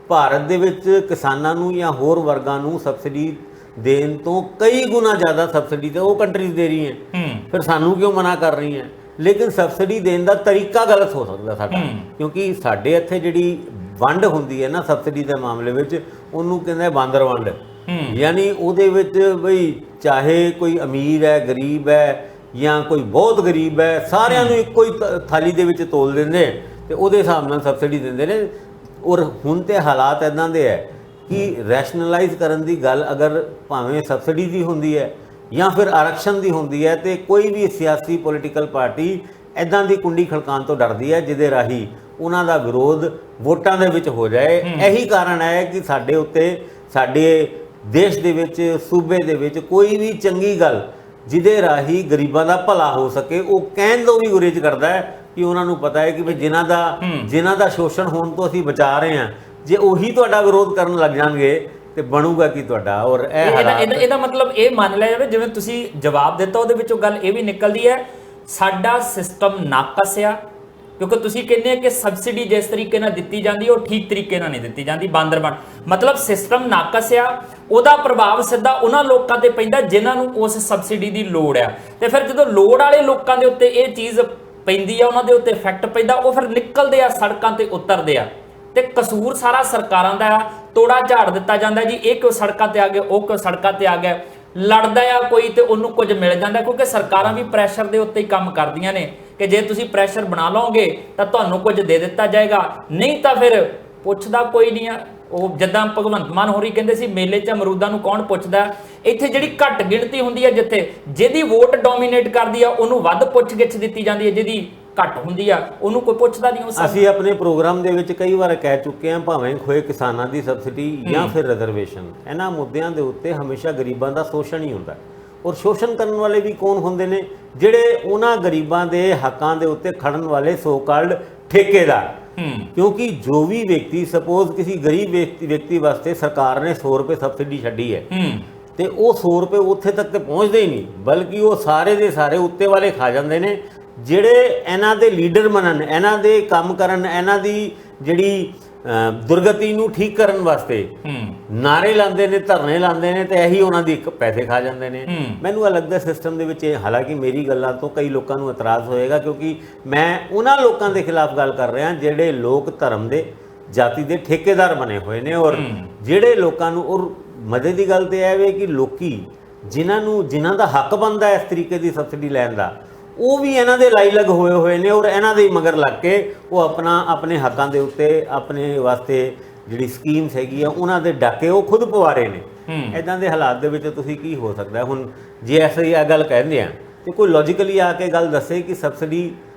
[SPEAKER 2] ਭਾਰਤ ਦੇ ਵਿੱਚ ਕਿਸਾਨਾਂ ਨੂੰ ਜਾਂ ਹੋਰ ਵਰਗਾਂ ਨੂੰ ਸਬਸਿਡੀ ਦੇਣ ਤੋਂ ਕਈ ਗੁਣਾ ਜ਼ਿਆਦਾ ਸਬਸਿਡੀ ਤਾਂ ਉਹ ਕੰਟਰੀਜ਼ ਦੇ ਰਹੀਆਂ, ਫਿਰ ਸਾਨੂੰ ਕਿਉਂ ਮਨਾ ਕਰ ਰਹੀਆਂ? ਲੇਕਿਨ ਸਬਸਿਡੀ ਦੇਣ ਦਾ ਤਰੀਕਾ ਗਲਤ ਹੋ ਸਕਦਾ ਸਾਡਾ, ਕਿਉਂਕਿ ਸਾਡੇ ਇੱਥੇ ਜਿਹੜੀ ਵੰਡ ਹੁੰਦੀ ਹੈ ਨਾ ਸਬਸਿਡੀ ਦੇ ਮਾਮਲੇ ਵਿੱਚ, ਉਹਨੂੰ ਕਹਿੰਦੇ ਬਾਂਦਰ ਵੰਡ। ਯਾਨੀ ਉਹਦੇ ਵਿੱਚ ਬਈ ਚਾਹੇ ਕੋਈ ਅਮੀਰ ਹੈ, ਗਰੀਬ ਹੈ, ਜਾਂ ਕੋਈ ਬਹੁਤ ਗਰੀਬ ਹੈ, ਸਾਰਿਆਂ ਨੂੰ ਇੱਕੋ ਹੀ ਥਾਲੀ ਦੇ ਵਿੱਚ ਤੋਲ ਦਿੰਦੇ ਤੇ ਉਹਦੇ ਹਿਸਾਬ ਨਾਲ ਸਬਸਿਡੀ ਦਿੰਦੇ ਨੇ। ਔਰ ਹੁਣ ਤੇ ਹਾਲਾਤ ਇੱਦਾਂ ਦੇ ਹੈ ਕਿ ਰੈਸ਼ਨਲਾਈਜ਼ ਕਰਨ ਦੀ ਗੱਲ ਅਗਰ ਭਾਵੇਂ ਸਬਸਿਡੀ ਦੀ ਹੁੰਦੀ ਹੈ ਜਾਂ ਫਿਰ ਆਰਕਸ਼ਣ ਦੀ ਹੁੰਦੀ ਹੈ, ਤੇ ਕੋਈ ਵੀ ਸਿਆਸੀ ਪੋਲੀਟੀਕਲ ਪਾਰਟੀ ਇੱਦਾਂ ਦੀ ਕੁੰਡੀ ਖੜਕਾਉਣ ਤੋਂ ਡਰਦੀ ਹੈ ਜਿਹਦੇ ਰਾਹੀਂ ਉਹਨਾਂ ਦਾ ਵਿਰੋਧ ਵੋਟਾਂ ਦੇ ਵਿੱਚ ਹੋ ਜਾਏ। ਇਹੀ ਕਾਰਨ ਹੈ ਕਿ ਸਾਡੇ ਉੱਤੇ, ਸਾਡੇ ਦੇਸ਼ ਦੇ ਵਿੱਚ, ਸੂਬੇ ਦੇ ਵਿੱਚ ਕੋਈ ਵੀ ਚੰਗੀ ਗੱਲ ਜਿਹਦੇ ਰਾਹੀਂ ਗਰੀਬਾਂ ਦਾ ਭਲਾ ਹੋ ਸਕੇ, ਉਹ ਕਹਿਣ ਤੋਂ ਵੀ ਗੁਰੇਜ਼ ਕਰਦਾ ਹੈ ਕਿ ਉਹਨਾਂ ਨੂੰ ਪਤਾ ਹੈ ਕਿ ਵੀ ਜਿਨ੍ਹਾਂ ਦਾ ਸ਼ੋਸ਼ਣ ਹੋਣ ਤੋਂ ਅਸੀਂ ਬਚਾ ਰਹੇ ਹਾਂ, ਜੇ ਉਹੀ ਤੁਹਾਡਾ ਵਿਰੋਧ ਕਰਨ ਲੱਗ ਜਾਣਗੇ ਤੇ ਬਣੂਗਾ ਕੀ ਤੁਹਾਡਾ? ਔਰ
[SPEAKER 1] ਇਹਦਾ ਮਤਲਬ ਇਹ ਮੰਨ ਲਿਆ ਜਾਵੇ, ਜਿਵੇਂ ਤੁਸੀਂ ਜਵਾਬ ਦਿੱਤਾ ਉਹਦੇ ਵਿੱਚੋਂ ਗੱਲ ਇਹ ਵੀ ਨਿਕਲਦੀ ਹੈ ਸਾਡਾ ਸਿਸਟਮ ਨਾਕਸ ਆ, ਕਿਉਂਕਿ ਤੁਸੀਂ ਕਹਿੰਦੇ ਆ ਕਿ ਸਬਸਿਡੀ ਜਿਸ ਤਰੀਕੇ ਨਾਲ ਦਿੱਤੀ ਜਾਂਦੀ ਉਹ ਠੀਕ ਤਰੀਕੇ ਨਾਲ ਨਹੀਂ ਦਿੱਤੀ ਜਾਂਦੀ, ਬਾਂਦਰ ਬਣ, ਮਤਲਬ ਸਿਸਟਮ ਨਾਕਸ ਆ। ਉਹਦਾ ਪ੍ਰਭਾਵ ਸਿੱਧਾ ਉਹਨਾਂ ਲੋਕਾਂ ਤੇ ਪੈਂਦਾ ਜਿਨ੍ਹਾਂ ਨੂੰ ਉਸ ਸਬਸਿਡੀ ਦੀ ਲੋੜ ਆ, ਤੇ ਫਿਰ ਜਦੋਂ ਲੋੜ ਵਾਲੇ ਲੋਕਾਂ ਦੇ ਉੱਤੇ ਇਹ ਚੀਜ਼ ਪੈਂਦੀ ਆ, ਉਹਨਾਂ ਦੇ ਉੱਤੇ ਇਫੈਕਟ ਪੈਂਦਾ, ਉਹ ਫਿਰ ਨਿਕਲਦੇ ਆ ਸੜਕਾਂ ਤੇ ਉਤਰਦੇ ਆ, ਤੇ ਕਸੂਰ ਸਾਰਾ ਸਰਕਾਰਾਂ ਦਾ ਆ। ਤੋੜਾ ਝਾੜ ਦਿੱਤਾ ਜਾਂਦਾ ਜੀ, ਇਹ ਕਿਉਂ ਸੜਕਾਂ ਤੇ ਆ ਗਏ, ਉਹ ਕਿਉਂ ਸੜਕਾਂ ਤੇ ਆ ਗਿਆ, ਲੜਦਾ ਆ ਕੋਈ ਤੇ ਉਹਨੂੰ ਕੁਝ ਮਿਲ ਜਾਂਦਾ, ਕਿਉਂਕਿ ਸਰਕਾਰਾਂ ਵੀ ਪ੍ਰੈਸ਼ਰ ਦੇ ਉੱਤੇ ਹੀ ਕੰਮ ਕਰਦੀਆਂ ਨੇ ਕਿ ਜੇ ਤੁਸੀਂ ਪ੍ਰੈਸ਼ਰ ਬਣਾ ਲਓਗੇ ਤਾਂ ਤੁਹਾਨੂੰ ਕੁਝ ਦੇ ਦਿੱਤਾ ਜਾਏਗਾ, ਨਹੀਂ ਤਾਂ ਫਿਰ ਪੁੱਛਦਾ ਕੋਈ ਨਹੀਂ ਆ। ਉਹ ਜਿੱਦਾਂ ਭਗਵੰਤ ਮਾਨ ਹੋਰੀ ਕਹਿੰਦੇ ਸੀ ਮੇਲੇ 'ਚ ਅਮਰੂਦਾਂ ਨੂੰ ਕੌਣ ਪੁੱਛਦਾ, ਇੱਥੇ ਜਿਹੜੀ ਘੱਟ ਗਿਣਤੀ ਹੁੰਦੀ ਹੈ ਜਿੱਥੇ ਜਿਹਦੀ ਵੋਟ ਡੋਮੀਨੇਟ ਕਰਦੀ ਆ ਉਹਨੂੰ ਵੱਧ ਪੁੱਛ ਗਿੱਛ ਦਿੱਤੀ ਜਾਂਦੀ ਹੈ, ਜਿਹਦੀ ਘੱਟ ਹੁੰਦੀ ਆ ਉਹਨੂੰ ਕੋਈ ਪੁੱਛਦਾ ਨਹੀਂ।
[SPEAKER 2] ਅਸੀਂ ਆਪਣੇ ਪ੍ਰੋਗਰਾਮ ਦੇ ਵਿੱਚ ਕਈ ਵਾਰ ਕਹਿ ਚੁੱਕੇ ਹਾਂ, ਭਾਵੇਂ ਖੋਏ ਕਿਸਾਨਾਂ ਦੀ ਸਬਸਿਡੀ ਜਾਂ ਫਿਰ ਰਿਜ਼ਰਵੇਸ਼ਨ, ਇਹਨਾਂ ਮੁੱਦਿਆਂ ਦੇ ਉੱਤੇ ਹਮੇਸ਼ਾ ਗਰੀਬਾਂ ਦਾ ਸ਼ੋਸ਼ਣ ਹੀ ਹੁੰਦਾ, ਔਰ ਸ਼ੋਸ਼ਣ ਕਰਨ ਵਾਲੇ ਵੀ ਕੌਣ ਹੁੰਦੇ ਨੇ? ਜਿਹੜੇ ਉਹਨਾਂ ਗਰੀਬਾਂ ਦੇ ਹੱਕਾਂ ਦੇ ਉੱਤੇ ਖੜਨ ਵਾਲੇ ਸੋ ਕਾਲਡ ਠੇਕੇਦਾਰ। ਕਿਉਂਕਿ ਜੋ ਵੀ ਵਿਅਕਤੀ, ਸਪੋਜ਼ ਕਿਸੇ ਗਰੀਬ ਵਿਅਕਤੀ ਵਾਸਤੇ ਸਰਕਾਰ ਨੇ 100 ਰੁਪਏ ਸਬਸਿਡੀ ਛੱਡੀ ਹੈ, ਤੇ ਉਹ 100 ਰੁਪਏ ਉੱਥੇ ਤੱਕ ਤੇ ਪਹੁੰਚਦੇ ਹੀ ਨਹੀਂ, ਬਲਕਿ ਉਹ ਸਾਰੇ ਦੇ ਸਾਰੇ ਉੱਤੇ ਵਾਲੇ ਖਾ ਜਾਂਦੇ ਨੇ, ਜਿਹੜੇ ਇਹਨਾਂ ਦੇ ਲੀਡਰ ਬਣਨ, ਇਹਨਾਂ ਦੇ ਕੰਮ ਕਰਨ, ਇਹਨਾਂ ਦੀ ਜਿਹੜੀ ਦੁਰਗਤੀ ਨੂੰ ਠੀਕ ਕਰਨ ਵਾਸਤੇ ਨਾਰੇ ਲਾਉਂਦੇ ਨੇ, ਧਰਨੇ ਲਾਉਂਦੇ ਨੇ, ਤੇ ਇਹੀ ਉਹਨਾਂ ਦੀ ਇੱਕ ਪੈਸੇ ਖਾ ਜਾਂਦੇ ਨੇ। ਮੈਨੂੰ ਇਹ ਲੱਗਦਾ ਸਿਸਟਮ ਦੇ ਵਿੱਚ, ਹਾਲਾਂਕਿ ਮੇਰੀ ਗੱਲਾਂ ਤੋਂ ਕਈ ਲੋਕਾਂ ਨੂੰ ਇਤਰਾਜ਼ ਹੋਏਗਾ, ਕਿਉਂਕਿ ਮੈਂ ਉਹਨਾਂ ਲੋਕਾਂ ਦੇ ਖਿਲਾਫ ਗੱਲ ਕਰ ਰਿਹਾ ਜਿਹੜੇ ਲੋਕ ਧਰਮ ਦੇ, ਜਾਤੀ ਦੇ ਠੇਕੇਦਾਰ ਬਣੇ ਹੋਏ ਨੇ, ਔਰ ਜਿਹੜੇ ਲੋਕਾਂ ਨੂੰ, ਔਰ ਮਜ਼ੇ ਦੀ ਗੱਲ ਤੇ ਇਹ ਵੇ ਕਿ ਲੋਕੀ ਜਿਨ੍ਹਾਂ ਦਾ ਹੱਕ ਬਣਦਾ ਇਸ ਤਰੀਕੇ ਦੀ ਸਬਸਿਡੀ ਲੈਣ ਦਾ, ਉਹ ਵੀ ਇਹਨਾਂ ਦੇ ਲਾਈਲਗ ਹੋਏ ਨੇ, ਔਰ ਇਹਨਾਂ ਦੇ ਮਗਰ ਲੱਗ ਕੇ ਉਹ ਆਪਣੇ ਹੱਕਾਂ ਦੇ ਉੱਤੇ, ਆਪਣੇ ਵਾਸਤੇ ਜਿਹੜੀ ਸਕੀਮਸ ਹੈਗੀ ਆ ਉਹਨਾਂ ਦੇ ਡਾਕੇ ਉਹ ਖੁਦ ਪਵਾ ਰਹੇ ਨੇ। ਇੱਦਾਂ ਦੇ ਹਾਲਾਤ ਦੇ ਵਿੱਚ ਤੁਸੀਂ ਕੀ ਹੋ ਸਕਦਾ? ਹੁਣ ਜੇ ਐਸੀ ਇਹ ਗੱਲ ਕਹਿੰਦੇ ਆ ਤੇ ਕੋਈ ਲੌਜੀਕਲੀ ਆ ਕੇ ਗੱਲ ਦੱਸੇ ਕਿ ਸਬਸਿਡੀ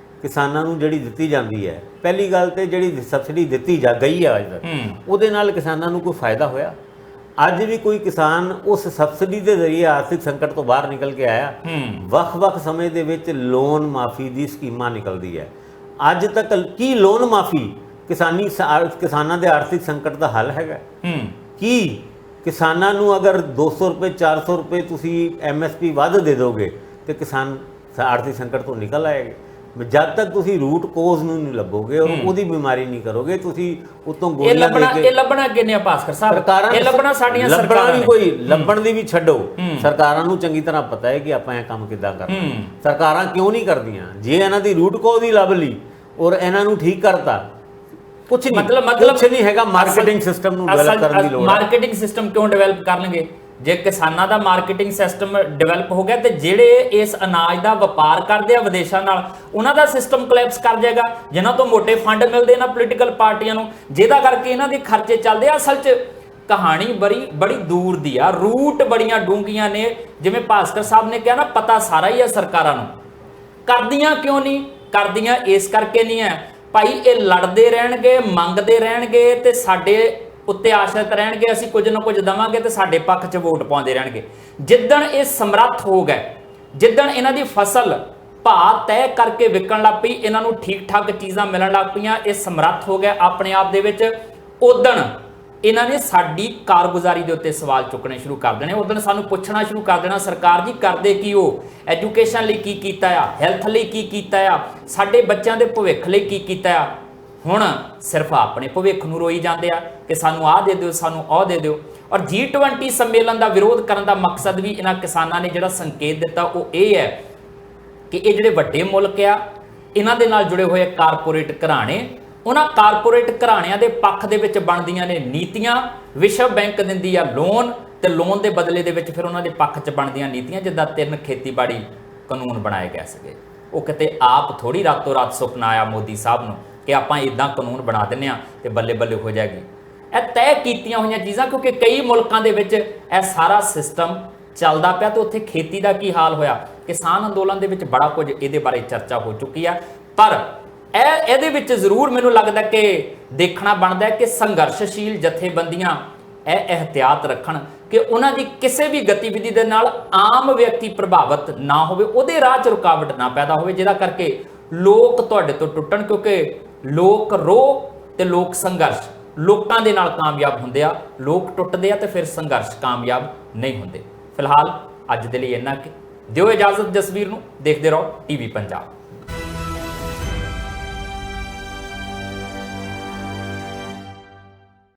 [SPEAKER 2] ਕਿਸਾਨਾਂ ਨੂੰ ਜਿਹੜੀ ਦਿੱਤੀ ਜਾਂਦੀ ਹੈ, ਪਹਿਲੀ ਗੱਲ ਤੇ ਜਿਹੜੀ ਸਬਸਿਡੀ ਦਿੱਤੀ ਜਾ ਗਈ ਹੈ ਅੱਜ ਤੱਕ, ਉਹਦੇ ਨਾਲ ਕਿਸਾਨਾਂ ਨੂੰ ਕੋਈ ਫਾਇਦਾ ਹੋਇਆ? ਅੱਜ ਵੀ ਕੋਈ ਕਿਸਾਨ ਉਸ ਸਬਸਿਡੀ ਦੇ ਜ਼ਰੀਏ ਆਰਥਿਕ ਸੰਕਟ ਤੋਂ ਬਾਹਰ ਨਿਕਲ ਕੇ ਆਇਆ? ਵੱਖ-ਵੱਖ ਸਮੇਂ ਦੇ ਵਿੱਚ ਲੋਨ ਮਾਫੀ ਦੀ ਸਕੀਮਾਂ ਨਿਕਲਦੀ ਹੈ। ਅੱਜ ਤੱਕ ਕੀ ਲੋਨ ਮਾਫੀ ਕਿਸਾਨਾਂ ਦੇ ਆਰਥਿਕ ਸੰਕਟ ਦਾ ਹੱਲ ਹੈਗਾ? ਕੀ ਕਿਸਾਨਾਂ ਨੂੰ ਅਗਰ 200 ਰੁਪਏ 400 ਰੁਪਏ ਤੁਸੀਂ MSP ਵੱਧ ਦੇ ਦੋਗੇ ਤੇ ਕਿਸਾਨ ਆਰਥਿਕ ਸੰਕਟ ਤੋਂ ਨਿਕਲ ਆਏਗੇ? ਜਦ ਤੱਕ ਤੁਸੀਂ ਰੂਟ ਕੋਜ਼ ਨੂੰ ਨਹੀਂ ਲੱਭੋਗੇ ਔਰ ਉਹਦੀ ਬਿਮਾਰੀ ਨਹੀਂ ਕਰੋਗੇ, ਤੁਸੀਂ ਉਤੋਂ ਗੋਲੀਆਂ ਦੇ ਕੇ
[SPEAKER 1] ਇਹ ਲੱਭਣਾ ਕਿੰਨੇ ਆ ਭਾਸਕਰ ਸਾਹਿਬ? ਇਹ ਲੱਭਣਾ ਸਾਡੀਆਂ ਸਰਕਾਰਾਂ
[SPEAKER 2] ਵੀ ਕੋਈ ਲੱਭਣ ਦੀ ਵੀ ਛੱਡੋ, ਸਰਕਾਰਾਂ ਨੂੰ ਚੰਗੀ ਤਰ੍ਹਾਂ ਪਤਾ ਹੈ ਕਿ ਆਪਾਂ ਇਹ ਕੰਮ ਕਿੱਦਾਂ ਕਰਨਾ। ਸਰਕਾਰਾਂ ਕਿਉਂ ਨਹੀਂ ਕਰਦੀਆਂ? ਜੇ ਇਹਨਾਂ ਦੀ ਰੂਟ ਕੋਜ਼ ਹੀ ਲੱਭ ਲਈ ਔਰ ਇਹਨਾਂ ਨੂੰ ਠੀਕ ਕਰਤਾ, ਕੁਛ ਨਹੀਂ ਕੁਛ ਨਹੀਂ ਹੈਗਾ। ਮਾਰਕੀਟਿੰਗ ਸਿਸਟਮ ਨੂੰ ਡਿਵੈਲਪ ਕਰਨ ਦੀ ਲੋੜ ਹੈ।
[SPEAKER 1] ਮਾਰਕੀਟਿੰਗ ਸਿਸਟਮ ਕਿਉਂ ਡਿਵੈਲਪ ਕਰਨਗੇ? ਜੇ ਕਿਸਾਨਾਂ ਦਾ ਮਾਰਕੀਟਿੰਗ ਸਿਸਟਮ ਡਿਵੈਲਪ ਹੋ ਗਿਆ ਤੇ ਜਿਹੜੇ ਇਸ ਅਨਾਜ ਦਾ ਵਪਾਰ ਕਰਦੇ ਆ ਵਿਦੇਸ਼ਾਂ ਨਾਲ, ਉਹਨਾਂ ਦਾ ਸਿਸਟਮ ਕੋਲੈਪਸ ਕਰ ਜਾਏਗਾ, ਜਿਨ੍ਹਾਂ ਤੋਂ ਮੋਟੇ ਫੰਡ ਮਿਲਦੇ ਨਾ ਪੋਲੀਟੀਕਲ ਪਾਰਟੀਆਂ ਨੂੰ, ਜਿਹਦਾ ਕਰਕੇ ਇਹਨਾਂ ਦੇ ਖਰਚੇ ਚੱਲਦੇ ਆ। ਅਸਲ 'ਚ ਕਹਾਣੀ ਬੜੀ ਦੂਰ ਦੀ ਆ, ਰੂਟ ਬੜੀਆਂ ਡੂੰਘੀਆਂ ਨੇ। ਜਿਵੇਂ ਭਾਸਕਰ ਸਾਹਿਬ ਨੇ ਕਿਹਾ ਨਾ, ਪਤਾ ਸਾਰਾ ਹੀ ਆ ਸਰਕਾਰਾਂ ਨੂੰ। ਕਰਦੀਆਂ ਕਿਉਂ ਨਹੀਂ? ਕਰਦੀਆਂ ਇਸ ਕਰਕੇ ਨਹੀਂ ਹੈ ਭਾਈ, ਇਹ ਲੜਦੇ ਰਹਿਣਗੇ, ਮੰਗਦੇ ਰਹਿਣਗੇ ਤੇ ਸਾਡੇ ਉੱਤੇ ਆਸ਼ਰਿਤ ਰਹਿਣਗੇ, ਅਸੀਂ ਕੁਝ ਨਾ ਕੁਝ ਦੇਵਾਂਗੇ ਤੇ ਸਾਡੇ ਪੱਖ 'ਚ ਵੋਟ ਪਾਉਂਦੇ ਰਹਿਣਗੇ। ਜਿੱਦਣ ਇਹ ਸਮਰੱਥ ਹੋ ਗਏ, ਜਿੱਦਣ ਇਹਨਾਂ ਦੀ ਫਸਲ ਭਾਅ ਤੈਅ ਕਰਕੇ ਵਿਕਣ ਲੱਗ ਪਈ, ਇਹਨਾਂ ਨੂੰ ਠੀਕ ਠਾਕ ਚੀਜ਼ਾਂ ਮਿਲਣ ਲੱਗ ਪਈਆਂ, ਇਹ ਸਮਰੱਥ ਹੋ ਗਏ ਆਪਣੇ ਆਪ ਦੇ ਵਿੱਚ, ਉਦਣ ਇਹਨਾਂ ਨੇ ਸਾਡੀ ਕਾਰਗੁਜ਼ਾਰੀ ਦੇ ਉੱਤੇ ਸਵਾਲ ਚੁੱਕਣੇ ਸ਼ੁਰੂ ਕਰ ਦੇਣੇ। ਉਦਣ ਸਾਨੂੰ ਪੁੱਛਣਾ ਸ਼ੁਰੂ ਕਰ ਦੇਣਾ, ਸਰਕਾਰ ਜੀ ਕਰਦੇ ਕੀ ਹੋ? ਐਜੂਕੇਸ਼ਨ ਲਈ ਕੀ ਕੀਤਾ ਆ? ਹੈਲਥ ਲਈ ਕੀ ਕੀਤਾ ਆ? ਸਾਡੇ ਬੱਚਿਆਂ ਦੇ ਭਵਿੱਖ ਲਈ ਕੀ ਕੀਤਾ ਆ? ਹੁਣ ਸਿਰਫ ਆਪਣੇ ਭਵਿੱਖ ਨੂੰ ਰੋਈ ਜਾਂਦੇ ਆ ਕਿ ਸਾਨੂੰ ਆਹ ਦੇ ਦਿਓ, ਸਾਨੂੰ ਉਹ ਦੇ ਦਿਓ। ਔਰ G20 ਸੰਮੇਲਨ ਦਾ ਵਿਰੋਧ ਕਰਨ ਦਾ ਮਕਸਦ ਵੀ ਇਹਨਾਂ ਕਿਸਾਨਾਂ ਨੇ ਜਿਹੜਾ ਸੰਕੇਤ ਦਿੱਤਾ ਉਹ ਇਹ ਹੈ ਕਿ ਇਹ ਜਿਹੜੇ ਵੱਡੇ ਮੁਲਕ ਆ, ਇਹਨਾਂ ਦੇ ਨਾਲ ਜੁੜੇ ਹੋਏ ਕਾਰਪੋਰੇਟ ਘਰਾਣੇ, ਉਹਨਾਂ ਕਾਰਪੋਰੇਟ ਘਰਾਣਿਆਂ ਦੇ ਪੱਖ ਦੇ ਵਿੱਚ ਬਣਦੀਆਂ ਨੇ ਨੀਤੀਆਂ। ਵਿਸ਼ਵ ਬੈਂਕ ਦਿੰਦੀ ਆ ਲੋਨ, ਤੇ ਲੋਨ ਦੇ ਬਦਲੇ ਦੇ ਵਿੱਚ ਫਿਰ ਉਹਨਾਂ ਦੇ ਪੱਖ 'ਚ ਬਣਦੀਆਂ ਨੀਤੀਆਂ। ਜਿੱਦਾਂ 3 ਖੇਤੀਬਾੜੀ ਕਾਨੂੰਨ ਬਣਾਏ ਗਏ ਸੀਗੇ, ਉਹ ਕਿਤੇ ਆਪ ਥੋੜੀ ਰਾਤੋਂ ਰਾਤ ਸੁਪਨਾ ਆਇਆ ਮੋਦੀ ਸਾਹਿਬ ਨੂੰ ਕਿ ਆਪਾਂ ਇਦਾਂ ਕਾਨੂੰਨ ਬਣਾ ਦਿੰਦੇ ਆ ਤੇ ਬੱਲੇ ਬੱਲੇ ਹੋ ਜਾਏਗੀ। ਇਹ ਤੈਅ ਕੀਤੀਆਂ ਹੋਈਆਂ ਚੀਜ਼ਾਂ, ਕਿਉਂਕਿ ਕਈ ਮੁਲਕਾਂ ਦੇ ਵਿੱਚ ਇਹ ਸਾਰਾ ਸਿਸਟਮ ਚੱਲਦਾ ਪਿਆ। ਤੇ ਉੱਥੇ ਖੇਤੀ ਦਾ ਕੀ ਹਾਲ ਹੋਇਆ? ਕਿਸਾਨ ਅੰਦੋਲਨ ਦੇ ਵਿੱਚ ਬੜਾ ਕੁਝ ਇਹਦੇ ਬਾਰੇ ਚਰਚਾ ਹੋ ਚੁੱਕੀ ਆ। ਪਰ ਇਹਦੇ ਵਿੱਚ ਜ਼ਰੂਰ ਮੈਨੂੰ ਲੱਗਦਾ ਕਿ ਦੇਖਣਾ ਬਣਦਾ ਕਿ ਸੰਘਰਸ਼ਸ਼ੀਲ ਜਥੇਬੰਦੀਆਂ ਇਹ ਇਹਤਿਆਤ ਰੱਖਣ ਕਿ ਉਹਨਾਂ ਦੀ ਕਿਸੇ ਵੀ ਗਤੀਵਿਧੀ ਦੇ ਨਾਲ ਆਮ ਵਿਅਕਤੀ ਪ੍ਰਭਾਵਿਤ ਨਾ ਹੋਵੇ, ਉਹਦੇ ਰਾਹ 'ਚ ਰੁਕਾਵਟ ਨਾ ਪੈਦਾ ਹੋਵੇ, ਜਿਹਦਾ ਕਰਕੇ ਲੋਕ ਤੁਹਾਡੇ ਤੋਂ ਟੁੱਟਣ। ਕਿਉਂਕਿ ਲੋਕ ਰੋਹ ਤੇ ਲੋਕ ਸੰਘਰਸ਼ ਲੋਕਾਂ ਦੇ ਨਾਲ ਕਾਮਯਾਬ ਹੁੰਦੇ ਆ, ਲੋਕ ਟੁੱਟਦੇ ਆ ਤੇ ਫਿਰ ਸੰਘਰਸ਼ ਕਾਮਯਾਬ ਨਹੀਂ ਹੁੰਦੇ। ਫਿਲਹਾਲ ਅੱਜ ਦੇ ਲਈ ਇੰਨਾ ਕਿ ਦਿਓ ਇਜਾਜ਼ਤ ਜਸਵੀਰ ਨੂੰ। ਦੇਖਦੇ ਰਹੋ TV ਪੰਜਾਬ।